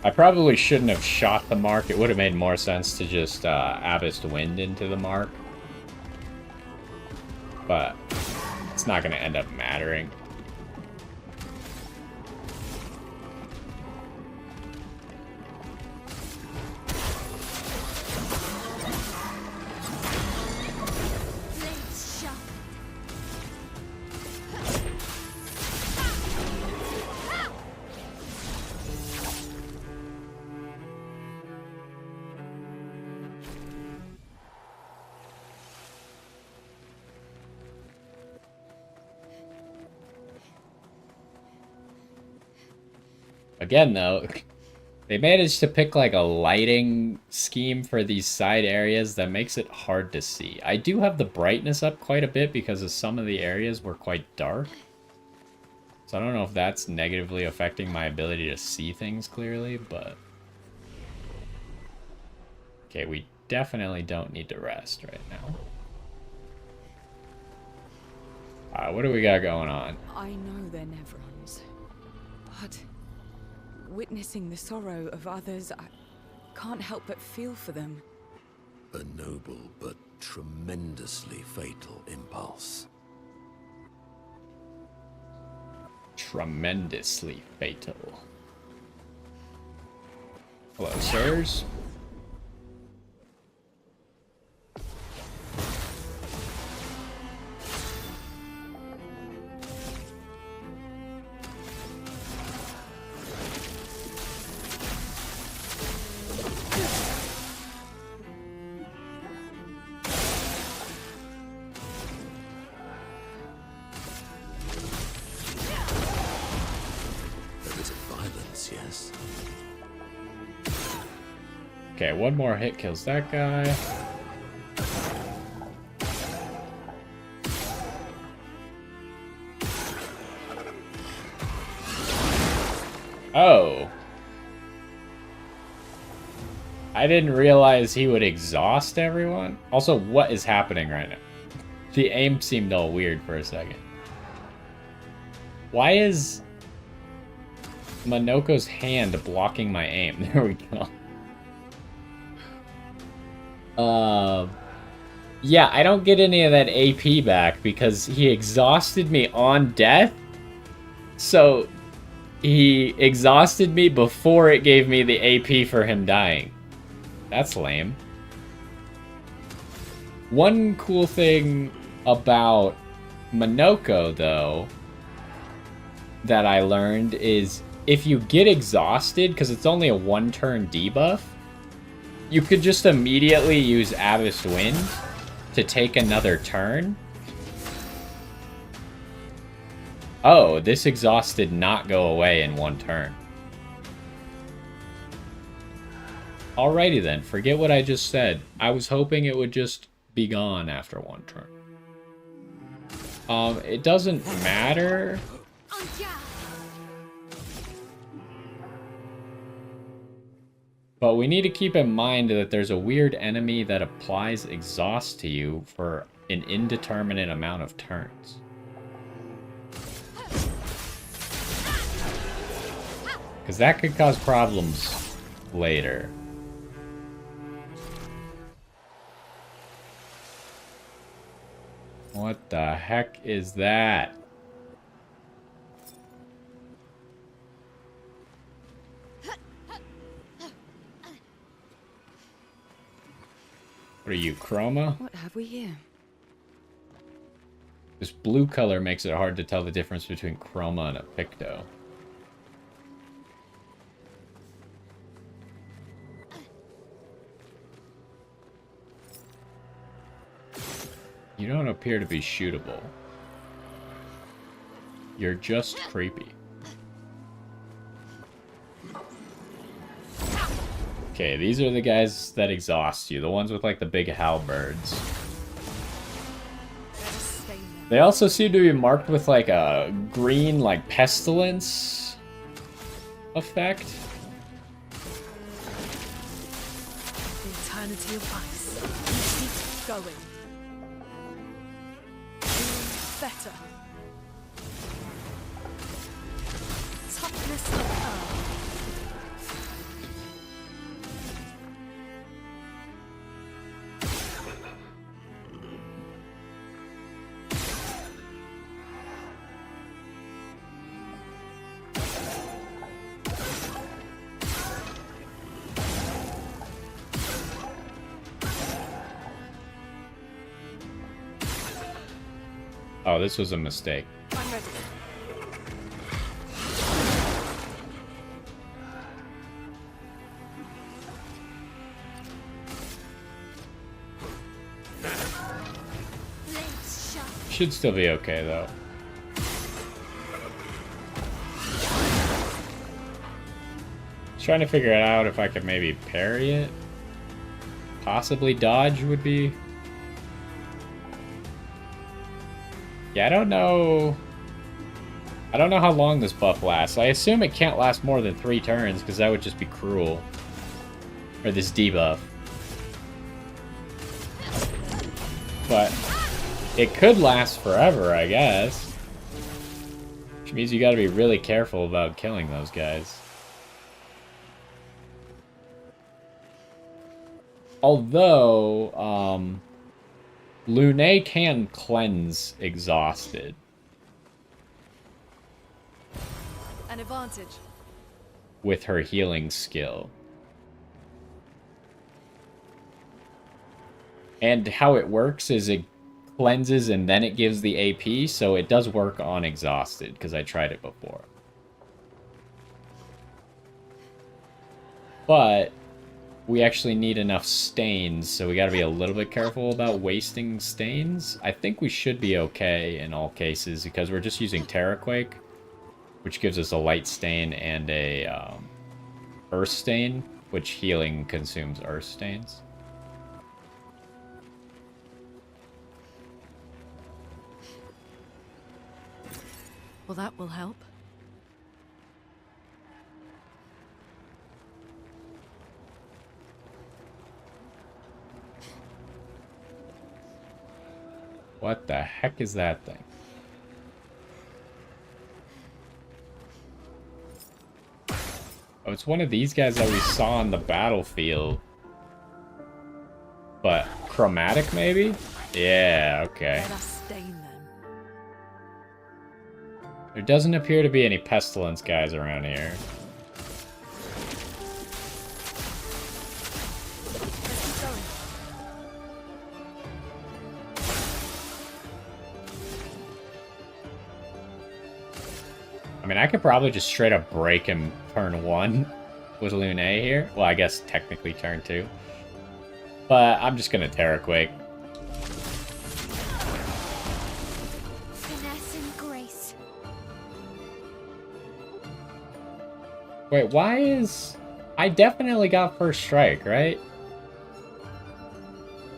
I probably shouldn't have shot the mark. It would have made more sense to just Abyssed Wind into the mark. But it's not going to end up mattering. Again, though, They managed to pick like a lighting scheme for these side areas that makes it hard to see. I do have the brightness up quite a bit because some of the areas were quite dark. So I don't know if that's negatively affecting my ability to see things clearly, but... Okay, we definitely don't need to rest right now. What do we got going on? I know they're Nevrons, but witnessing the sorrow of others, I can't help but feel for them. A noble but tremendously fatal impulse. Tremendously fatal. Hello, sirs. Yes. Okay, one more hit kills that guy. Oh. I didn't realize he would exhaust everyone. Also, what is happening right now? The aim seemed all weird for a second. Why is Minoko's hand blocking my aim? There we go. Yeah, I don't get any of that AP back because he exhausted me on death. So he exhausted me before it gave me the AP for him dying. That's lame. One cool thing about Minoko, though, that I learned is if you get exhausted, because it's only a one-turn debuff, you could just immediately use Abyss Wind to take another turn. Oh, this exhaust did not go away in one turn. Alrighty then, forget what I just said. I was hoping it would just be gone after one turn. It doesn't matter. But we need to keep in mind that there's a weird enemy that applies exhaust to you for an indeterminate amount of turns. Because that could cause problems later. What the heck is that? What are you, Chroma? What have we here? This blue color makes it hard to tell the difference between Chroma and a Picto. You don't appear to be shootable. You're just creepy. Okay, these are the guys that exhaust you. The ones with, like, the big halberds. They also seem to be marked with, like, a green, like, pestilence effect. The eternity of ice. Keep going. Better. Toughness of earth. Oh, this was a mistake. I'm ready. Should still be okay, though. Trying to figure out if I could maybe parry it. Possibly dodge would be... Yeah, I don't know... I don't know how long this buff lasts. I assume it can't last more than 3 turns, because that would just be cruel. Or this debuff. But it could last forever, I guess. Which means you gotta be really careful about killing those guys. Although, Lune can cleanse exhausted. An advantage. With her healing skill. And how it works is it cleanses and then it gives the AP, so it does work on exhausted, because I tried it before. But we actually need enough stains, so we gotta be a little bit careful about wasting stains. I think we should be okay in all cases, because we're just using Terraquake, which gives us a light stain and a earth stain, which healing consumes earth stains. Well, that will help. What the heck is that thing? Oh, it's one of these guys that we saw on the battlefield. But chromatic, maybe? Yeah, okay. Let us stain them. There doesn't appear to be any pestilence guys around here. Let's keep going. I mean, I could probably just straight up break him turn 1 with Lune here. Well, I guess technically turn 2. But I'm just gonna Terraquake. Finesse and grace. Wait, why is... I definitely got first strike, right?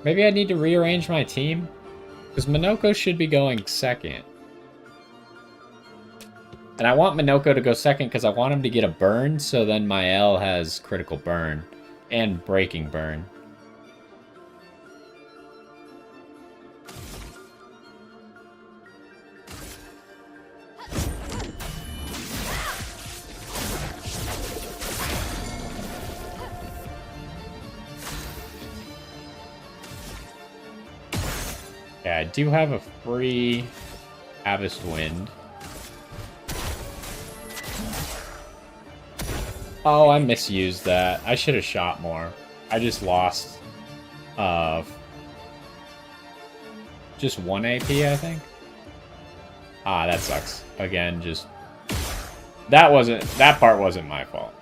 Maybe I need to rearrange my team? Because Minoko should be going second. And I want Minoko to go second because I want him to get a burn, so then my L has critical burn. And breaking burn. Yeah, I do have a free Harvest Wind. Oh, I misused that. I should have shot more. I just lost just 1 AP, I think. Ah, that sucks. Again, just that part wasn't my fault.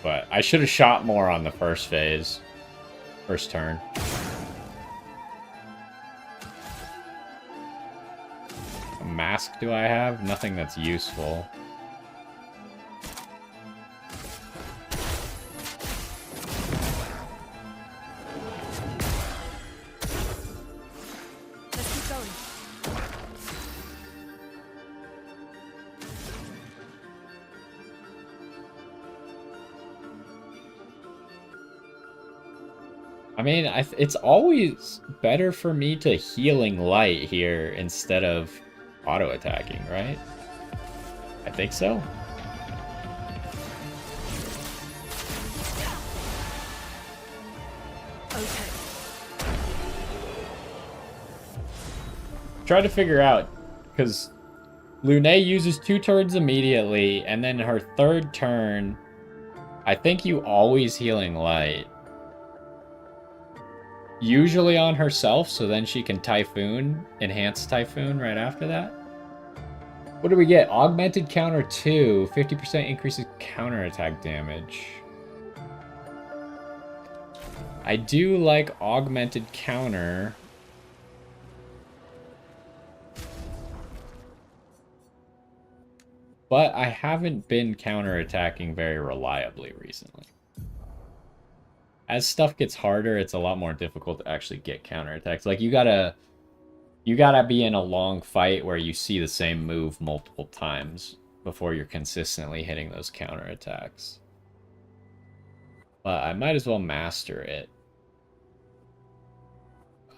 But I should have shot more on the first phase. First turn. What mask do I have? Nothing that's useful. Let's keep going. I mean, it's always better for me to healing light here instead of auto-attacking, right? I think so. Okay. Try to figure out, because Lune uses 2 turns immediately, and then her 3rd turn, I think you always healing light. Usually on herself, so then she can Typhoon, Enhanced Typhoon right after that. What do we get? Augmented Counter 2, 50% increases counterattack damage. I do like Augmented Counter. But I haven't been counterattacking very reliably recently. As stuff gets harder, it's a lot more difficult to actually get counterattacks. Like, you gotta be in a long fight where you see the same move multiple times before you're consistently hitting those counterattacks. But I might as well master it.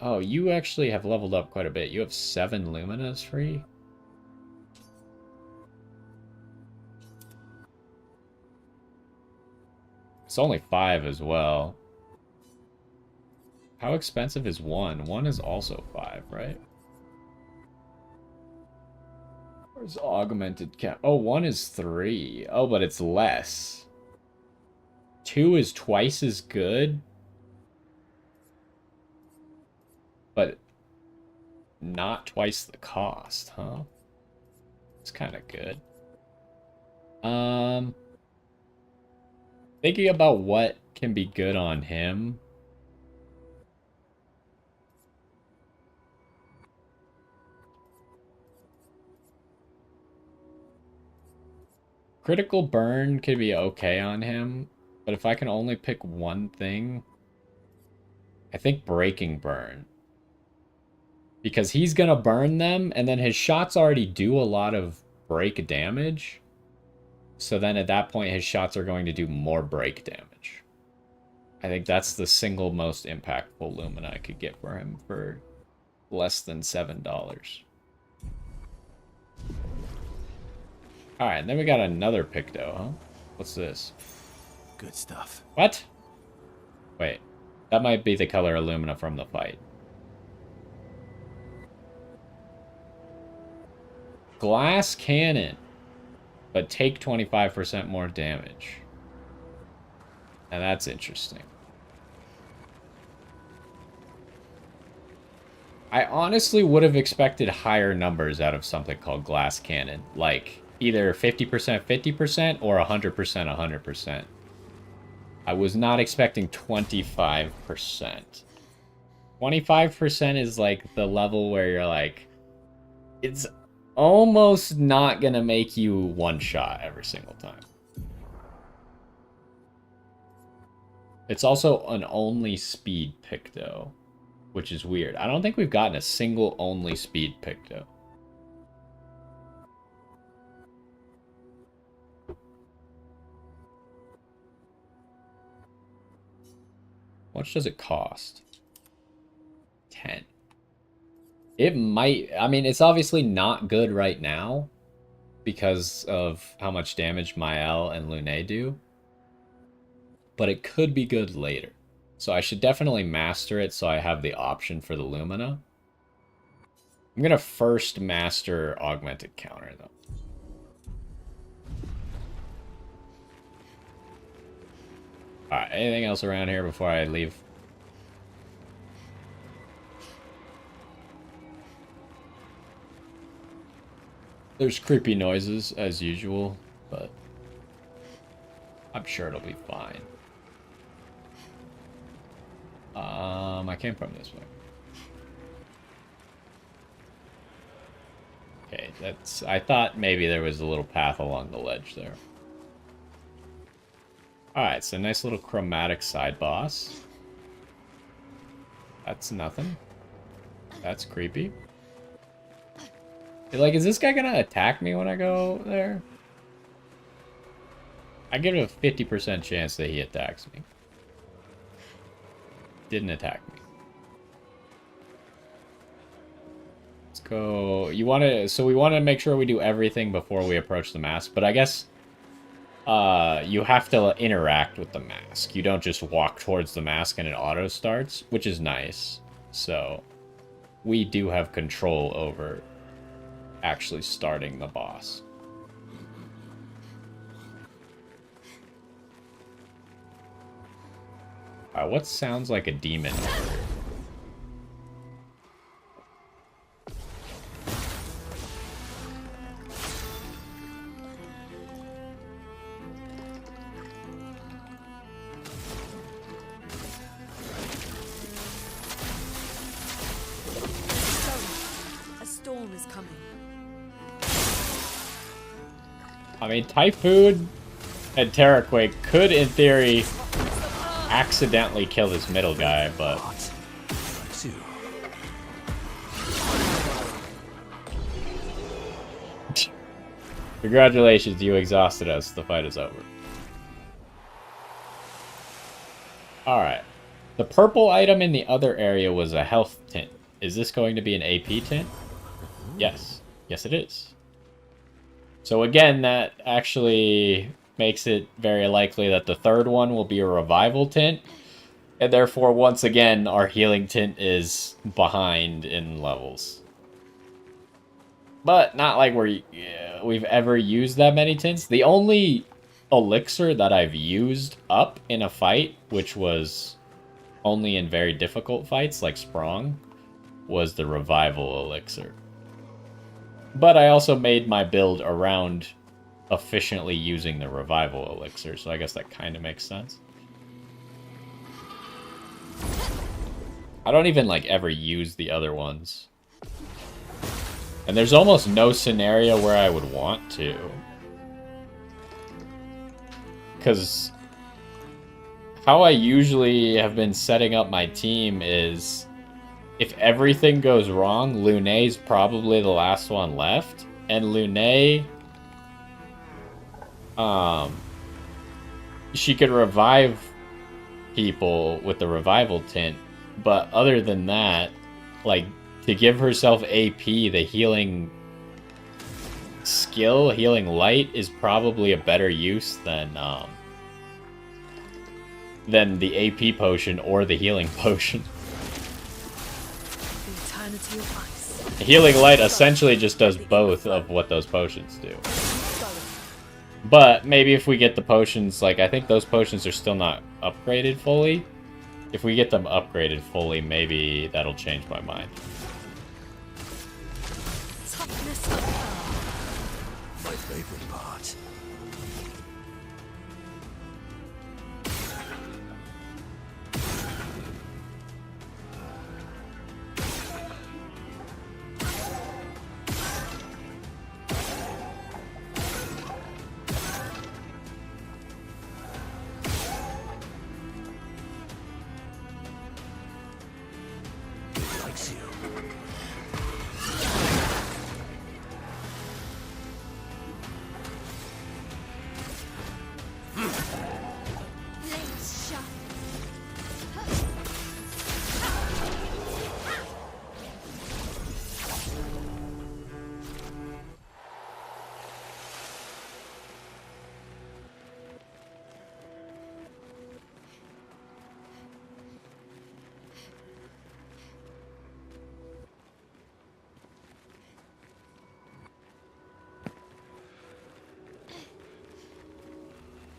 Oh, you actually have leveled up quite a bit. You have 7 Luminas free? It's only 5 as well. How expensive is 1? 1 is also 5, right? Where's augmented cap? Oh, 1 is 3. Oh, but it's less. 2 is twice as good. But not twice the cost, huh? It's kind of good. Thinking about what can be good on him. Critical burn could be okay on him, but if I can only pick one thing, I think breaking burn. Because he's gonna burn them, and then his shots already do a lot of break damage. So then at that point, his shots are going to do more break damage. I think that's the single most impactful Lumina I could get for him for less than $7. Alright, and then we got another Picto, huh? What's this? Good stuff. What? Wait. That might be the color Illumina from the fight. Glass cannon. But take 25% more damage. And that's interesting. I honestly would have expected higher numbers out of something called Glass Cannon. Like, either 50%, 50%, or 100%, 100%. I was not expecting 25%. 25% is like the level where you're like, it's almost not gonna make you one shot every single time. It's also an only speed Picto, which is weird. I don't think we've gotten a single only speed Picto. How much does it cost? 10. It might... I mean, it's obviously not good right now because of how much damage Mael and Lune do. But it could be good later. So I should definitely master it so I have the option for the Lumina. I'm going to first master Augmented Counter, though. Alright, anything else around here before I leave? There's creepy noises, as usual, but I'm sure it'll be fine. I came from this way. Okay, that's... I thought maybe there was a little path along the ledge there. Alright, so nice little chromatic side boss. That's nothing. That's creepy. Like, is this guy gonna attack me when I go there? I give it a 50% chance that he attacks me. Didn't attack me. Let's go... You want to... So we want to make sure we do everything before we approach the mask, but I guess... you have to interact with the mask. You don't just walk towards the mask and it auto starts, which is nice. So, we do have control over actually starting the boss. What sounds like a demon? A storm is coming. I mean, Typhoon and Terraquake could, in theory, accidentally kill this middle guy, but... Congratulations, you exhausted us. The fight is over. Alright. The purple item in the other area was a health tint. Is this going to be an AP tint? Yes. Yes, it is. So again, that actually makes it very likely that the third one will be a revival tint. And therefore, once again, our healing tint is behind in levels. But not like we've ever used that many tints. The only elixir that I've used up in a fight, which was only in very difficult fights like Sprong, was the revival elixir. But I also made my build around efficiently using the revival elixir, so I guess that kind of makes sense. I don't even like ever use the other ones. And there's almost no scenario where I would want to. Because how I usually have been setting up my team is, if everything goes wrong, Lune's probably the last one left. And Lune, she could revive people with the revival tint. But other than that, like, to give herself AP, the healing skill, healing light, is probably a better use than the AP potion or the healing potion. The eternity of ice. Healing light essentially just does both of what those potions do. But maybe if we get the potions, like, I think those potions are still not upgraded fully. If we get them upgraded fully, maybe that'll change my mind. Toughness of pearl. My favorite part. It likes you.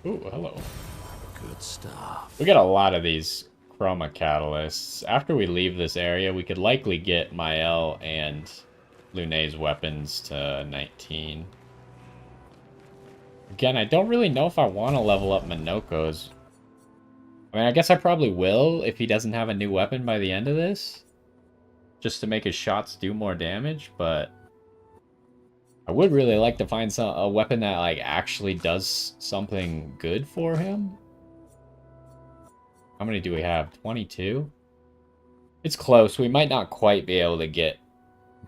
Ooh, hello. Good stuff. We got a lot of these chroma catalysts. After we leave this area, we could likely get Mael and Lune's weapons to 19. Again, I don't really know if I want to level up Minoko's. I mean, I guess I probably will if he doesn't have a new weapon by the end of this. Just to make his shots do more damage, but I would really like to find a weapon that, like, actually does something good for him. How many do we have? 22? It's close. We might not quite be able to get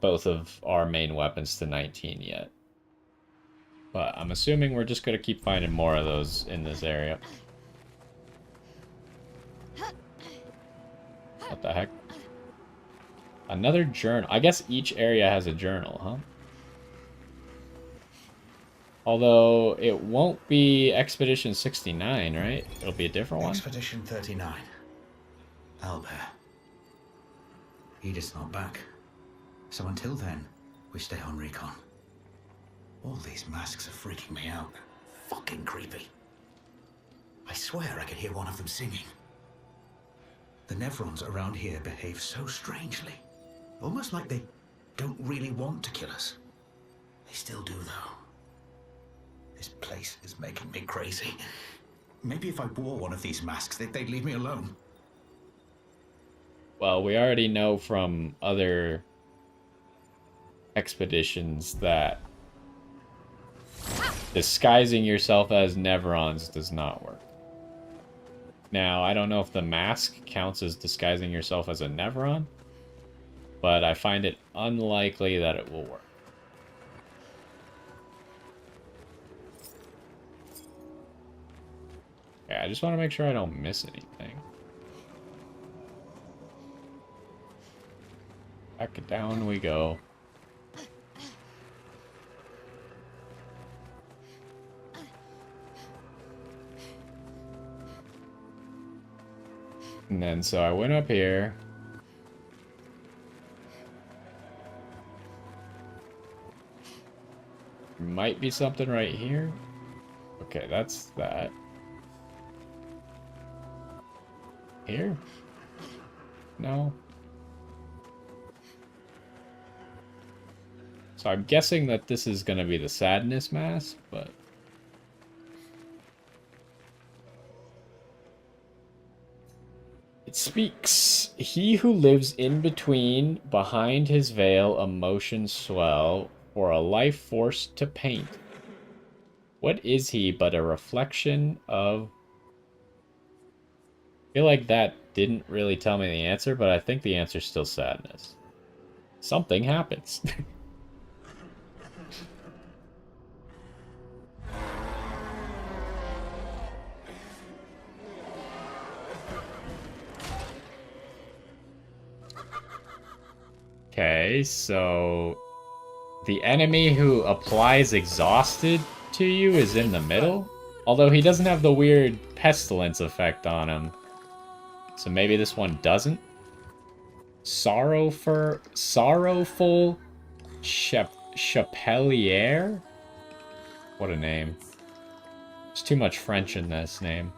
both of our main weapons to 19 yet. But I'm assuming we're just going to keep finding more of those in this area. What the heck? Another journal. I guess each area has a journal, huh? Although, it won't be Expedition 69, right? It'll be a different one. Expedition 39. Albert. Edith's not back. So until then, we stay on recon. All these masks are freaking me out. Fucking creepy. I swear I could hear one of them singing. The Nevrons around here behave so strangely. Almost like they don't really want to kill us. They still do, though. This place is making me crazy. Maybe if I wore one of these masks, they'd leave me alone. Well, we already know from other expeditions that disguising yourself as Neverons does not work. Now, I don't know if the mask counts as disguising yourself as a Neveron, but I find it unlikely that it will work. Okay, I just want to make sure I don't miss anything. Back down we go. And then, so I went up here. Might be something right here. Okay, that's that. Here? No. So I'm guessing that this is going to be the sadness mask, but... It speaks. He who lives in between, behind his veil, emotions swell, for a life forced to paint. What is he but a reflection of... I feel like that didn't really tell me the answer, but I think the answer's still sadness. Something happens. Okay, so the enemy who applies exhausted to you is in the middle, although he doesn't have the weird pestilence effect on him. So maybe this one doesn't. Sorrowful Chapelier? What a name. There's too much French in this name.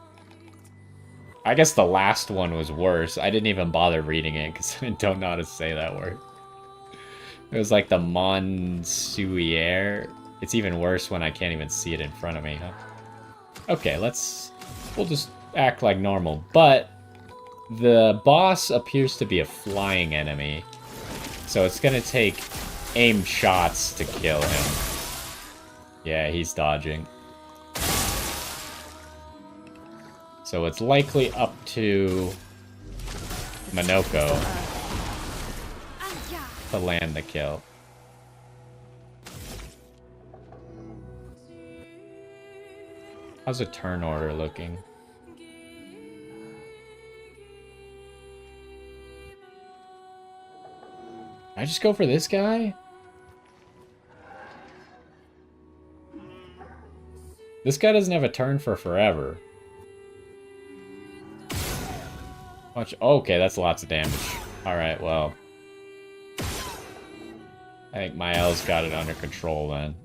I guess the last one was worse. I didn't even bother reading it because I don't know how to say that word. It was like the Monsier. It's even worse when I can't even see it in front of me, huh? Okay, we'll just act like normal. But the boss appears to be a flying enemy. So it's gonna take aim shots to kill him. Yeah, he's dodging. So it's likely up to Minoko to land the kill. How's a turn order looking? I just go for this guy? This guy doesn't have a turn for forever. Watch. Okay, that's lots of damage. Alright, well. I think Mael's got it under control then.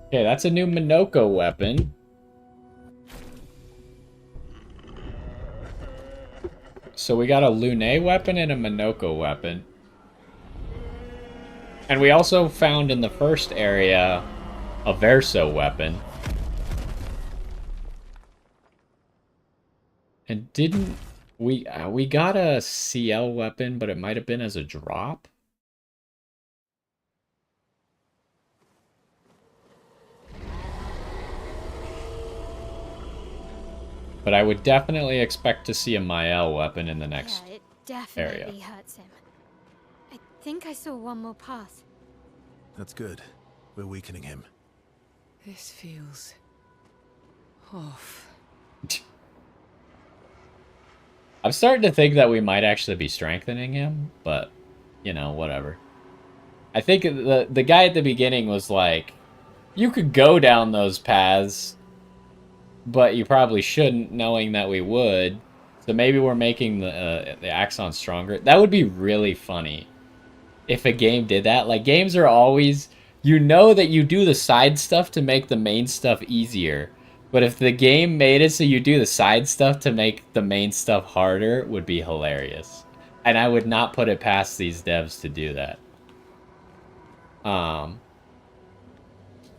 Okay, that's a new Minoko weapon. So we got a Lune weapon and a Minoko weapon. And we also found in the first area a Verso weapon. And didn't we got a CL weapon, but it might have been as a drop? But I would definitely expect to see a Mael weapon in the next Yeah, it definitely area. hurts him. I think I saw one more pass. That's good. We're weakening him. This feels off. I'm starting to think that we might actually be strengthening him, but, you know, whatever. I think the guy at the beginning was like, you could go down those paths, but you probably shouldn't, knowing that we would. So maybe we're making the Axons stronger. That would be really funny if a game did that. Like, games are always... You know that you do the side stuff to make the main stuff easier. But if the game made it so you do the side stuff to make the main stuff harder, it would be hilarious. And I would not put it past these devs to do that.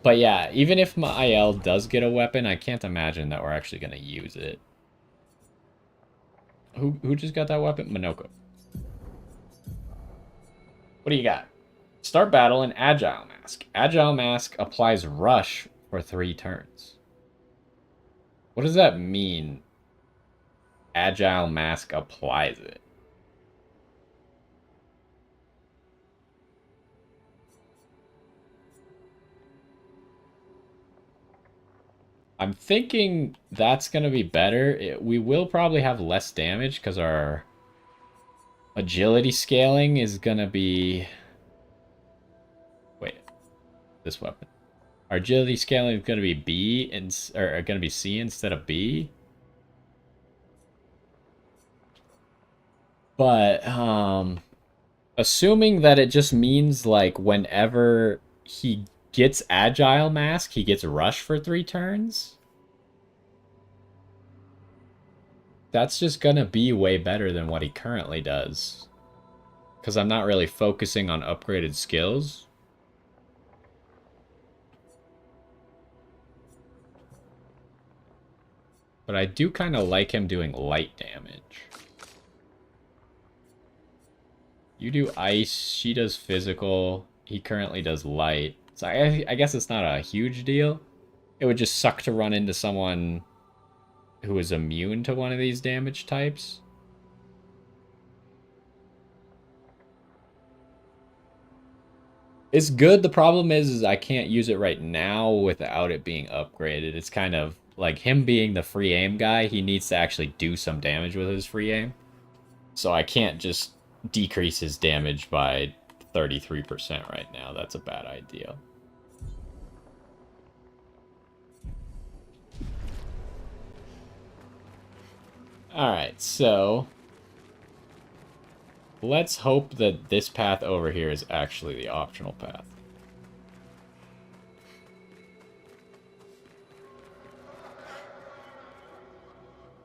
But yeah, even if Mael does get a weapon, I can't imagine that we're actually going to use it. Who just got that weapon? Minoko. What do you got? Start battle in Agile Mask. Agile Mask applies Rush for 3 turns. What does that mean? Agile Mask applies it. I'm thinking that's going to be better. We will probably have less damage because our agility scaling is going to be... Wait. This weapon. Our agility scaling is going to be B, or going to be C instead of B. But, assuming that it just means, like, whenever he gets Agile Mask, he gets Rush for 3 turns. That's just gonna be way better than what he currently does. Because I'm not really focusing on upgraded skills. But I do kind of like him doing light damage. You do ice, she does physical, he currently does light. So I guess it's not a huge deal. It would just suck to run into someone who is immune to one of these damage types. It's good. The problem is I can't use it right now without it being upgraded. It's kind of like him being the free aim guy. He needs to actually do some damage with his free aim. So I can't just decrease his damage by 33% right now. That's a bad idea. Alright, so let's hope that this path over here is actually the optional path.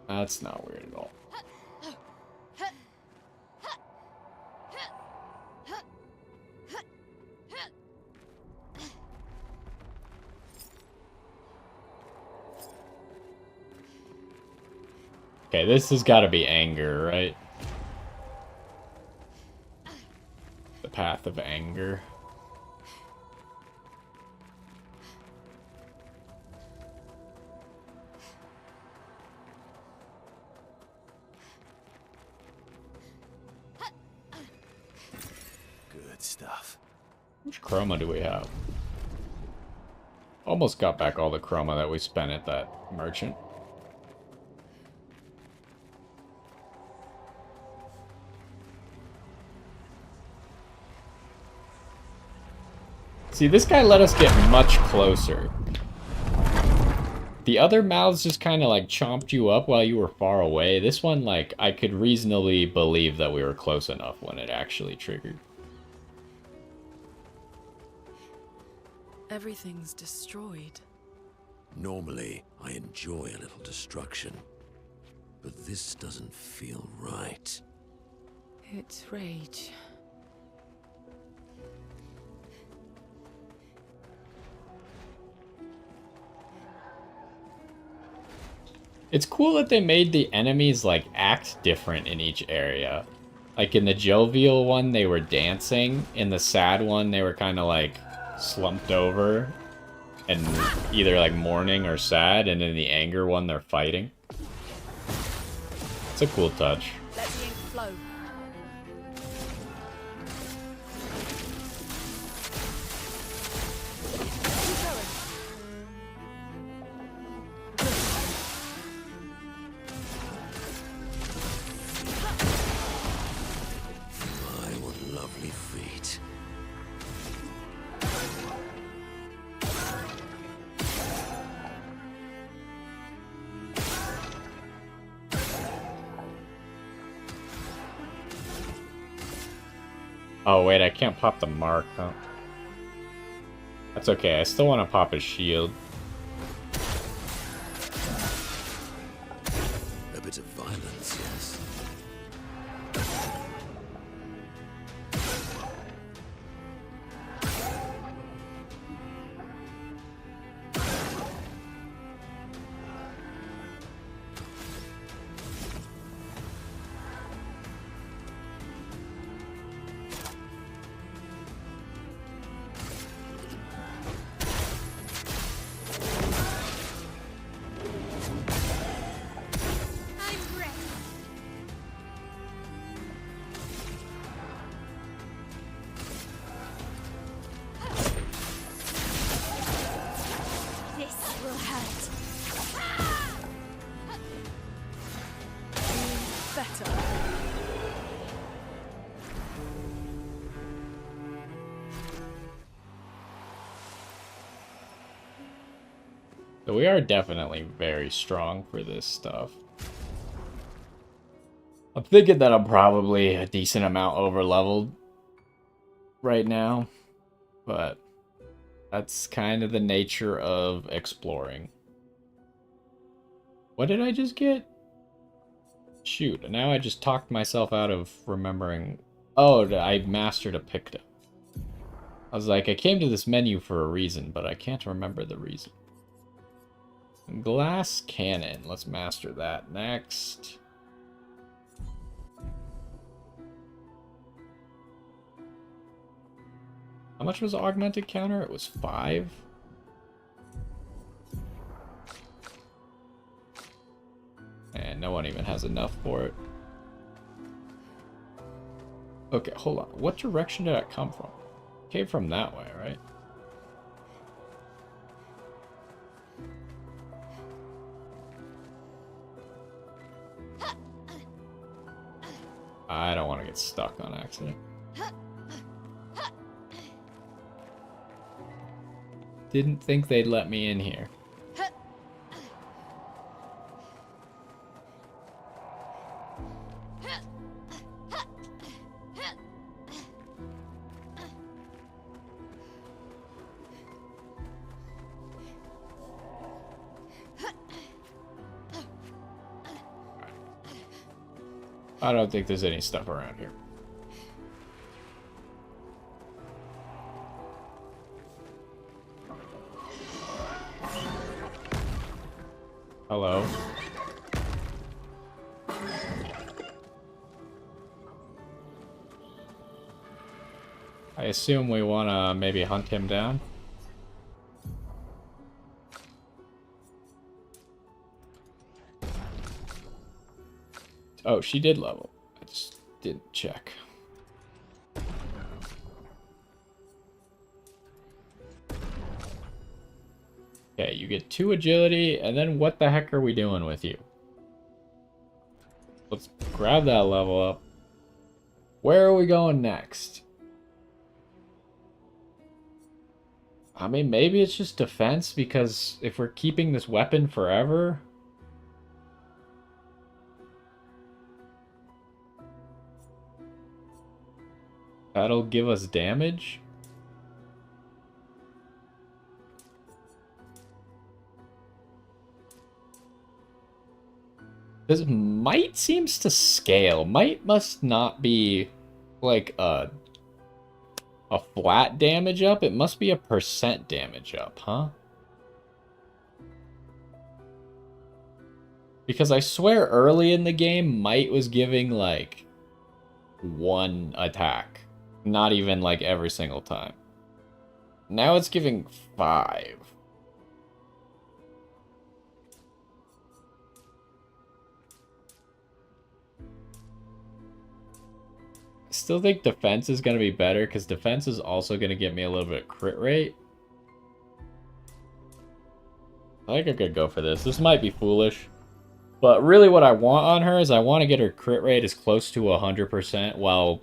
That's not weird at all. Okay, this has got to be anger, right? The path of anger. Good stuff. Which chroma do we have? Almost got back all the chroma that we spent at that merchant. See, this guy let us get much closer. The other mouths just kind of like chomped you up while you were far away. This one, like, I could reasonably believe that we were close enough when it actually triggered. Everything's destroyed. Normally, I enjoy a little destruction. But this doesn't feel right. It's rage. It's cool that they made the enemies, like, act different in each area. Like, in the jovial one, they were dancing. In the sad one, they were kind of, like, slumped over. And either, like, mourning or sad. And in the anger one, they're fighting. It's a cool touch. Let the ink flow. Oh, wait, I can't pop the mark, huh? That's okay, I still want to pop his shield. A bit of violence, yes. So we are definitely very strong for this stuff. I'm thinking that I'm probably a decent amount over-leveled right now, but that's kind of the nature of exploring. What did I just get? Shoot, now I just talked myself out of remembering. Oh, I mastered a picto. I was like, I came to this menu for a reason, but I can't remember the reason. Glass cannon. Let's master that next. How much was augmented counter? It was 5. And no one even has enough for it. Okay, hold on. What direction did that come from? It came from that way, right? I don't want to get stuck on accident. Didn't think they'd let me in here. I don't think there's any stuff around here. Hello. I assume we want to maybe hunt him down. Oh, she did level. I just didn't check. Okay, you get 2 agility, and then what the heck are we doing with you? Let's grab that level up. Where are we going next? I mean, maybe it's just defense, because if we're keeping this weapon forever... that'll give us damage? This might seems to scale. Might must not be like a flat damage up. It must be a % damage up, huh? Because I swear early in the game, might was giving like 1 attack. Not even like every single time. Now it's giving 5. I still think defense is going to be better, because defense is also going to get me a little bit of crit rate. I think I could go for this. This might be foolish. But really what I want on her is I want to get her crit rate as close to 100% while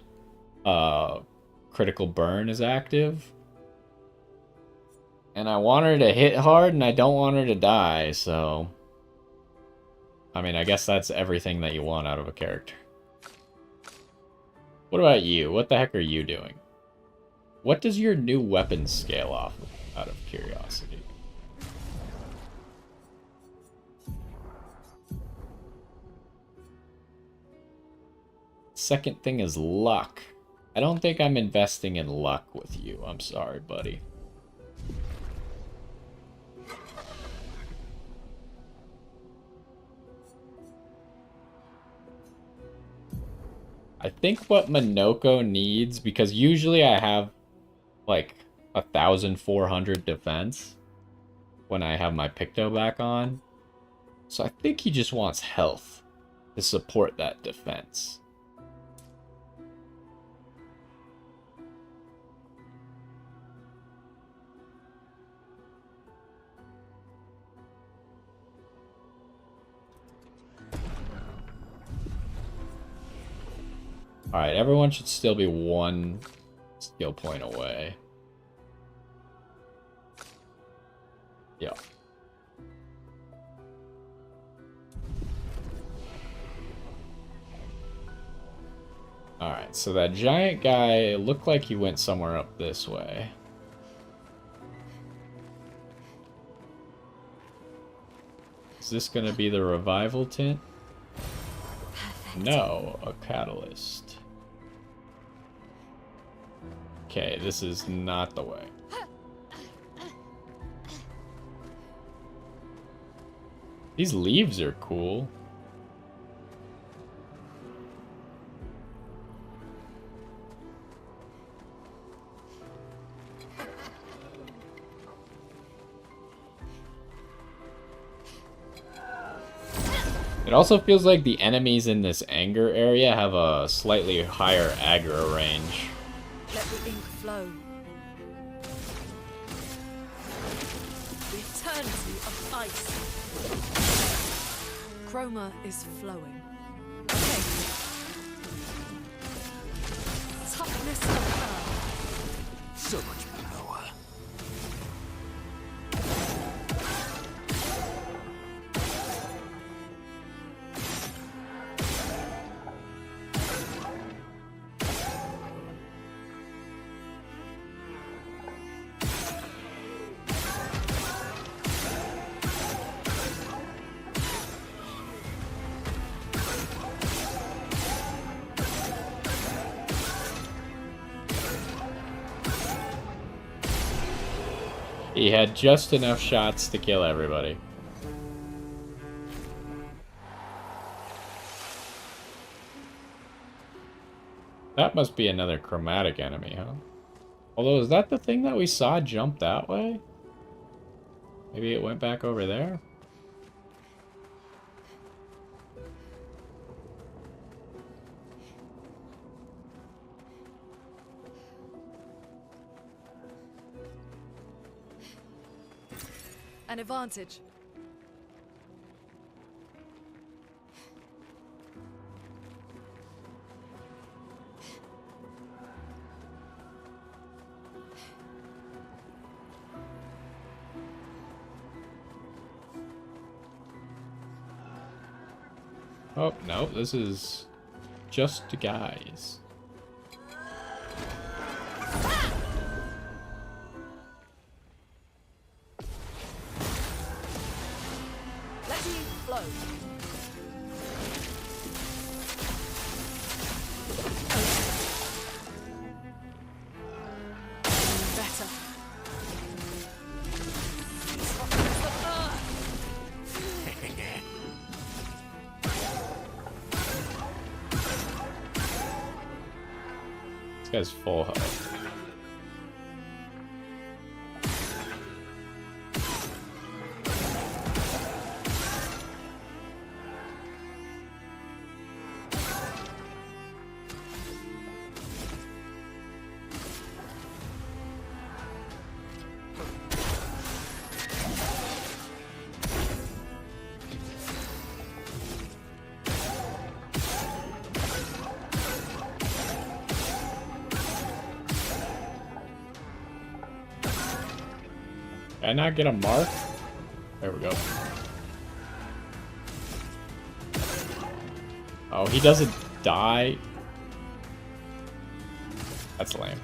critical burn is active. And I want her to hit hard, and I don't want her to die, so... I mean, I guess that's everything that you want out of a character. What about you? What the heck are you doing? What does your new weapon scale off of, out of curiosity? Second thing is luck. I don't think I'm investing in luck with you. I'm sorry, buddy. I think what Minoko needs, because usually I have like 1,400 defense when I have my Picto back on. So I think he just wants health to support that defense. Alright, everyone should still be 1 skill point away. Yeah. Alright, so that giant guy looked like he went somewhere up this way. Is this gonna be the revival tent? Perfect. No, a catalyst. Okay, this is not the way. These leaves are cool. It also feels like the enemies in this anger area have a slightly higher aggro range. Let the ink flow. The eternity of ice. Chroma is flowing. Okay. Toughness of earth. So much power. He had just enough shots to kill everybody. That must be another chromatic enemy, huh? Although, is that the thing that we saw jump that way? Maybe it went back over there? An advantage. Oh, no, this is just guys. Let the ink flow. Better. Toughness of earth. This guy's full health. Did I not get a mark? There we go. Oh, he doesn't die? That's lame.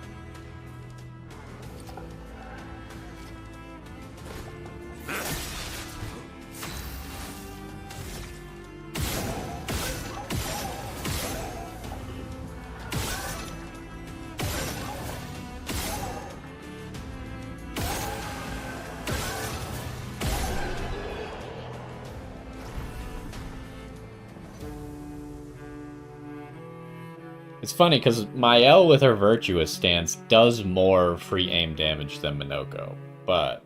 It's funny, because Mael with her Virtuous stance does more free aim damage than Minoko, but...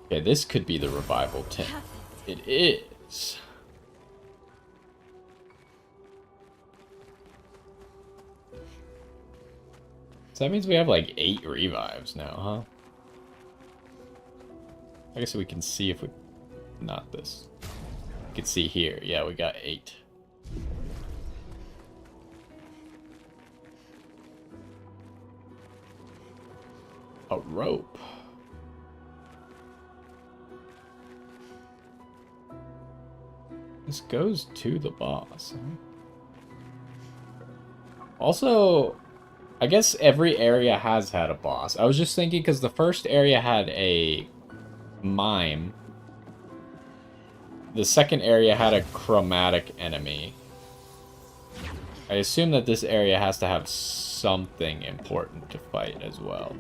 Okay, this could be the revival tent. It is. So that means we have like 8 revives now, huh? I guess we can see if we... Not this. You can see here. Yeah, we got 8. A rope. This goes to the boss. Huh? Also, I guess every area has had a boss. I was just thinking because the first area had a mime. The second area had a chromatic enemy. I assume that this area has to have something important to fight as well.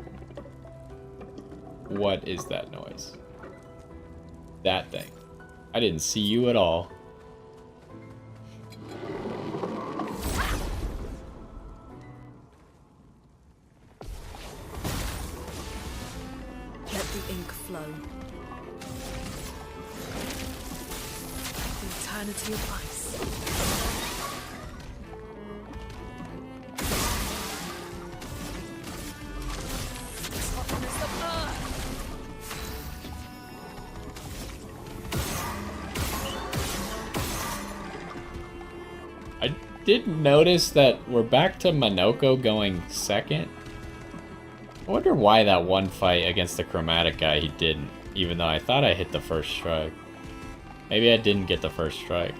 What is that noise? That thing. I didn't see you at all. Let the ink flow. The eternity of ice. The softness of earth. I did notice that we're back to Minoko going second. I wonder why that one fight against the chromatic guy he didn't, even though I thought I hit the first strike. Maybe I didn't get the first strike.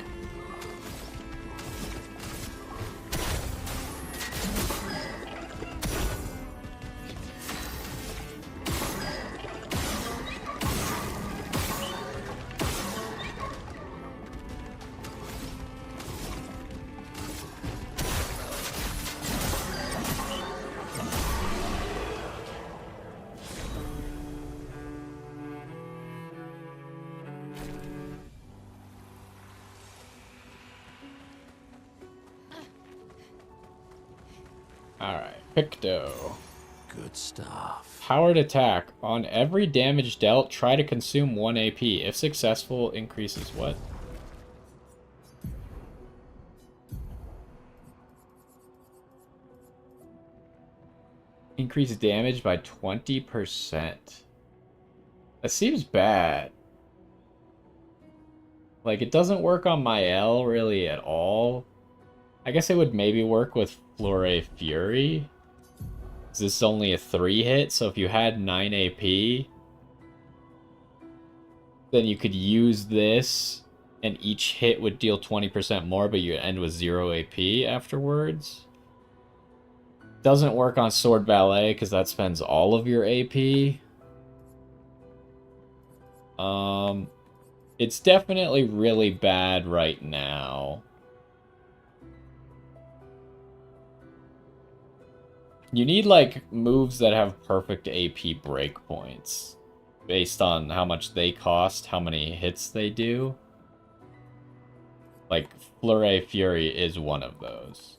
Alright, Picto. Good stuff. Powered attack. On every damage dealt, try to consume 1 AP. If successful, increases what? Increase damage by 20%. That seems bad. Like, it doesn't work on my L really at all. I guess it would maybe work with Flore Fury. This is only a 3 hit, so if you had 9 AP, then you could use this, and each hit would deal 20% more, but you end with 0 AP afterwards. Doesn't work on Sword Ballet, because that spends all of your AP. It's definitely really bad right now. You need, like, moves that have perfect AP breakpoints. Based on how much they cost, how many hits they do. Like, Fleur Fury is one of those.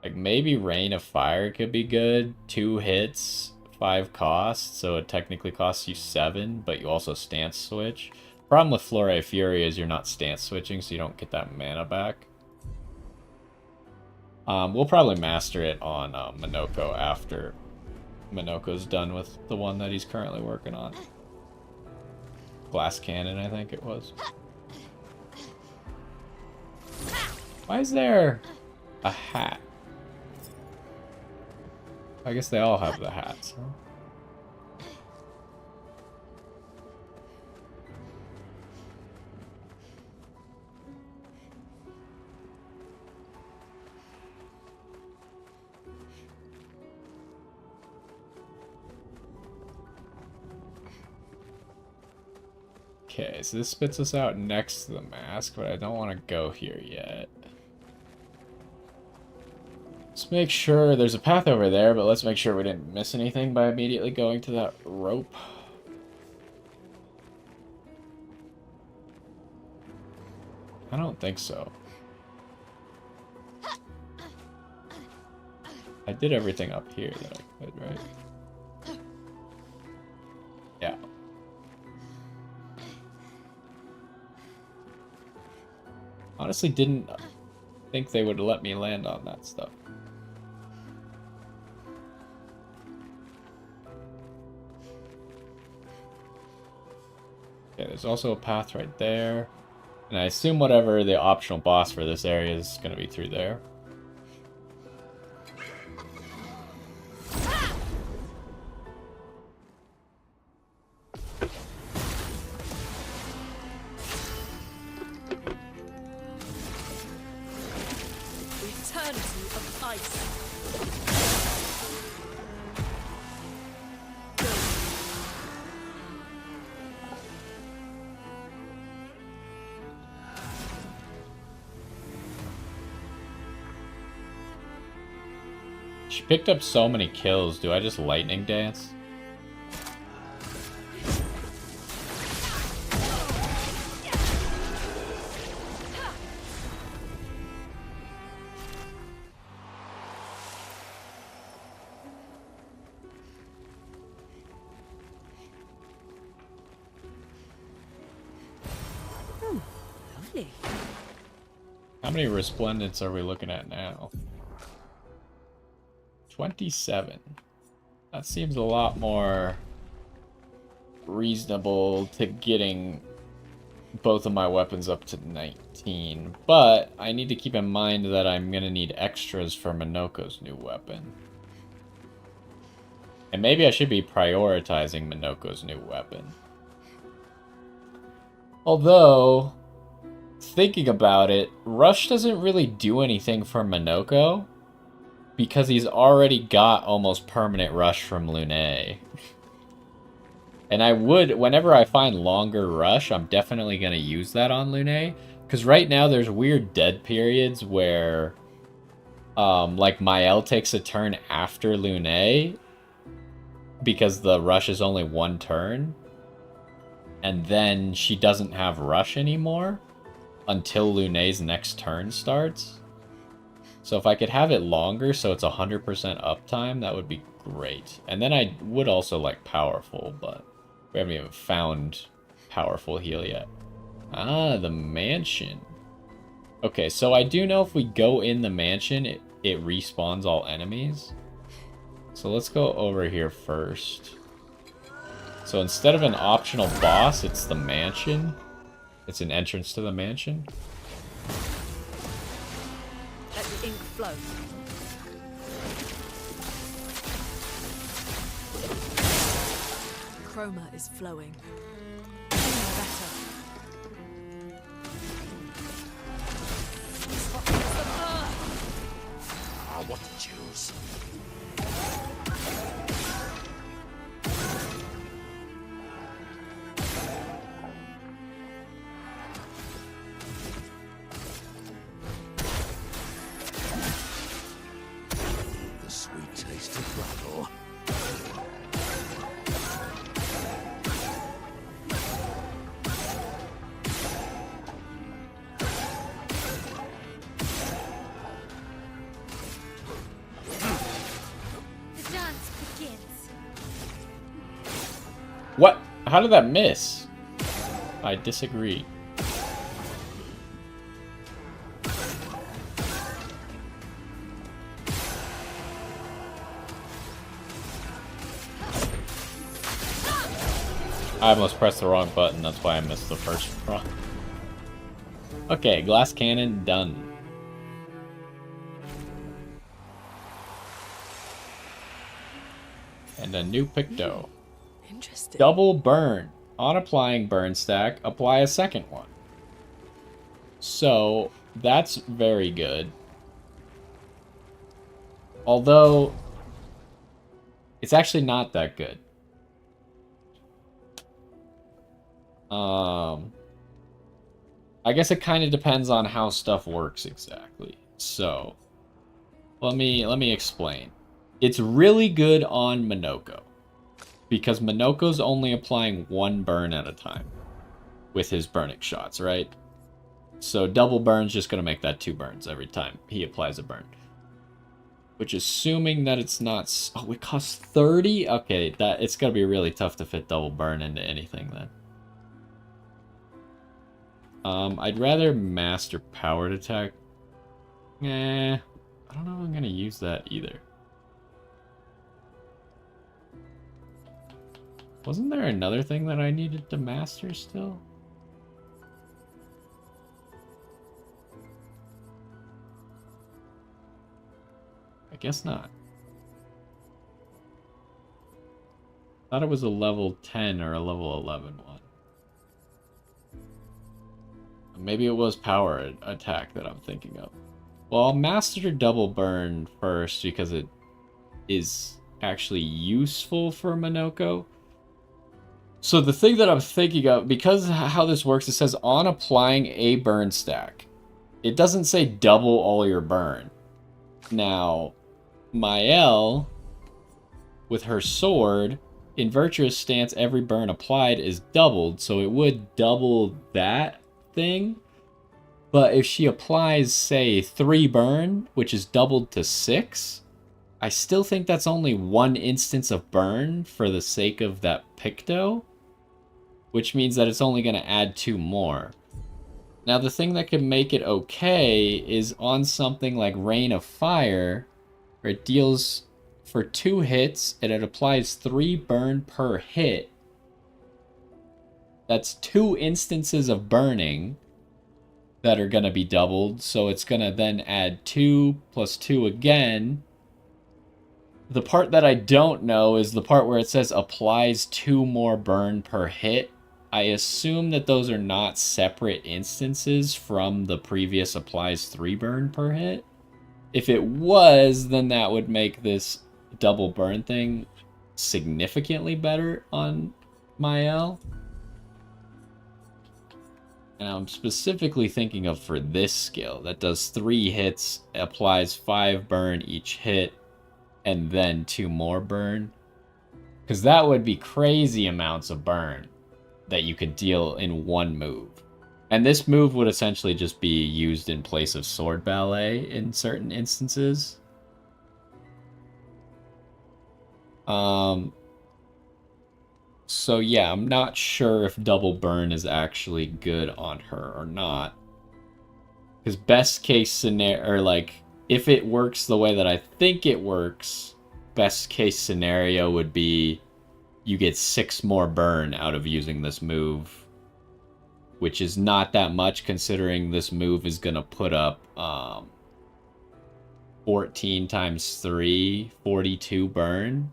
Like, maybe Rain of Fire could be good. 2 hits, 5 costs, so it technically costs you 7, but you also stance switch. Problem with Fleur Fury is you're not stance switching, so you don't get that mana back. We'll probably master it on Minoko after Minoko's done with the one that he's currently working on. Glass Cannon, I think it was. Why is there a hat? I guess they all have the hats, huh? Okay, so this spits us out next to the mask, but I don't want to go here yet. Let's make sure there's a path over there, but let's make sure we didn't miss anything by immediately going to that rope. I don't think so. I did everything up here that I could, right? Yeah. Honestly, didn't think they would let me land on that stuff. Okay, there's also a path right there. And I assume whatever the optional boss for this area is going to be through there. She picked up so many kills. Do I just lightning dance? Lovely. How many resplendents are we looking at now? 27. That seems a lot more reasonable to getting both of my weapons up to 19. But I need to keep in mind that I'm going to need extras for Minoko's new weapon. And maybe I should be prioritizing Minoko's new weapon. Although, thinking about it, Rush doesn't really do anything for Minoko, because he's already got almost permanent Rush from Lune. And I would, whenever I find longer Rush, I'm definitely going to use that on Lune. Because right now there's weird dead periods where, like, Mael takes a turn after Lune, because the Rush is only one turn. And then she doesn't have Rush anymore until Lune's next turn starts. So if I could have it longer so it's 100% uptime, that would be great. And then I would also like Powerful, but we haven't even found Powerful heal yet. Ah, the mansion. Okay, so I do know if we go in the mansion, it respawns all enemies. So let's go over here first. So instead of an optional boss, it's the mansion. It's an entrance to the mansion. Let the ink flow. Chroma is flowing. Better. Ah, what the Jews? The sweet taste of battle. The dance begins. What? How did that miss? I disagree. I almost pressed the wrong button, that's why I missed the first one. Okay, glass cannon done. And a new Picto. Interesting. Double burn. On applying burn stack, apply a second one. So, that's very good. Although, it's actually not that good. I guess it kind of depends on how stuff works exactly. So, let me explain. It's really good on Minoko, because Minoko's only applying one burn at a time with his burning shots, right? So double burn's just gonna make that 2 burns every time he applies a burn. Which, assuming that it's not... Oh, it costs 30? Okay, it's gonna be really tough to fit double burn into anything then. I'd rather master powered attack. I don't know if I'm gonna use that either. Wasn't there another thing that I needed to master still? I guess not. Thought it was a level 10 or a level 11 one. Maybe it was power attack that I'm thinking of. Well, I'll master double burn first because it is actually useful for Minoko. So the thing that I'm thinking of, because how this works, it says on applying a burn stack. It doesn't say double all your burn. Now, Mael, with her sword, in Virtuous Stance, every burn applied is doubled, so it would double that thing. But if she applies, say, 3 burn, which is doubled to 6, I still think that's only 1 instance of burn for the sake of that Picto, which means that it's only going to add 2 more. Now, the thing that could make it okay is on something like Rain of Fire, where it deals for 2 hits and it applies 3 burn per hit. That's 2 instances of burning that are going to be doubled, so it's going to then add 2 plus 2 again. The part that I don't know is the part where it says applies 2 more burn per hit. I assume that those are not separate instances from the previous applies 3 burn per hit. If it was, then that would make this double burn thing significantly better on Mael. And I'm specifically thinking of for this skill that does 3 hits, applies 5 burn each hit, and then 2 more burn. Because that would be crazy amounts of burn that you could deal in one move. And this move would essentially just be used in place of Sword Ballet in certain instances. So yeah, I'm not sure if double burn is actually good on her or not. Because best case scenario, or like, if it works the way that I think it works, best case scenario would be you get 6 more burn out of using this move, which is not that much considering this move is going to put up 14 times 3, 42 burn.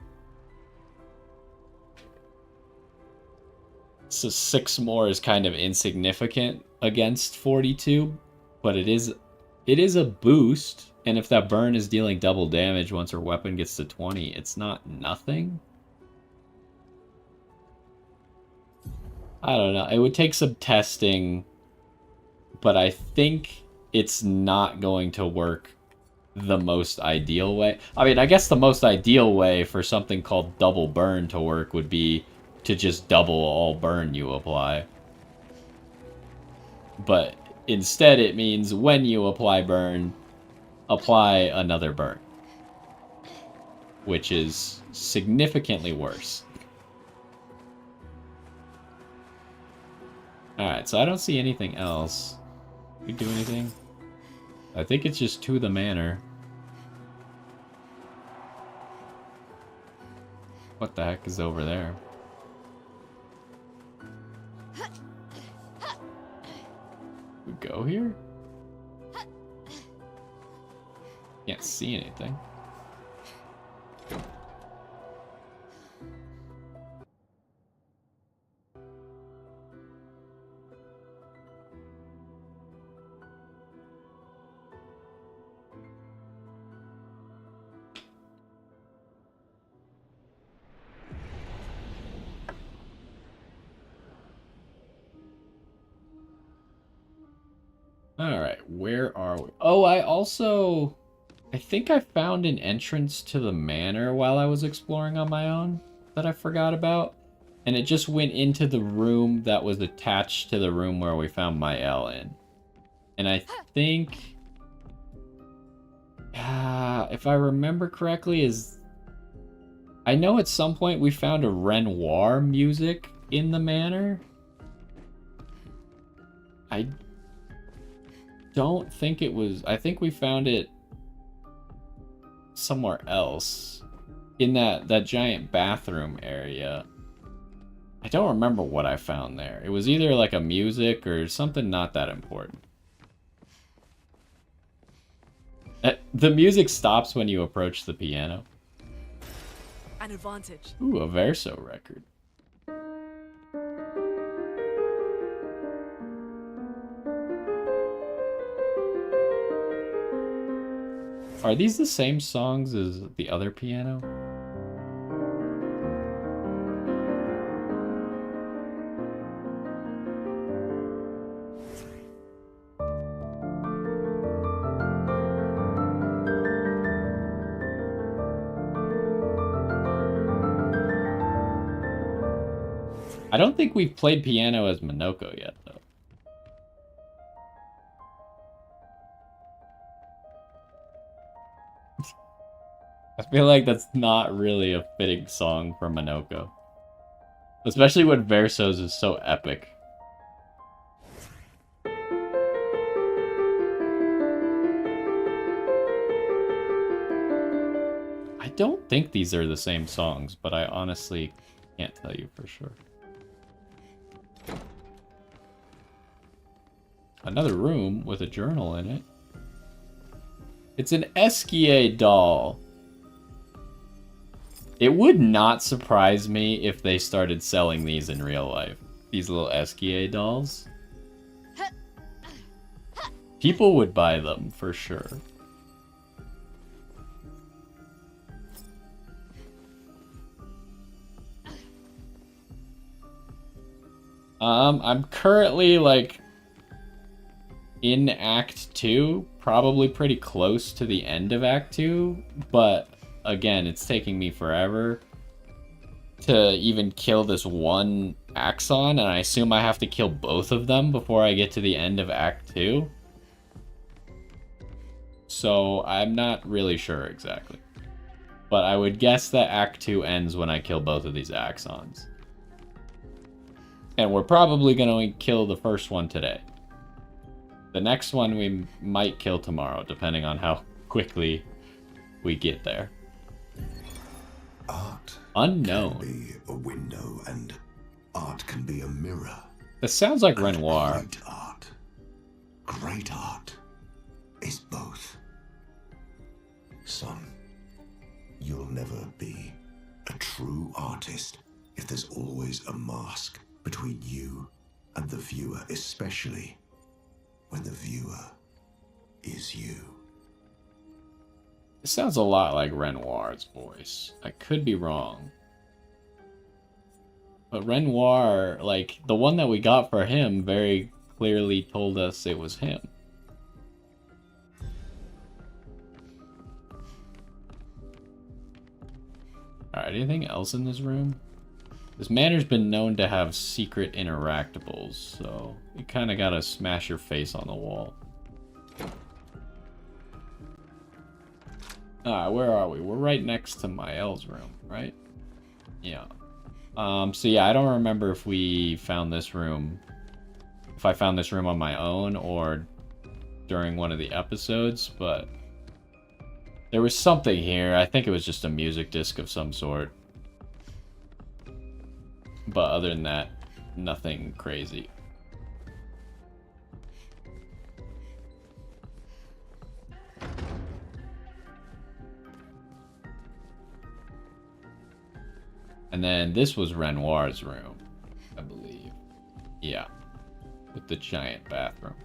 So 6 more is kind of insignificant against 42, but it is a boost, and if that burn is dealing double damage once her weapon gets to 20, it's not nothing. I don't know. It would take some testing, but I think it's not going to work the most ideal way. I mean, I guess the most ideal way for something called double burn to work would be to just double all burn you apply. But instead it means when you apply burn, apply another burn, which is significantly worse. Alright, so I don't see anything else. We do anything? I think it's just to the manor. What the heck is over there? We go here? Can't see anything. Alright, where are we? Oh, I think I found an entrance to the manor while I was exploring on my own that I forgot about. And it just went into the room that was attached to the room where we found Mael in. And I think, if I remember correctly, I know at some point we found a Renoir music in the manor. I don't think it was... I think we found it somewhere else. In that giant bathroom area. I don't remember what I found there. It was either like a music or something not that important. The music stops when you approach the piano. An advantage. Ooh, a Verso record. Are these the same songs as the other piano? I don't think we've played piano as Minoko yet, though. I feel like that's not really a fitting song for Minoko. Especially when Versos is so epic. I don't think these are the same songs, but I honestly can't tell you for sure. Another room with a journal in it. It's an Esquier doll. It would not surprise me if they started selling these in real life. These little Esquier dolls. People would buy them for sure. I'm currently like in Act 2, probably pretty close to the end of Act 2, but again, it's taking me forever to even kill this one Axon, and I assume I have to kill both of them before I get to the end of Act 2. So I'm not really sure exactly. But I would guess that Act 2 ends when I kill both of these Axons. And we're probably going to kill the first one today. The next one we might kill tomorrow, depending on how quickly we get there. Art Unknown. can be a window, and art can be a mirror. This sounds like And Renoir. Great art is both. Son, you'll never be a true artist if there's always a mask between you and the viewer, especially when the viewer is you. It sounds a lot like Renoir's voice. I could be wrong. But Renoir, like, the one that we got for him very clearly told us it was him. Alright, anything else in this room? This manor's been known to have secret interactables, so you kind of gotta smash your face on the wall. Alright, where are we? We're right next to Mael's room, right? Yeah. So yeah, I don't remember if we found this room, if I found this room on my own or during one of the episodes, but there was something here. I think it was just a music disc of some sort. But other than that, nothing crazy. And then this was Renoir's room, I believe. Yeah, with the giant bathroom.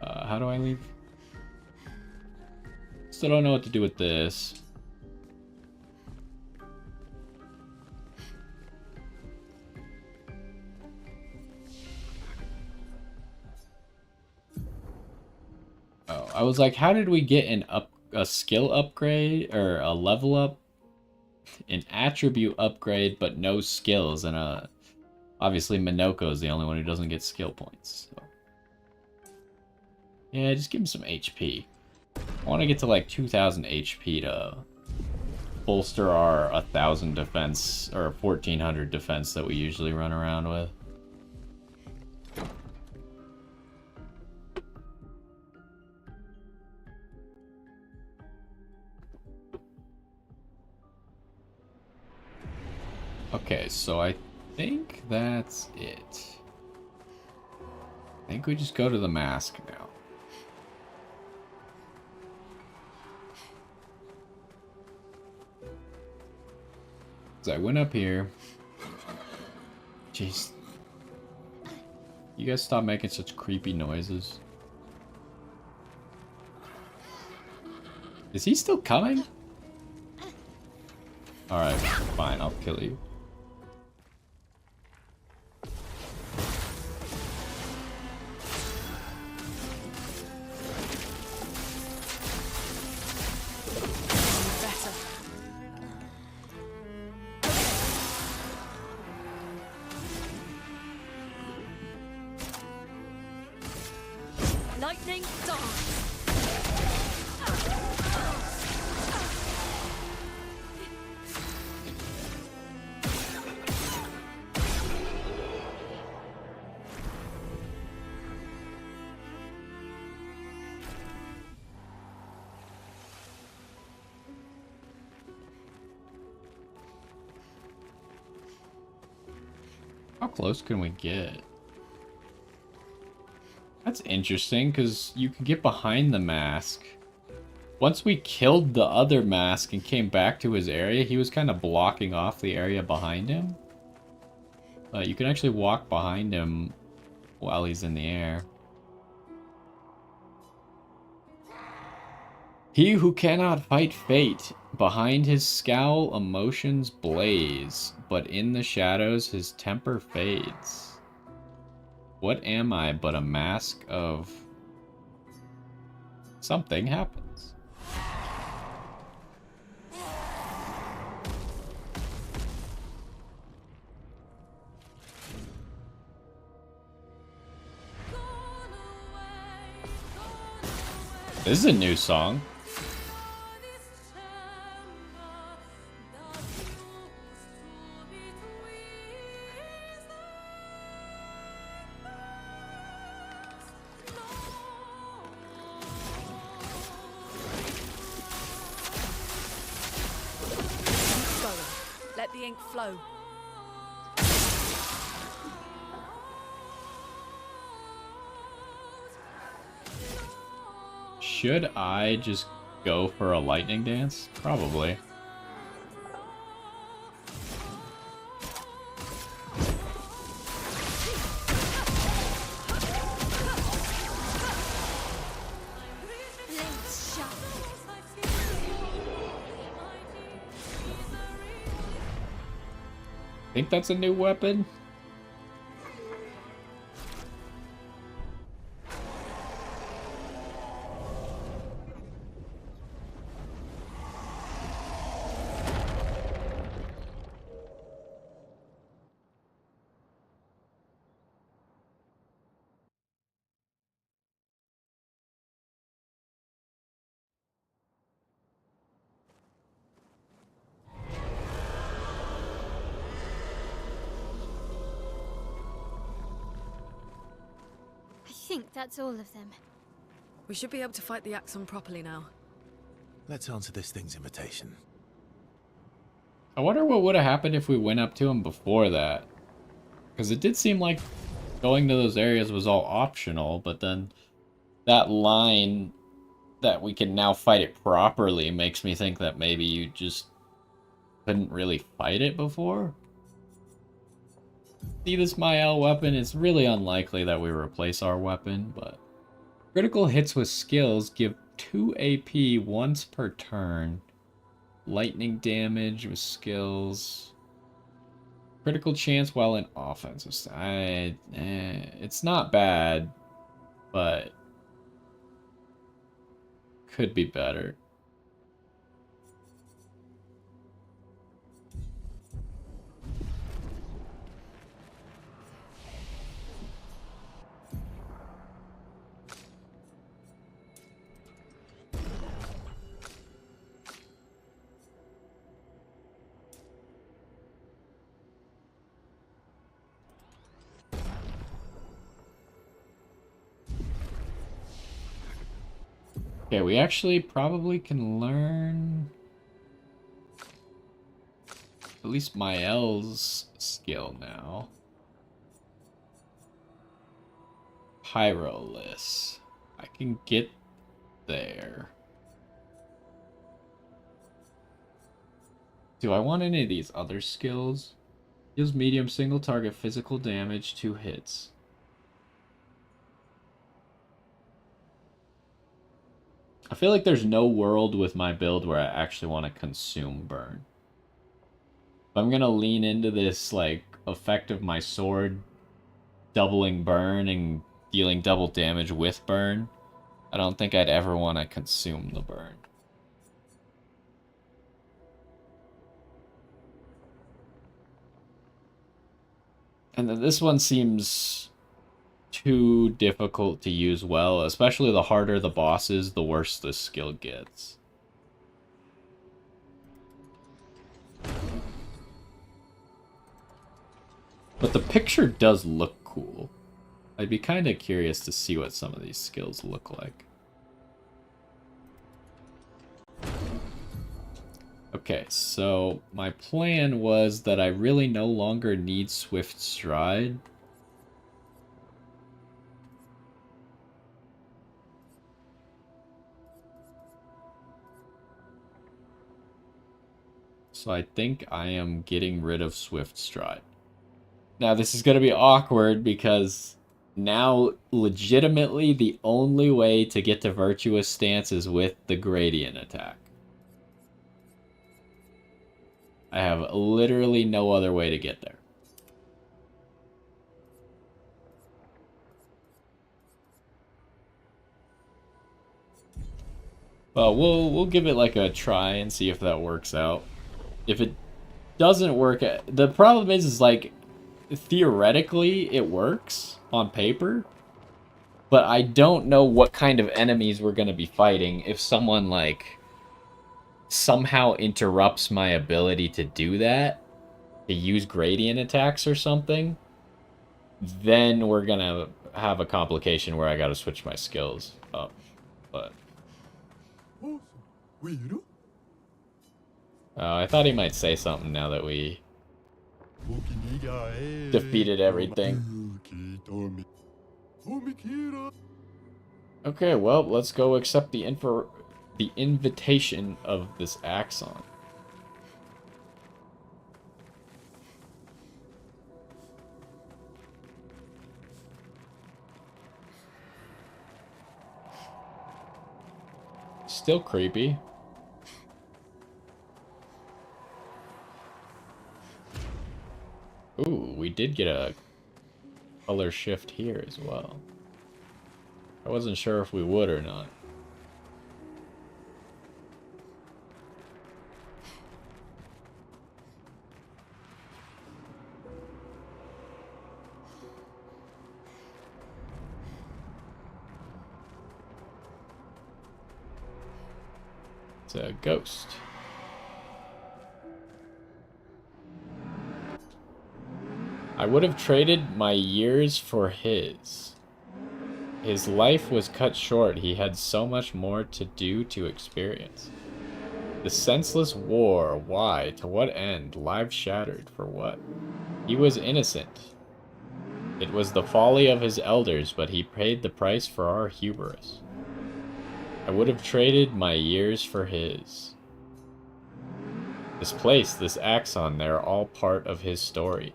How do I leave? Still don't know what to do with this. Oh, I was like, how did we get a skill upgrade or a level up, an attribute upgrade, but no skills? And obviously Minoko is the only one who doesn't get skill points. So. Yeah, just give him some HP. I want to get to like 2,000 HP to bolster our 1,000 defense or 1,400 defense that we usually run around with. Okay, so I think that's it. I think we just go to the mask now. So I went up here. Jeez. You guys stop making such creepy noises. Is he still coming? Alright, fine, I'll kill you. lightning dance. How close can we get? That's interesting, because you could get behind the mask. Once we killed the other mask and came back to his area, he was kind of blocking off the area behind him. You can actually walk behind him while he's in the air. He who cannot fight fate, behind his scowl emotions blaze, but in the shadows his temper fades. What am I but a mask of... Something happens. This is a new song. Let the ink flow. Should I just go for a lightning dance? Probably. Think that's a new weapon? I think that's all of them. We should be able to fight the Axon properly now. Let's answer this thing's invitation. I wonder what would have happened if we went up to him before that. Because it did seem like going to those areas was all optional, but then that line that we can now fight it properly makes me think that maybe you just couldn't really fight it before. See this Mael weapon? It's really unlikely that we replace our weapon, but critical hits with skills give 2 AP once per turn. Lightning damage with skills. Critical chance while in offensive. It's not bad, but could be better. Okay, we actually probably can learn at least Mael's skill now. Pyrolith. I can get there. Do I want any of these other skills? Deals medium single target physical damage, 2 hits. I feel like there's no world with my build where I actually want to consume burn. If I'm gonna lean into this, like, effect of my sword doubling burn and dealing double damage with burn, I don't think I'd ever want to consume the burn. And then this one seems too difficult to use well, especially the harder the boss is, the worse the skill gets. But the picture does look cool. I'd be kind of curious to see what some of these skills look like. Okay, so my plan was that I really no longer need Swift Stride. So I think I am getting rid of Swift Stride. Now this is going to be awkward because now legitimately the only way to get to Virtuous Stance is with the Gradient attack. I have literally no other way to get there. Well, we'll give it like a try and see if that works out. If it doesn't work, the problem is like theoretically it works on paper, but I don't know what kind of enemies we're going to be fighting if someone like somehow interrupts my ability to do that, to use gradient attacks or something. Then we're going to have a complication where I got to switch my skills up. But I thought he might say something now that we defeated everything. Okay, well, let's go accept the invitation of this Axon. Still creepy. Ooh, we did get a color shift here as well. I wasn't sure if we would or not. It's a ghost. I would have traded my years for his. His life was cut short. He had so much more to do to experience. The senseless war. Why? To what end? Lives shattered. For what? He was innocent. It was the folly of his elders, but he paid the price for our hubris. I would have traded my years for his. This place, this Axon, they're all part of his story.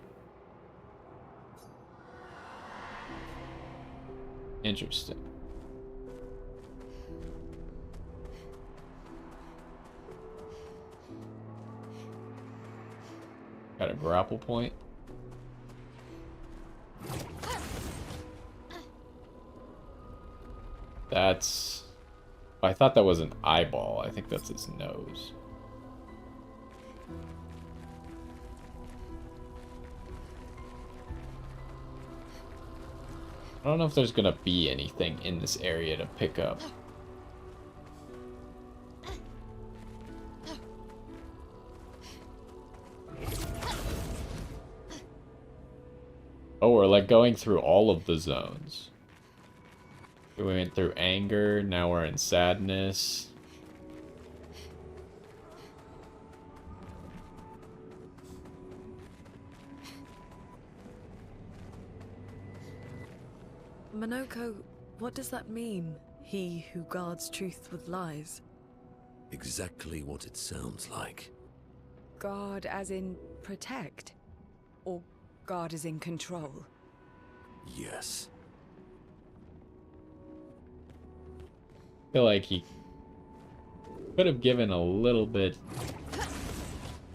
Interesting. Got a grapple point. That's... I thought that was an eyeball. I think that's his nose. I don't know if there's gonna be anything in this area to pick up. Oh, we're like going through all of the zones. We went through anger, now we're in sadness. Monoko, what does that mean? He who guards truth with lies. Exactly what it sounds like. Guard as in protect? Or guard as in control? Yes. I feel like he could have given a little bit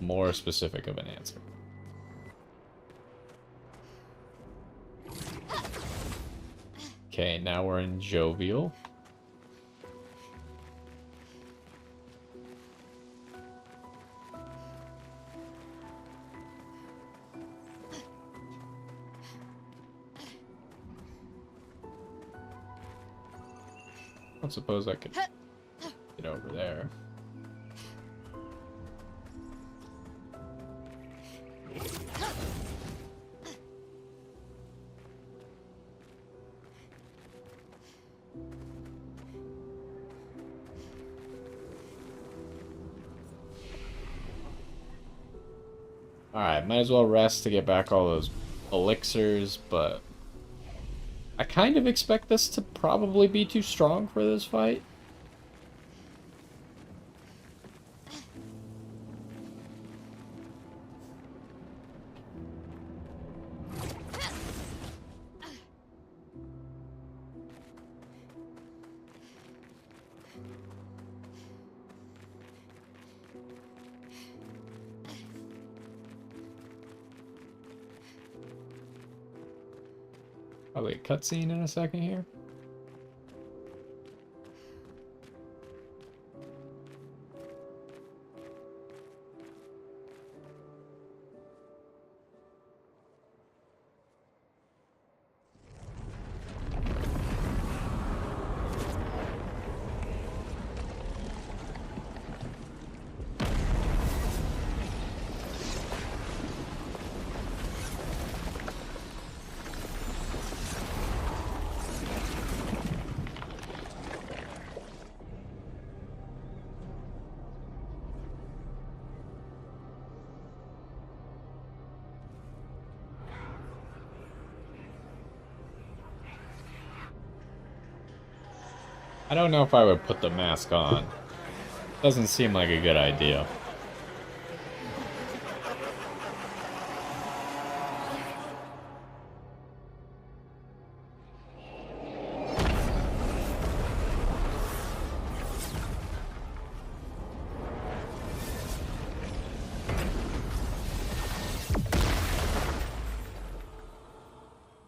more specific of an answer. Okay, now we're in Jovial. don't suppose I could get over there. Alright, might as well rest to get back all those elixirs, but I kind of expect this to probably be too strong for this fight. Probably a cutscene in a second here. I don't know if I would put the mask on. Doesn't seem like a good idea.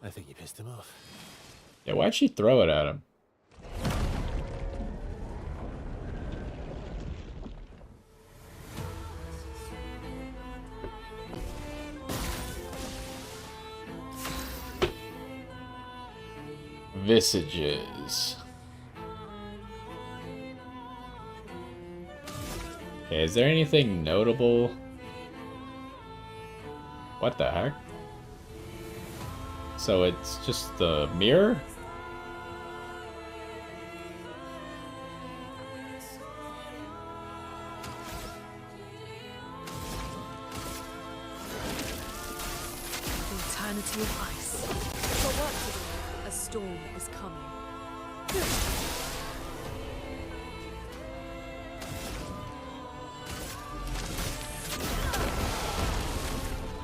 I think you pissed him off. Yeah, why'd she throw it at him? Visages. Okay, is there anything notable? What the heck? So it's just the mirror? The eternity of ice. For work to do. A storm is coming.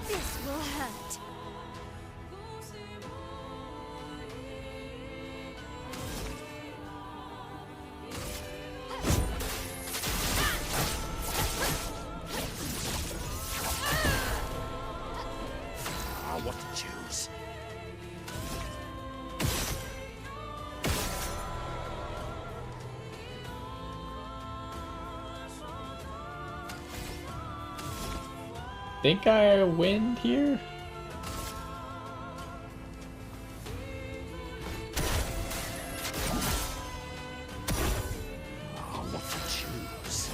This will hurt. What to choose? Think I win here? What to choose?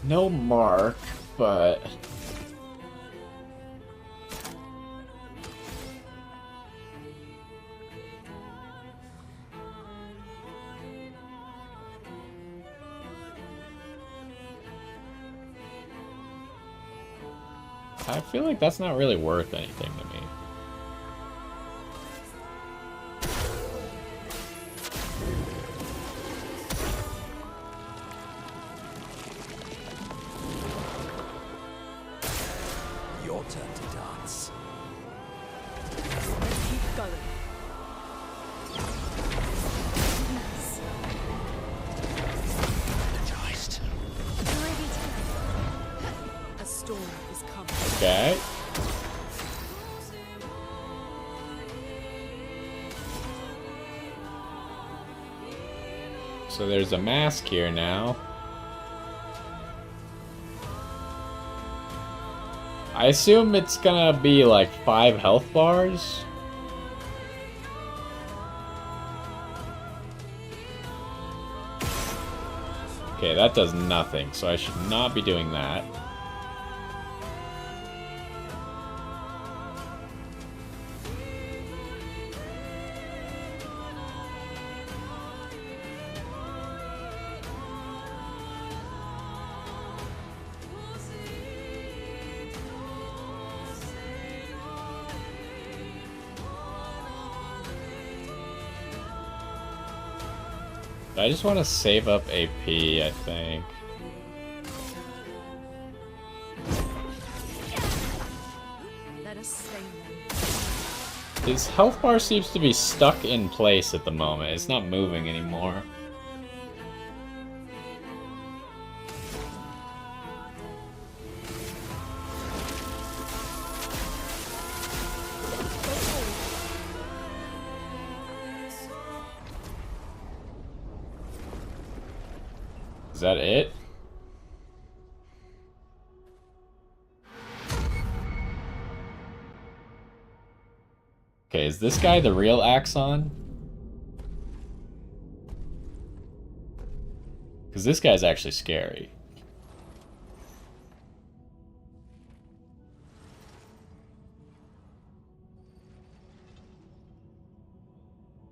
No mark, but I feel like that's not really worth anything to me. Your turn to dance. Let's keep going. Energized. Ready to A storm is coming. Okay. So there's a mask here now. I assume it's gonna be like 5 health bars. Okay, that does nothing, so I should not be doing that. I just want to save up AP, I think. Let us slay them. His health bar seems to be stuck in place at the moment. It's not moving anymore. Is that it? Okay, is this guy the real Axon? Because this guy's actually scary.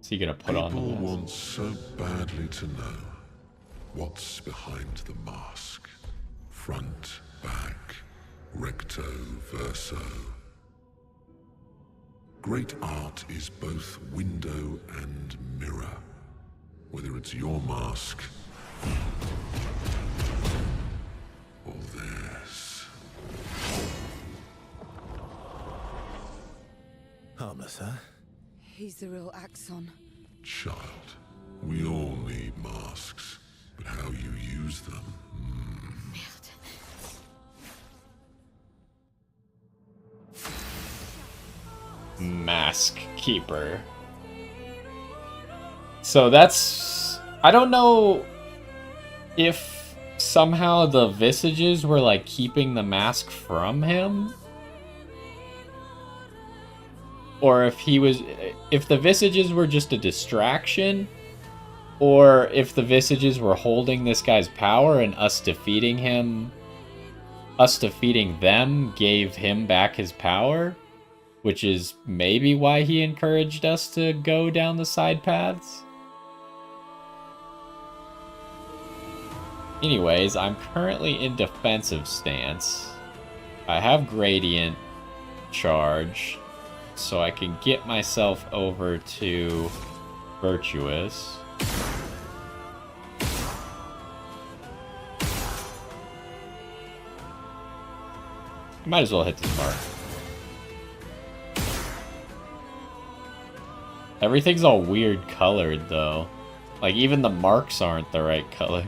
Is he gonna put on the People mask? want so badly to know what's behind the mask. Front, back, recto, verso. Great art is both window and mirror. Whether it's your mask or theirs. Harmless, huh? He's the real Axon. Child, we all need masks, but how you use them. Mask Keeper. So that's... I don't know if somehow the visages were like keeping the mask from him. Or if he was... if the visages were just a distraction. Or if the visages were holding this guy's power and us defeating him... us defeating them gave him back his power. Which is maybe why he encouraged us to go down the side paths. Anyways, I'm currently in defensive stance. I have gradient charge, so I can get myself over to virtuous. Might as well hit this mark. Everything's all weird colored, though. Like, even the marks aren't the right color.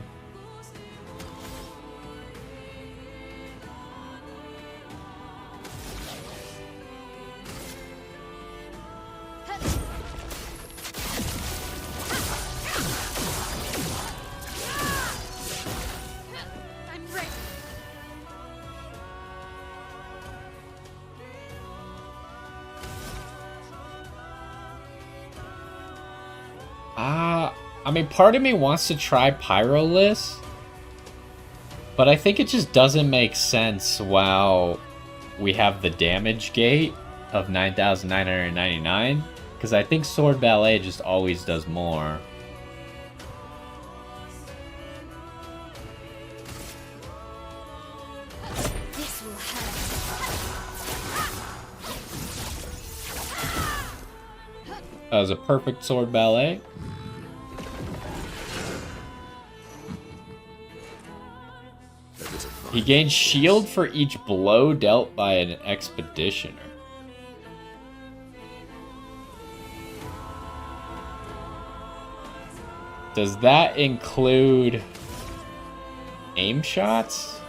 I'm ready. I mean, part of me wants to try Pyrolith, but I think it just doesn't make sense while we have the damage gate of 9,999, because I think Sword Ballet just always does more. This will hurt. That was a perfect Sword Ballet. He gains shield for each blow dealt by an expeditioner. Does that include aim shots?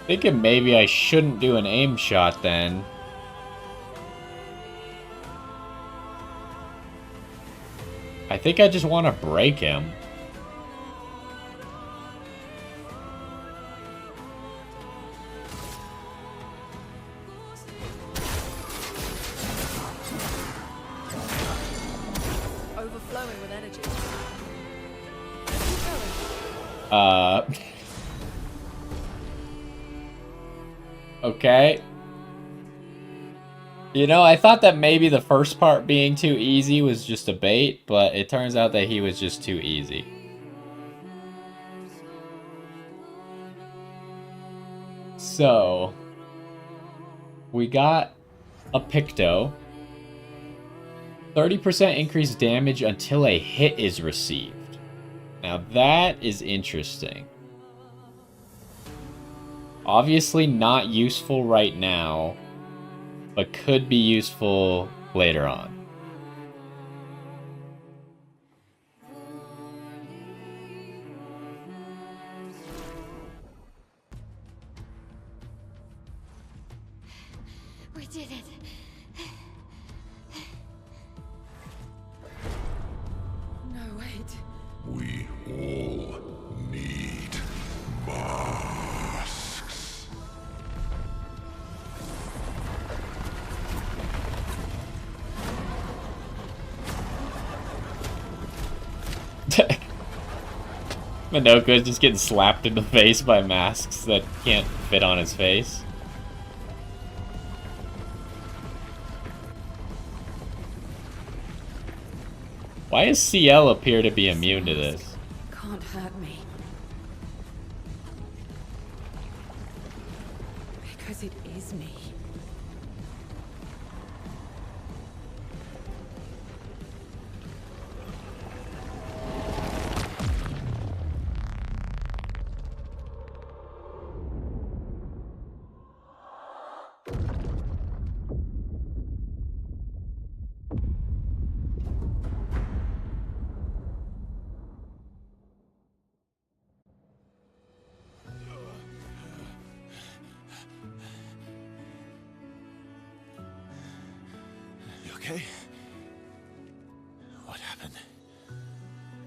Thinking maybe I shouldn't do an aim shot then. think I just want to break him. Overflowing with energy. Okay. You know, I thought that maybe the first part being too easy was just a bait, but it turns out that he was just too easy. So, we got a Picto. 30% increased damage until a hit is received. Now that is interesting. Obviously not useful right now, but could be useful later on. We did it. No, wait. We all need masks. Minoko is just getting slapped in the face by masks that can't fit on his face. Why does CL appear to be immune to this? Can't hurt me. Because it is me. You okay? What happened?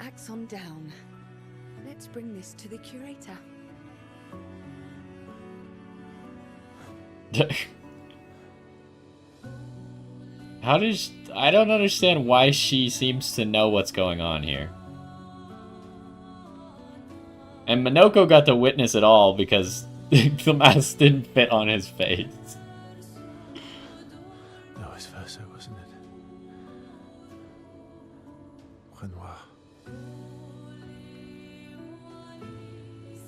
Axon down. Let's bring this to the curator. How does... I don't understand why she seems to know what's going on here. And Minoko got to witness it all because the mask didn't fit on his face. No, vice versa, wasn't it? Renoir.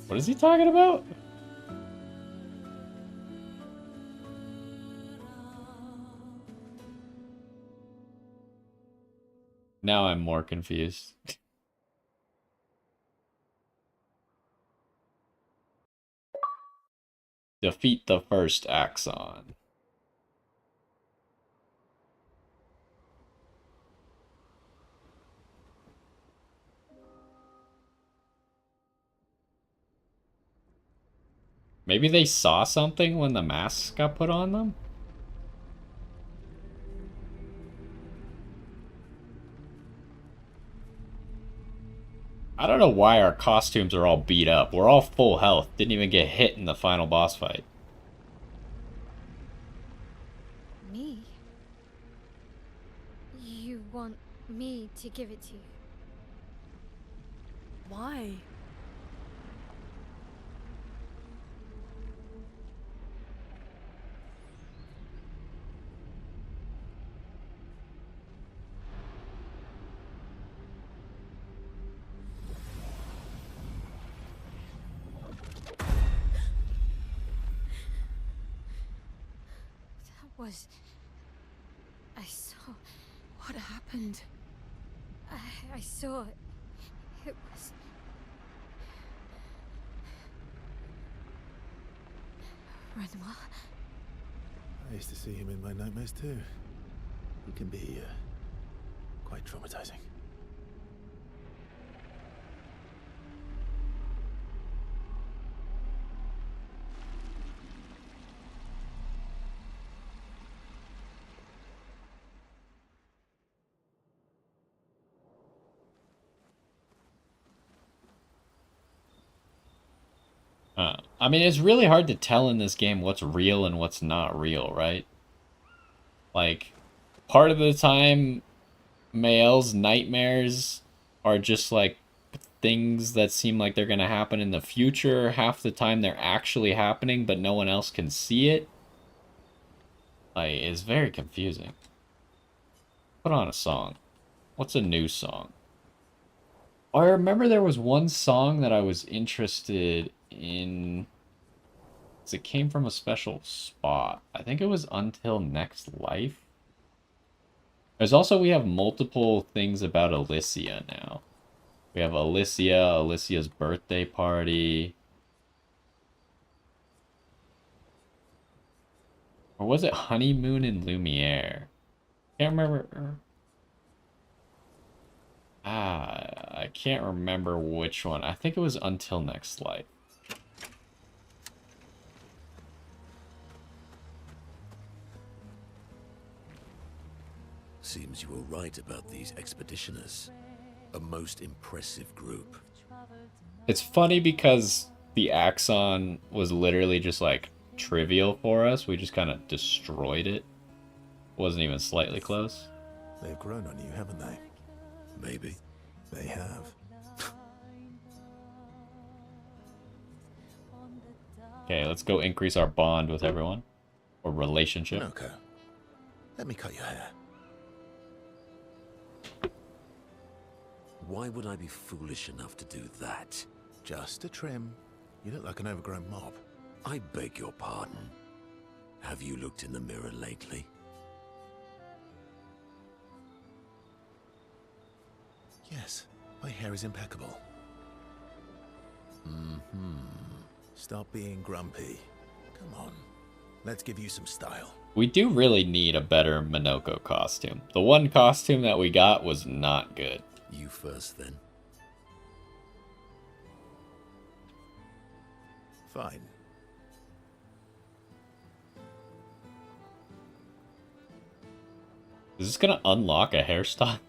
What is he talking about? Now I'm more confused. Defeat the first Axon. Maybe they saw something when the masks got put on them? I don't know why our costumes are all beat up. We're all full health. Didn't even get hit in the final boss fight. Me? You want me to give it to you? Why? Was... I saw... What happened? I saw it. It was... Renoir? I used to see him in my nightmares too. He can be quite traumatizing. I mean, it's really hard to tell in this game what's real and what's not real, right? Like, part of the time, Mael's nightmares are just like things that seem like they're gonna happen in the future. Half the time they're actually happening, but no one else can see it. Like, it's very confusing. Put on a song. What's a new song? Oh, I remember there was one song that I was interested in. It came from a special spot. I think it was Until Next Life. There's also, we have multiple things about Alicia now. We have Alicia's birthday party. Or was it Honeymoon in Lumiere? Can't remember. I can't remember which one. I think it was Until Next Life. Seems you were right about these expeditioners. A most impressive group. It's funny because the Axon was literally just like trivial for us. We just kind of destroyed it. Wasn't even slightly close. They've grown on you, haven't they? Maybe. They have. Okay, let's go increase our bond with everyone. Or relationship. Minoko, let me cut your hair. Why would I be foolish enough to do that? Just a trim. You look like an overgrown mob. I beg your pardon. Have you looked in the mirror lately? Yes, my hair is impeccable. Stop being grumpy. Come on, let's give you some style. We do really need a better Minoko costume. The one costume that we got was not good. You first, then. Fine. Is this gonna unlock a hairstyle?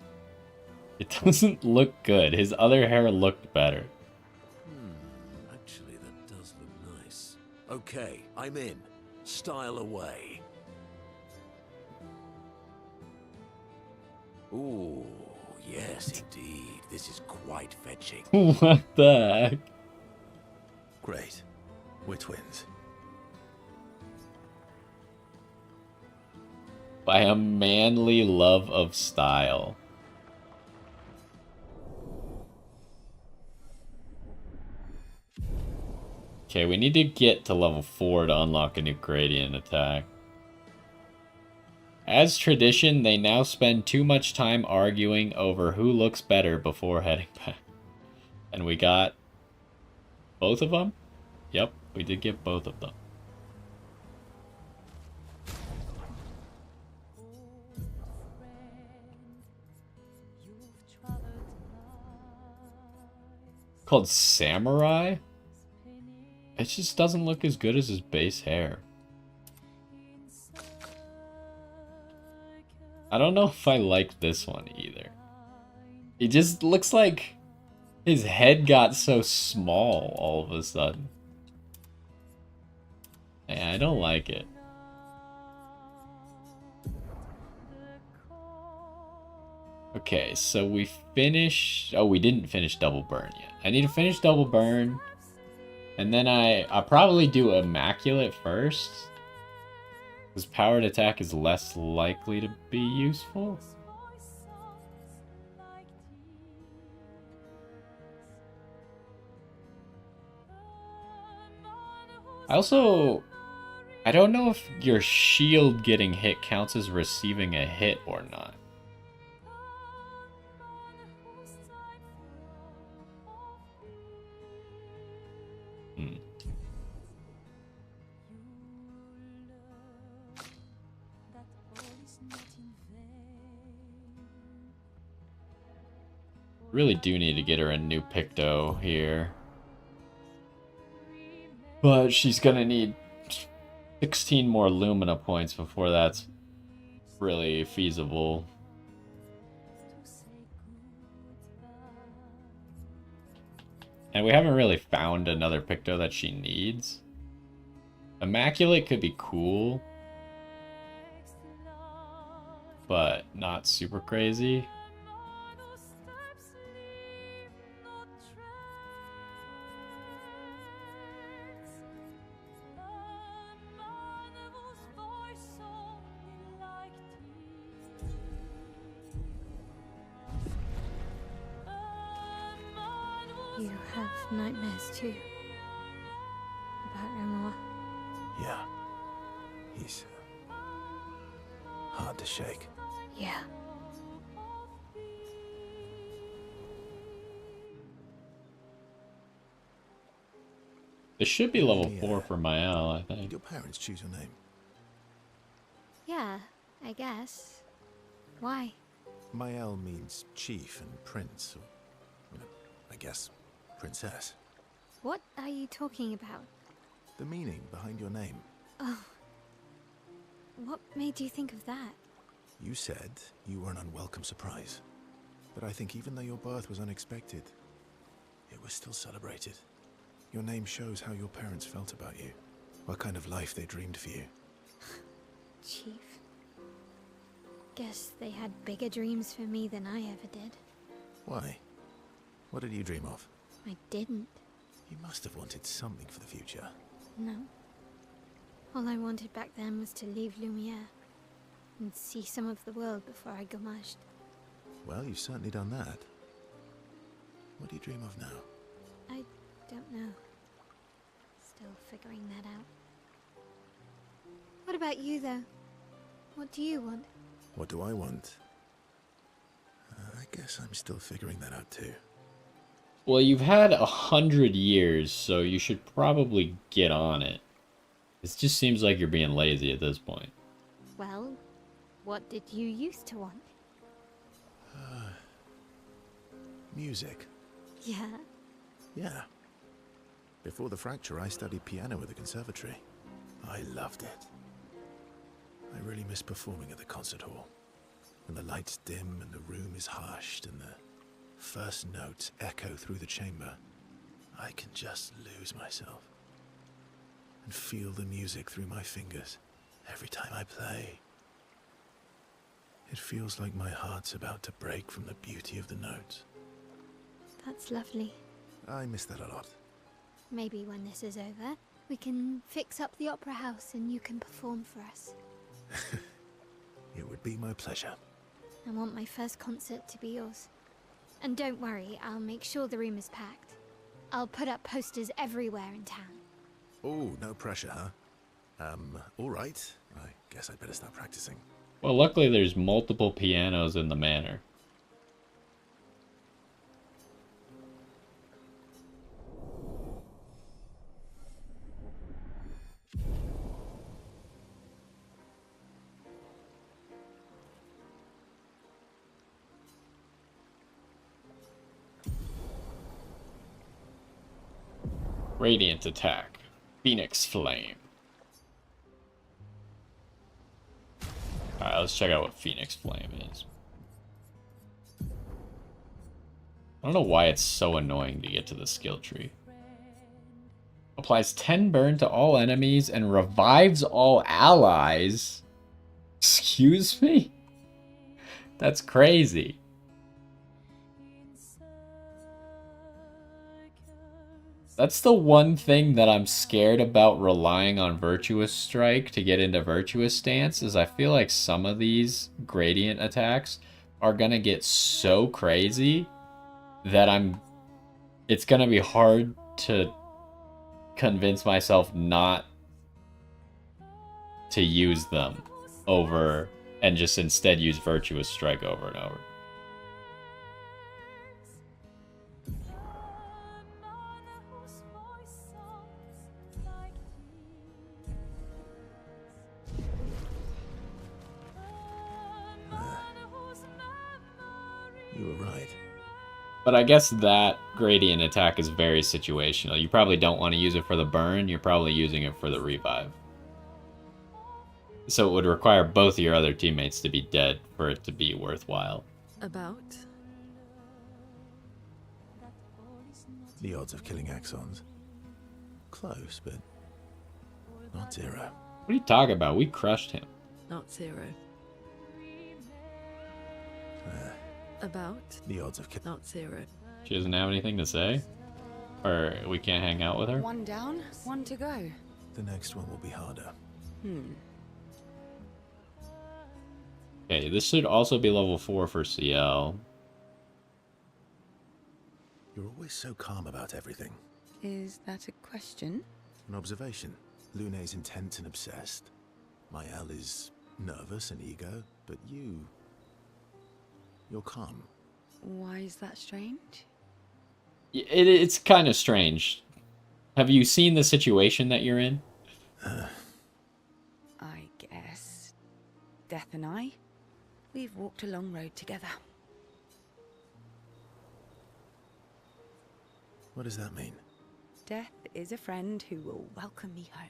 It doesn't look good. His other hair looked better. Actually, that does look nice. Okay, I'm in. Style away. Ooh, yes, indeed. This is quite fetching. What the heck? Great. We're twins. By a manly love of style. Okay, we need to get to level 4 to unlock a new gradient attack. As tradition, they now spend too much time arguing over who looks better before heading back. And we got both of them? Yep, we did get both of them. Called Samurai? It just doesn't look as good as his base hair. I don't know if I like this one either. It just looks like his head got so small all of a sudden. Yeah, I don't like it. Okay, so we finished... Oh, we didn't finish Double Burn yet. I need to finish Double Burn. And then I'll probably do Immaculate first. Because Powered Attack is less likely to be useful. I don't know if your shield getting hit counts as receiving a hit or not. Really do need to get her a new Picto here. But she's gonna need 16 more Lumina points before that's really feasible. And we haven't really found another Picto that she needs. Immaculate could be cool, but not super crazy. You have nightmares too. About Renoir. Yeah. He's hard to shake. Yeah. This should be level 4 for Mael, I think. Did your parents choose your name? Yeah, I guess. Why? Mael means chief and prince, or, you know, I guess, princess. What are you talking about? The meaning behind your name. Oh. What made you think of that? You said you were an unwelcome surprise. But I think even though your birth was unexpected, it was still celebrated. Your name shows how your parents felt about you. What kind of life they dreamed for you. Chief. Guess they had bigger dreams for me than I ever did. Why? What did you dream of? I didn't. You must have wanted something for the future. No. All I wanted back then was to leave Lumiere and see some of the world before I gommaged. Well, you've certainly done that. What do you dream of now? I don't know. Still figuring that out. What about you, though? What do you want? What do I want? I guess I'm still figuring that out too. Well, you've had 100 years, so you should probably get on it. It just seems like you're being lazy at this point. Well, what did you used to want? Music. Yeah? Yeah. Before the fracture, I studied piano at the conservatory. I loved it. I really miss performing at the concert hall. When the lights dim and the room is hushed and the first notes echo through the chamber, I can just lose myself and feel the music through my fingers every time I play. It feels like my heart's about to break from the beauty of the notes. That's lovely. I miss that a lot. Maybe when this is over, we can fix up the opera house and you can perform for us. It would be my pleasure. I want my first concert to be yours. And don't worry, I'll make sure the room is packed. I'll put up posters everywhere in town. Oh, no pressure, huh? All right. I guess I'd better start practicing. Well, luckily there's multiple pianos in the manor. Radiant attack. Phoenix Flame. Alright, let's check out what Phoenix Flame is. I don't know why it's so annoying to get to the skill tree. Applies 10 burn to all enemies and revives all allies. Excuse me? That's crazy. That's the one thing that I'm scared about relying on Virtuous Strike to get into Virtuous Stance, is I feel like some of these gradient attacks are gonna get so crazy that it's gonna be hard to convince myself not to use them over and just instead use Virtuous Strike over and over. You were right. But I guess that gradient attack is very situational. You probably don't want to use it for the burn, you're probably using it for the revive. So it would require both your other teammates to be dead for it to be worthwhile. About? The odds of killing Axons. Close, but not zero. What are you talking about? We crushed him. Not zero. About? The odds of killing. Not zero. She doesn't have anything to say? Or we can't hang out with her? One down, one to go. The next one will be harder. Okay, this should also be level 4 for CL. You're always so calm about everything. Is that a question? An observation. Lune's intense and obsessed. Mael is nervous and eager, but you're calm. Why is that strange? It's kind of strange. Have you seen the situation that you're in? I guess. Death and I, we've walked a long road together. What does that mean? Death is a friend who will welcome me home.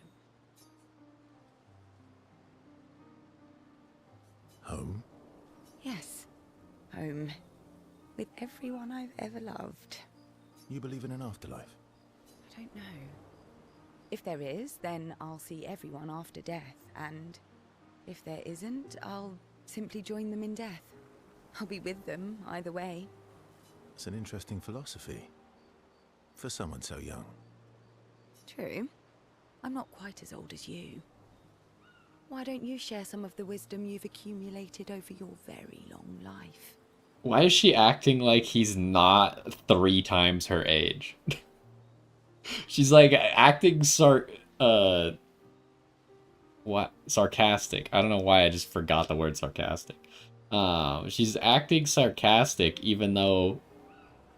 Home? Yes, home. With everyone I've ever loved. You believe in an afterlife? I don't know. If there is, then I'll see everyone after death, and if there isn't, I'll simply join them in death. I'll be with them either way. It's an interesting philosophy. For someone so young. True. I'm not quite as old as you. Why don't you share some of the wisdom you've accumulated over your very long life? Why is she acting like he's not 3 times her age? She's like acting sarcastic. I don't know why I just forgot the word sarcastic. She's acting sarcastic even though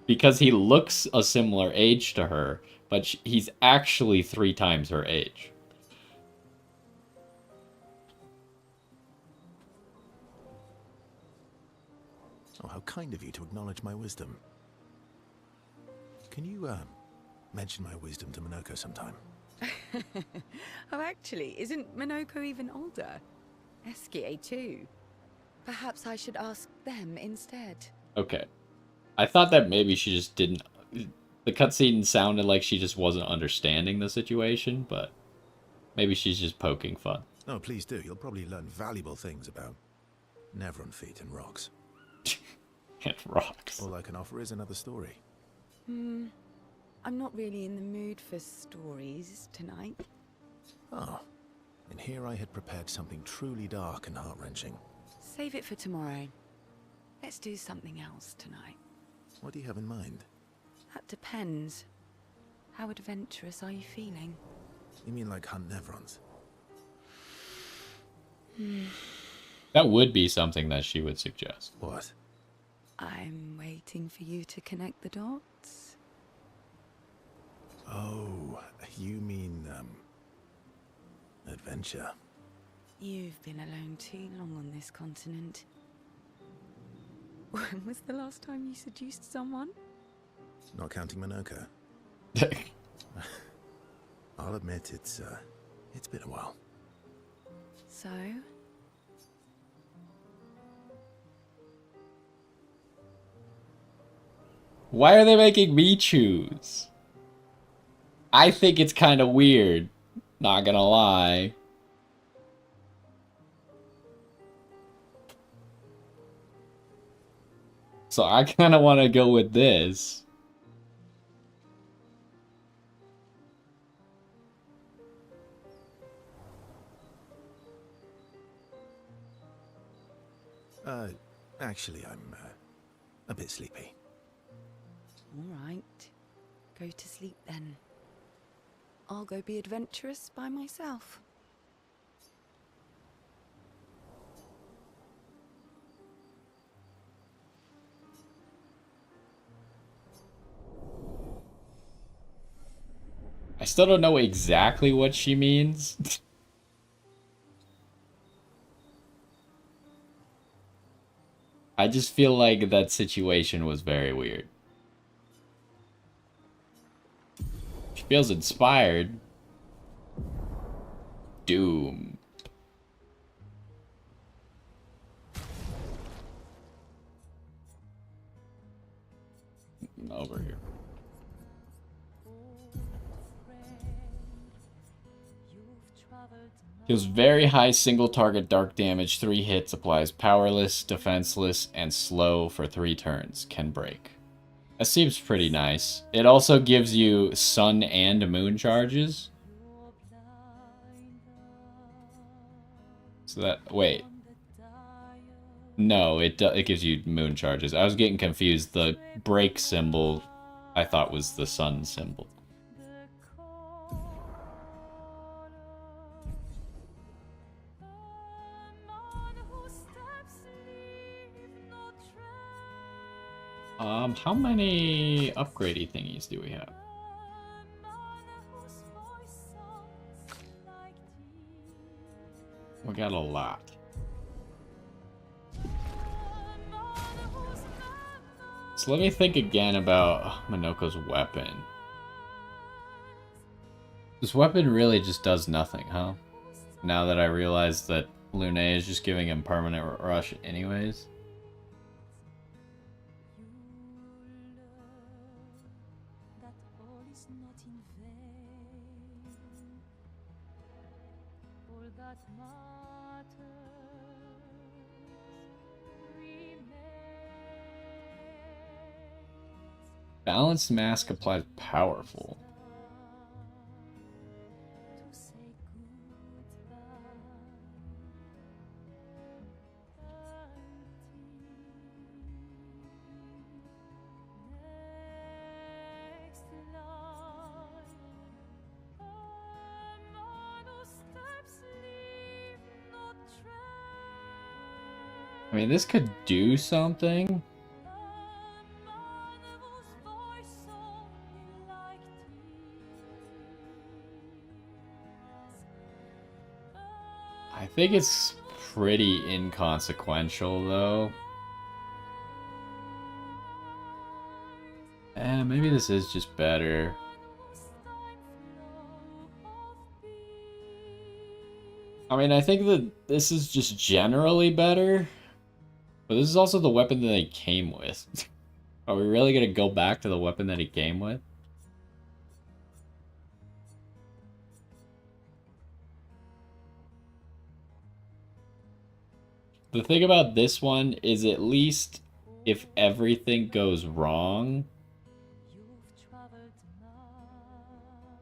because he looks a similar age to her, but he's actually 3 times her age. Oh, how kind of you to acknowledge my wisdom. Can you, mention my wisdom to Minoko sometime? Oh, actually, isn't Minoko even older? Eskie too. Perhaps I should ask them instead. Okay. I thought that maybe she just didn't... The cutscene sounded like she just wasn't understanding the situation, but maybe she's just poking fun. Oh, please do. You'll probably learn valuable things about Nevron feet and rocks. And rocks. All I can offer is another story. I'm not really in the mood for stories tonight. Oh. And here I had prepared something truly dark and heart-wrenching. Save it for tomorrow. Let's do something else tonight. What do you have in mind? That depends. How adventurous are you feeling? You mean like hunt Nevrons? That would be something that she would suggest. What? I'm waiting for you to connect the dots. Oh, you mean, adventure. You've been alone too long on this continent. When was the last time you seduced someone? Not counting Minoko. I'll admit it's been a while. So? Why are they making me choose? I think it's kind of weird. Not gonna lie. So I kind of want to go with this. Actually, I'm a bit sleepy. All right. Go to sleep then. I'll go be adventurous by myself. I still don't know exactly what she means. I just feel like that situation was very weird. She feels inspired. Doom. Over here. Deals very high single target dark damage, 3 hits, applies powerless, defenseless, and slow for 3 turns. Can break. That seems pretty nice. It also gives you sun and moon charges. So that, wait. No, it gives you moon charges. I was getting confused. The break symbol I thought was the sun symbol. How many upgradey thingies do we have? We got a lot. So let me think again about Minoko's weapon. This weapon really just does nothing, huh? Now that I realize that Lune is just giving him permanent rush anyways. Balanced mask applies powerful. I mean, this could do something. I think it's pretty inconsequential, though. Maybe this is just better. I mean, I think that this is just generally better. But this is also the weapon that he came with. Are we really going to go back to the weapon that he came with? The thing about this one is at least if everything goes wrong,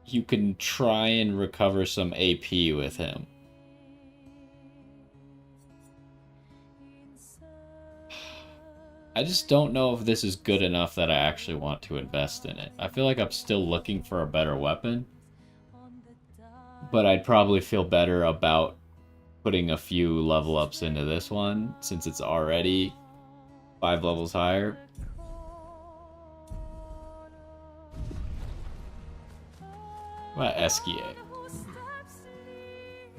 you can try and recover some AP with him. I just don't know if this is good enough that I actually want to invest in it. I feel like I'm still looking for a better weapon, but I'd probably feel better about putting a few level ups into this one since it's already 5 levels higher. What about Esquier?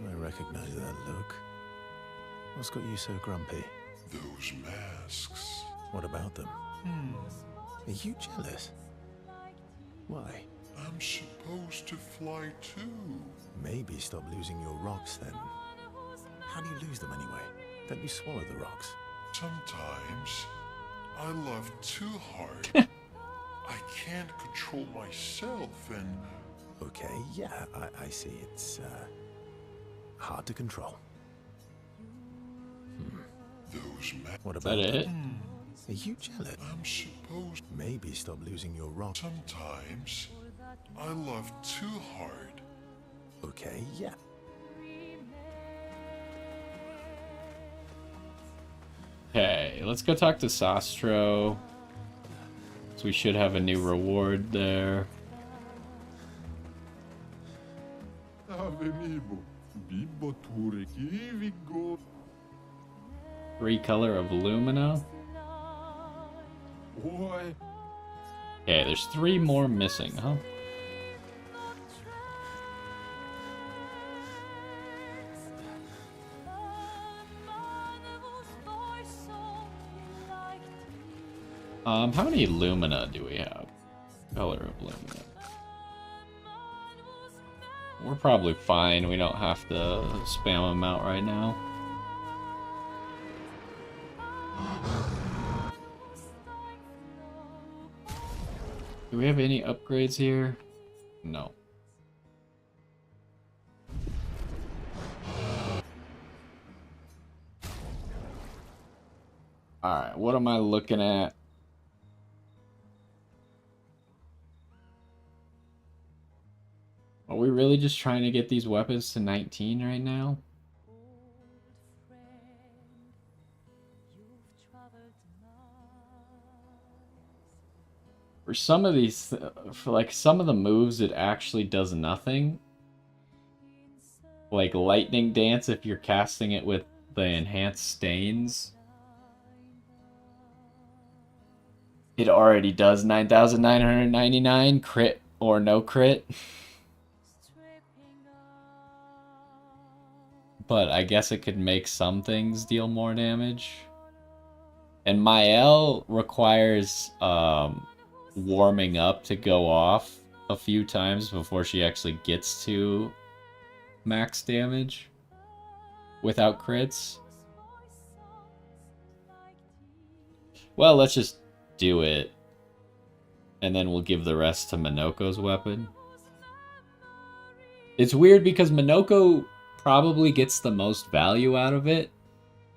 I recognize that look. What's got you so grumpy? Those masks. What about them? Are you jealous? Why? I'm supposed to fly too. Maybe stop losing your rocks then. How do you lose them anyway? Don't you swallow the rocks? Sometimes I love too hard. I can't control myself and... Okay, yeah, I see. It's hard to control. Those what about that? It? Are you jealous? I'm supposed... Maybe stop losing your rocks. Sometimes I love too hard. Okay, yeah. Okay, let's go talk to Sastro. So we should have a new reward there. Color of Lumina. Okay, there's 3 more missing, huh? How many Lumina do we have? Color of Lumina. We're probably fine. We don't have to spam them out right now. Do we have any upgrades here? No. Alright, what am I looking at? Are we really just trying to get these weapons to 19 right now? For some of these, for like some of the moves, it actually does nothing. Like Lightning Dance, if you're casting it with the enhanced stains, it already does 9,999 crit or no crit. But I guess it could make some things deal more damage. And Mael requires warming up to go off a few times before she actually gets to max damage without crits. Well, let's just do it. And then we'll give the rest to Minoko's weapon. It's weird because Minoko probably gets the most value out of it,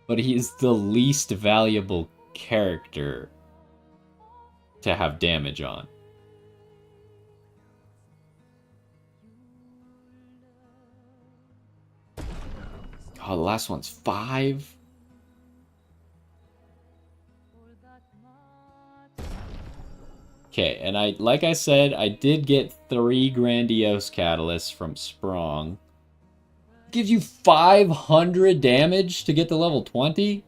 but he's the least valuable character to have damage on. Oh, the last one's 5? Okay, and like I said, I did get 3 Grandiose Catalysts from Sprong. Gives you 500 damage to get to level 20?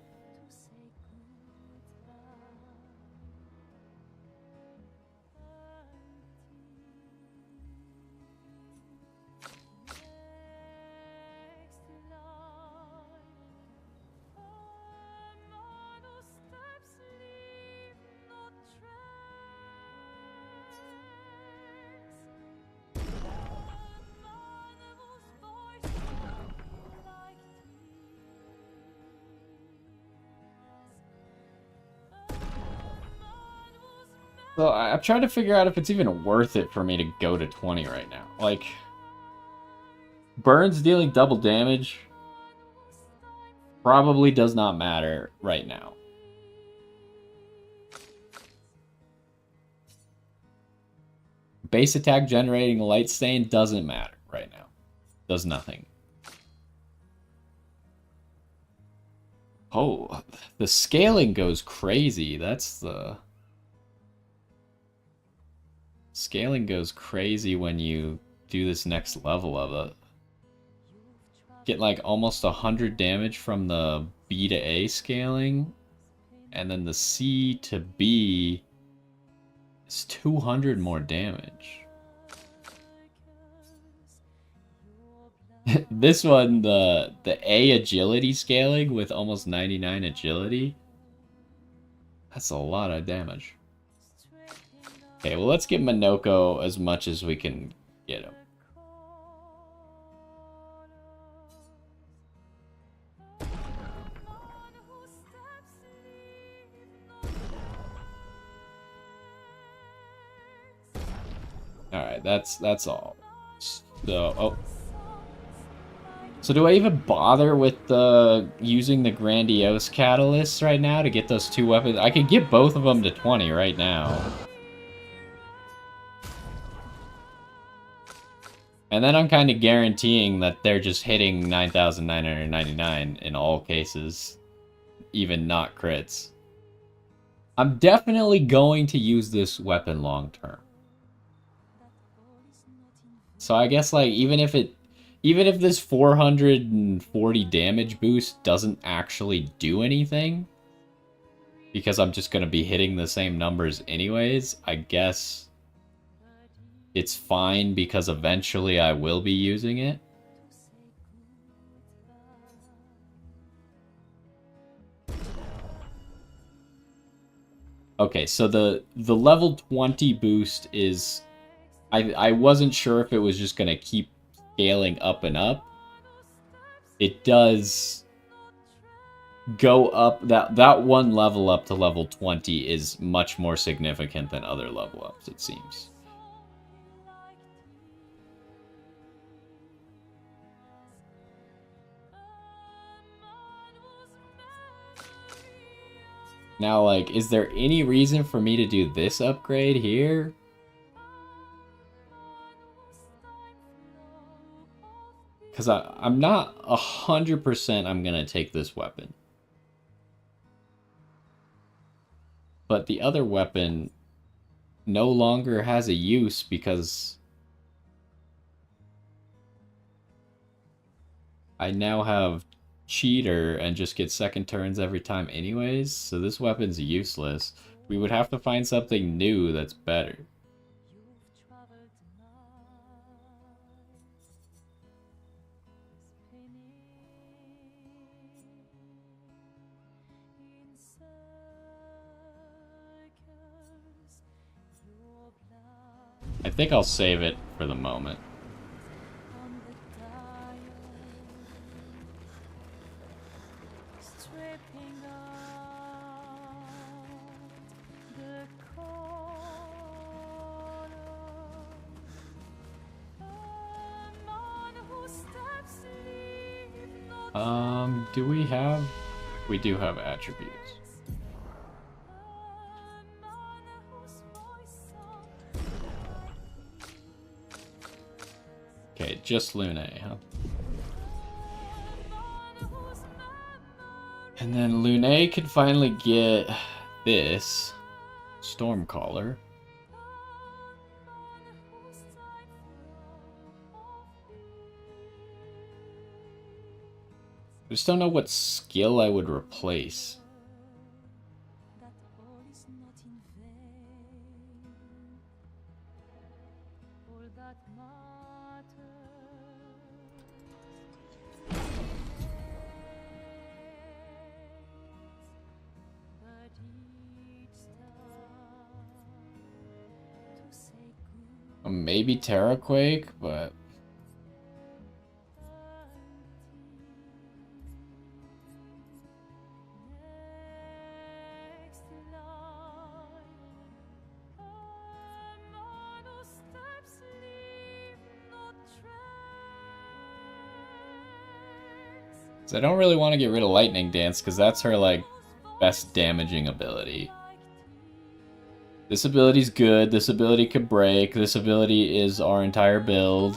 So I'm trying to figure out if it's even worth it for me to go to 20 right now. Like, Burns dealing double damage probably does not matter right now. Base attack generating light stain doesn't matter right now. Does nothing. Oh, the scaling goes crazy. That's the... Scaling goes crazy when you do this next level of it. Get like almost 100 damage from the B to A scaling. And then the C to B is 200 more damage. This one, the A agility scaling with almost 99 agility. That's a lot of damage. Okay, well, let's get Minoko as much as we can get him. Alright, that's all. So, oh. So do I even bother with using the Grandiose Catalyst right now to get those 2 weapons? I could get both of them to 20 right now. And then I'm kind of guaranteeing that they're just hitting 9,999 in all cases. Even not crits. I'm definitely going to use this weapon long term. So I guess, like, even if this 440 damage boost doesn't actually do anything, because I'm just going to be hitting the same numbers anyways, I guess it's fine because eventually I will be using it. Okay, so the level 20 boost is... I wasn't sure if it was just going to keep scaling up and up. It does go up. That one level up to level 20 is much more significant than other level ups, it seems. Now, like, is there any reason for me to do this upgrade here? Because I'm not 100% I'm going to take this weapon. But the other weapon no longer has a use because I now have Cheater and just get second turns every time anyways, so this weapon's useless. We would have to find something new that's better. I think I'll save it for the moment. Do we have? We do have attributes. Okay, just Lune, huh? And then Lune could finally get this Stormcaller. I just don't know what skill I would replace. Maybe Terraquake, but I don't really want to get rid of Lightning Dance because that's her like best damaging ability. This ability's good, this ability could break, this ability is our entire build.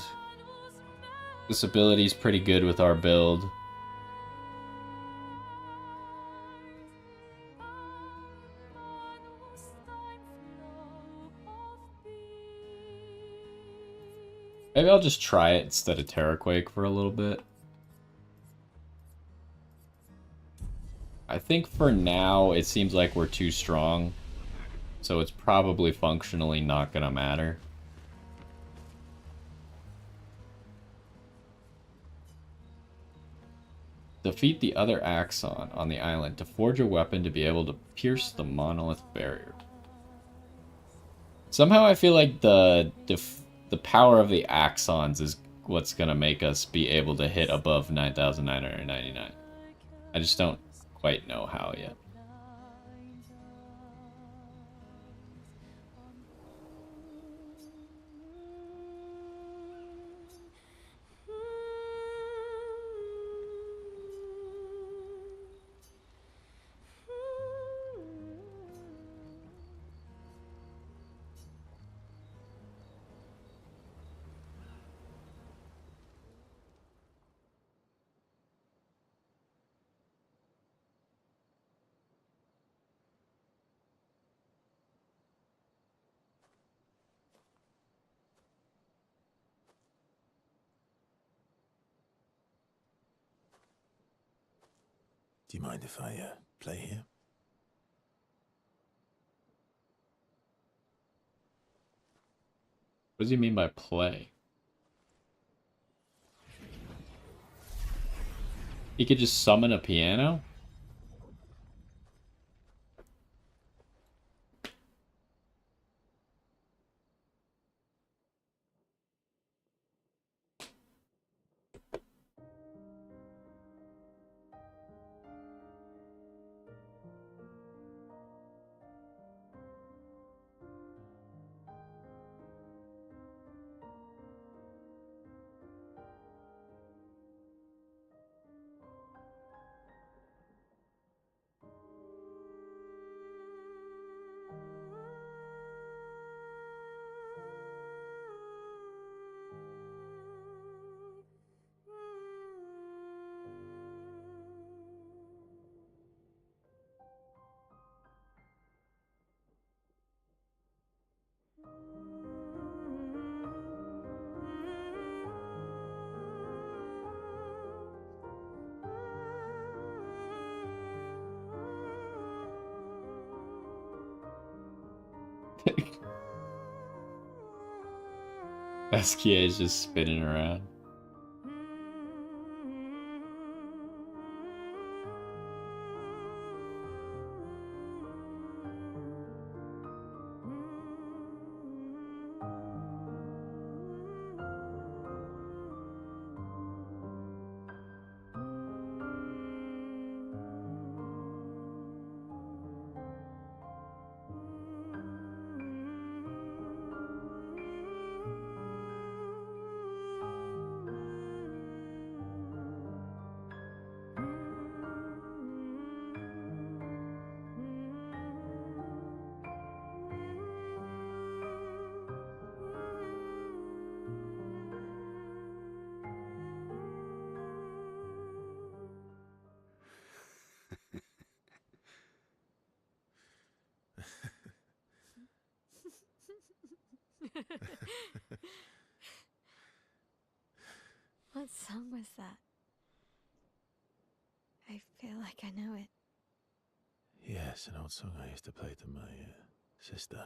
This ability's pretty good with our build. Maybe I'll just try it instead of Terraquake for a little bit. I think for now it seems like we're too strong. So it's probably functionally not gonna matter. Defeat the other Axon on the island to forge a weapon to be able to pierce the monolith barrier. Somehow I feel like the power of the Axons is what's gonna make us be able to hit above 9,999. I just don't quite know how yet. Do you mind if I play here? What does he mean by play? He could just summon a piano? Skia is just spinning around. What song was that? I feel like I know it. Yes, an old song I used to play to my sister.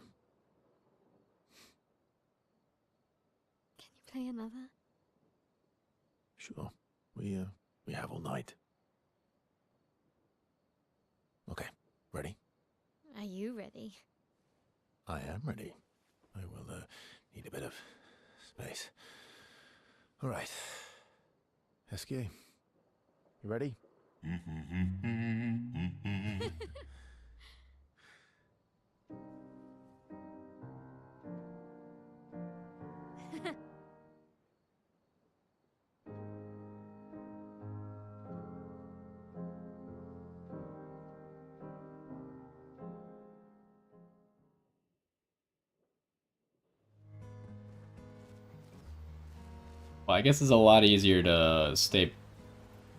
Can you play another? Sure. We have all night. Okay, ready? Are you ready? I am ready. I will need a bit of space. All right. Eskia, you ready? Well, I guess it's a lot easier to stay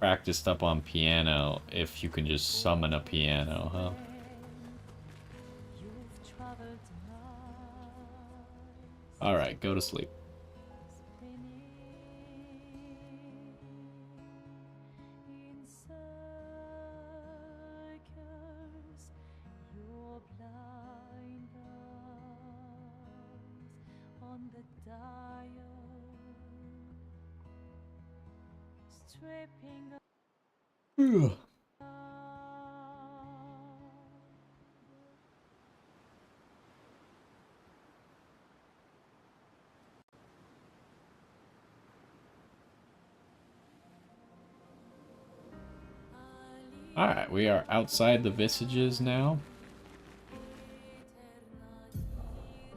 practiced up on piano if you can just summon a piano, huh? Alright, go to sleep. Alright, we are outside the Visages now.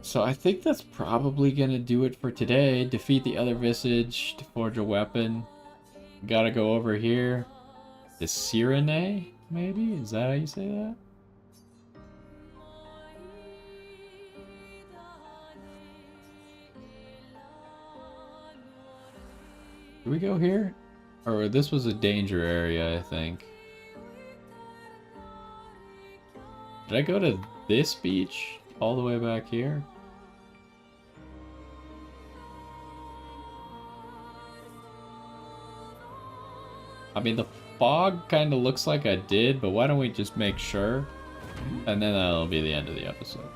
So I think that's probably gonna do it for today. Defeat the other Visage to forge a weapon. Gotta go over here. The Sirene, maybe? Is that how you say that? Do we go here? Or this was a danger area, I think. Did I go to this beach? All the way back here? I mean, the fog kind of looks like I did, but why don't we just make sure? And then that'll be the end of the episode.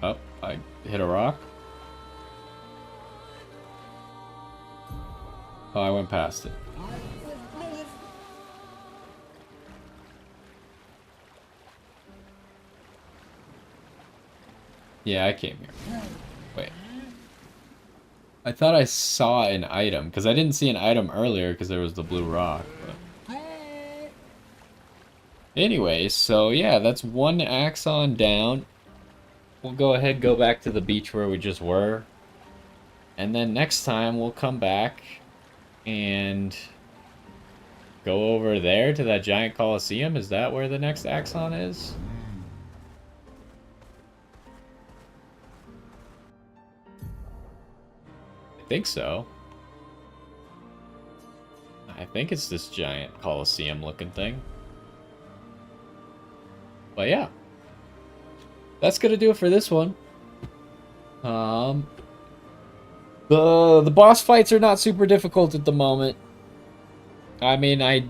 Oh, I hit a rock. Oh, I went past it. Yeah, I came here. Wait. I thought I saw an item, because I didn't see an item earlier because there was the blue rock. But... Anyway, so yeah, that's one Axon down. We'll go ahead, go back to the beach where we just were. And then next time we'll come back and go over there to that giant Coliseum. Is that where the next Axon is? I think so. I think it's this giant Coliseum looking thing. But yeah. that's gonna do it for this one. The boss fights are not super difficult at the moment. I mean, I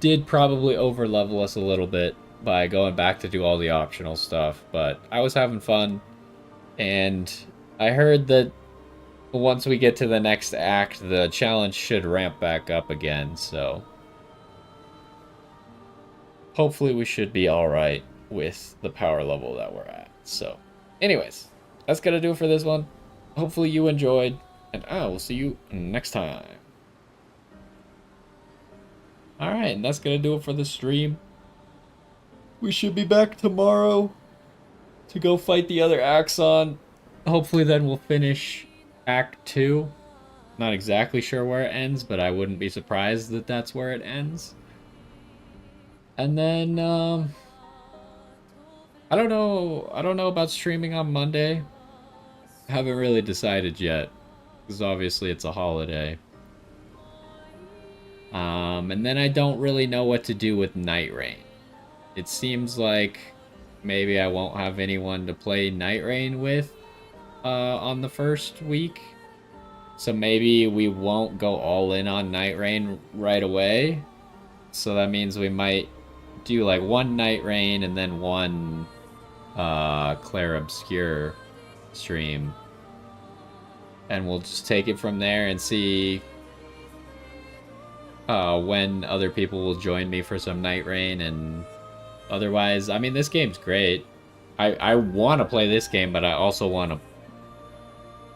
did probably overlevel us a little bit by going back to do all the optional stuff, but I was having fun, and I heard that once we get to the next act, the challenge should ramp back up again, so hopefully we should be alright with the power level that we're at. So, anyways, that's gonna do it for this one. Hopefully you enjoyed, and I will see you next time. Alright, and that's gonna do it for the stream. We should be back tomorrow to go fight the other Axon. Hopefully then we'll finish Act 2. Not exactly sure where it ends, but I wouldn't be surprised that that's where it ends. And then, I don't know about streaming on Monday. I haven't really decided yet, because obviously it's a holiday. And then I don't really know what to do with Night Rain. It seems like maybe I won't have anyone to play Night Rain with on the first week. So maybe we won't go all in on Night Rain right away. So that means we might do like one Night Rain and then one Clair Obscur stream. And we'll just take it from there and see when other people will join me for some Night Rain. And otherwise, I mean, this game's great. I want to play this game, but I also want to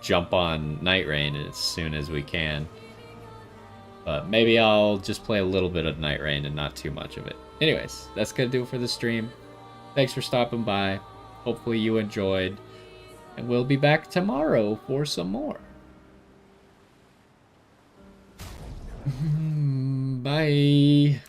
jump on Night Rain as soon as we can. But maybe I'll just play a little bit of Night Rain and not too much of it. Anyways, that's gonna do it for the stream. Thanks for stopping by. Hopefully you enjoyed. And we'll be back tomorrow for some more. Bye.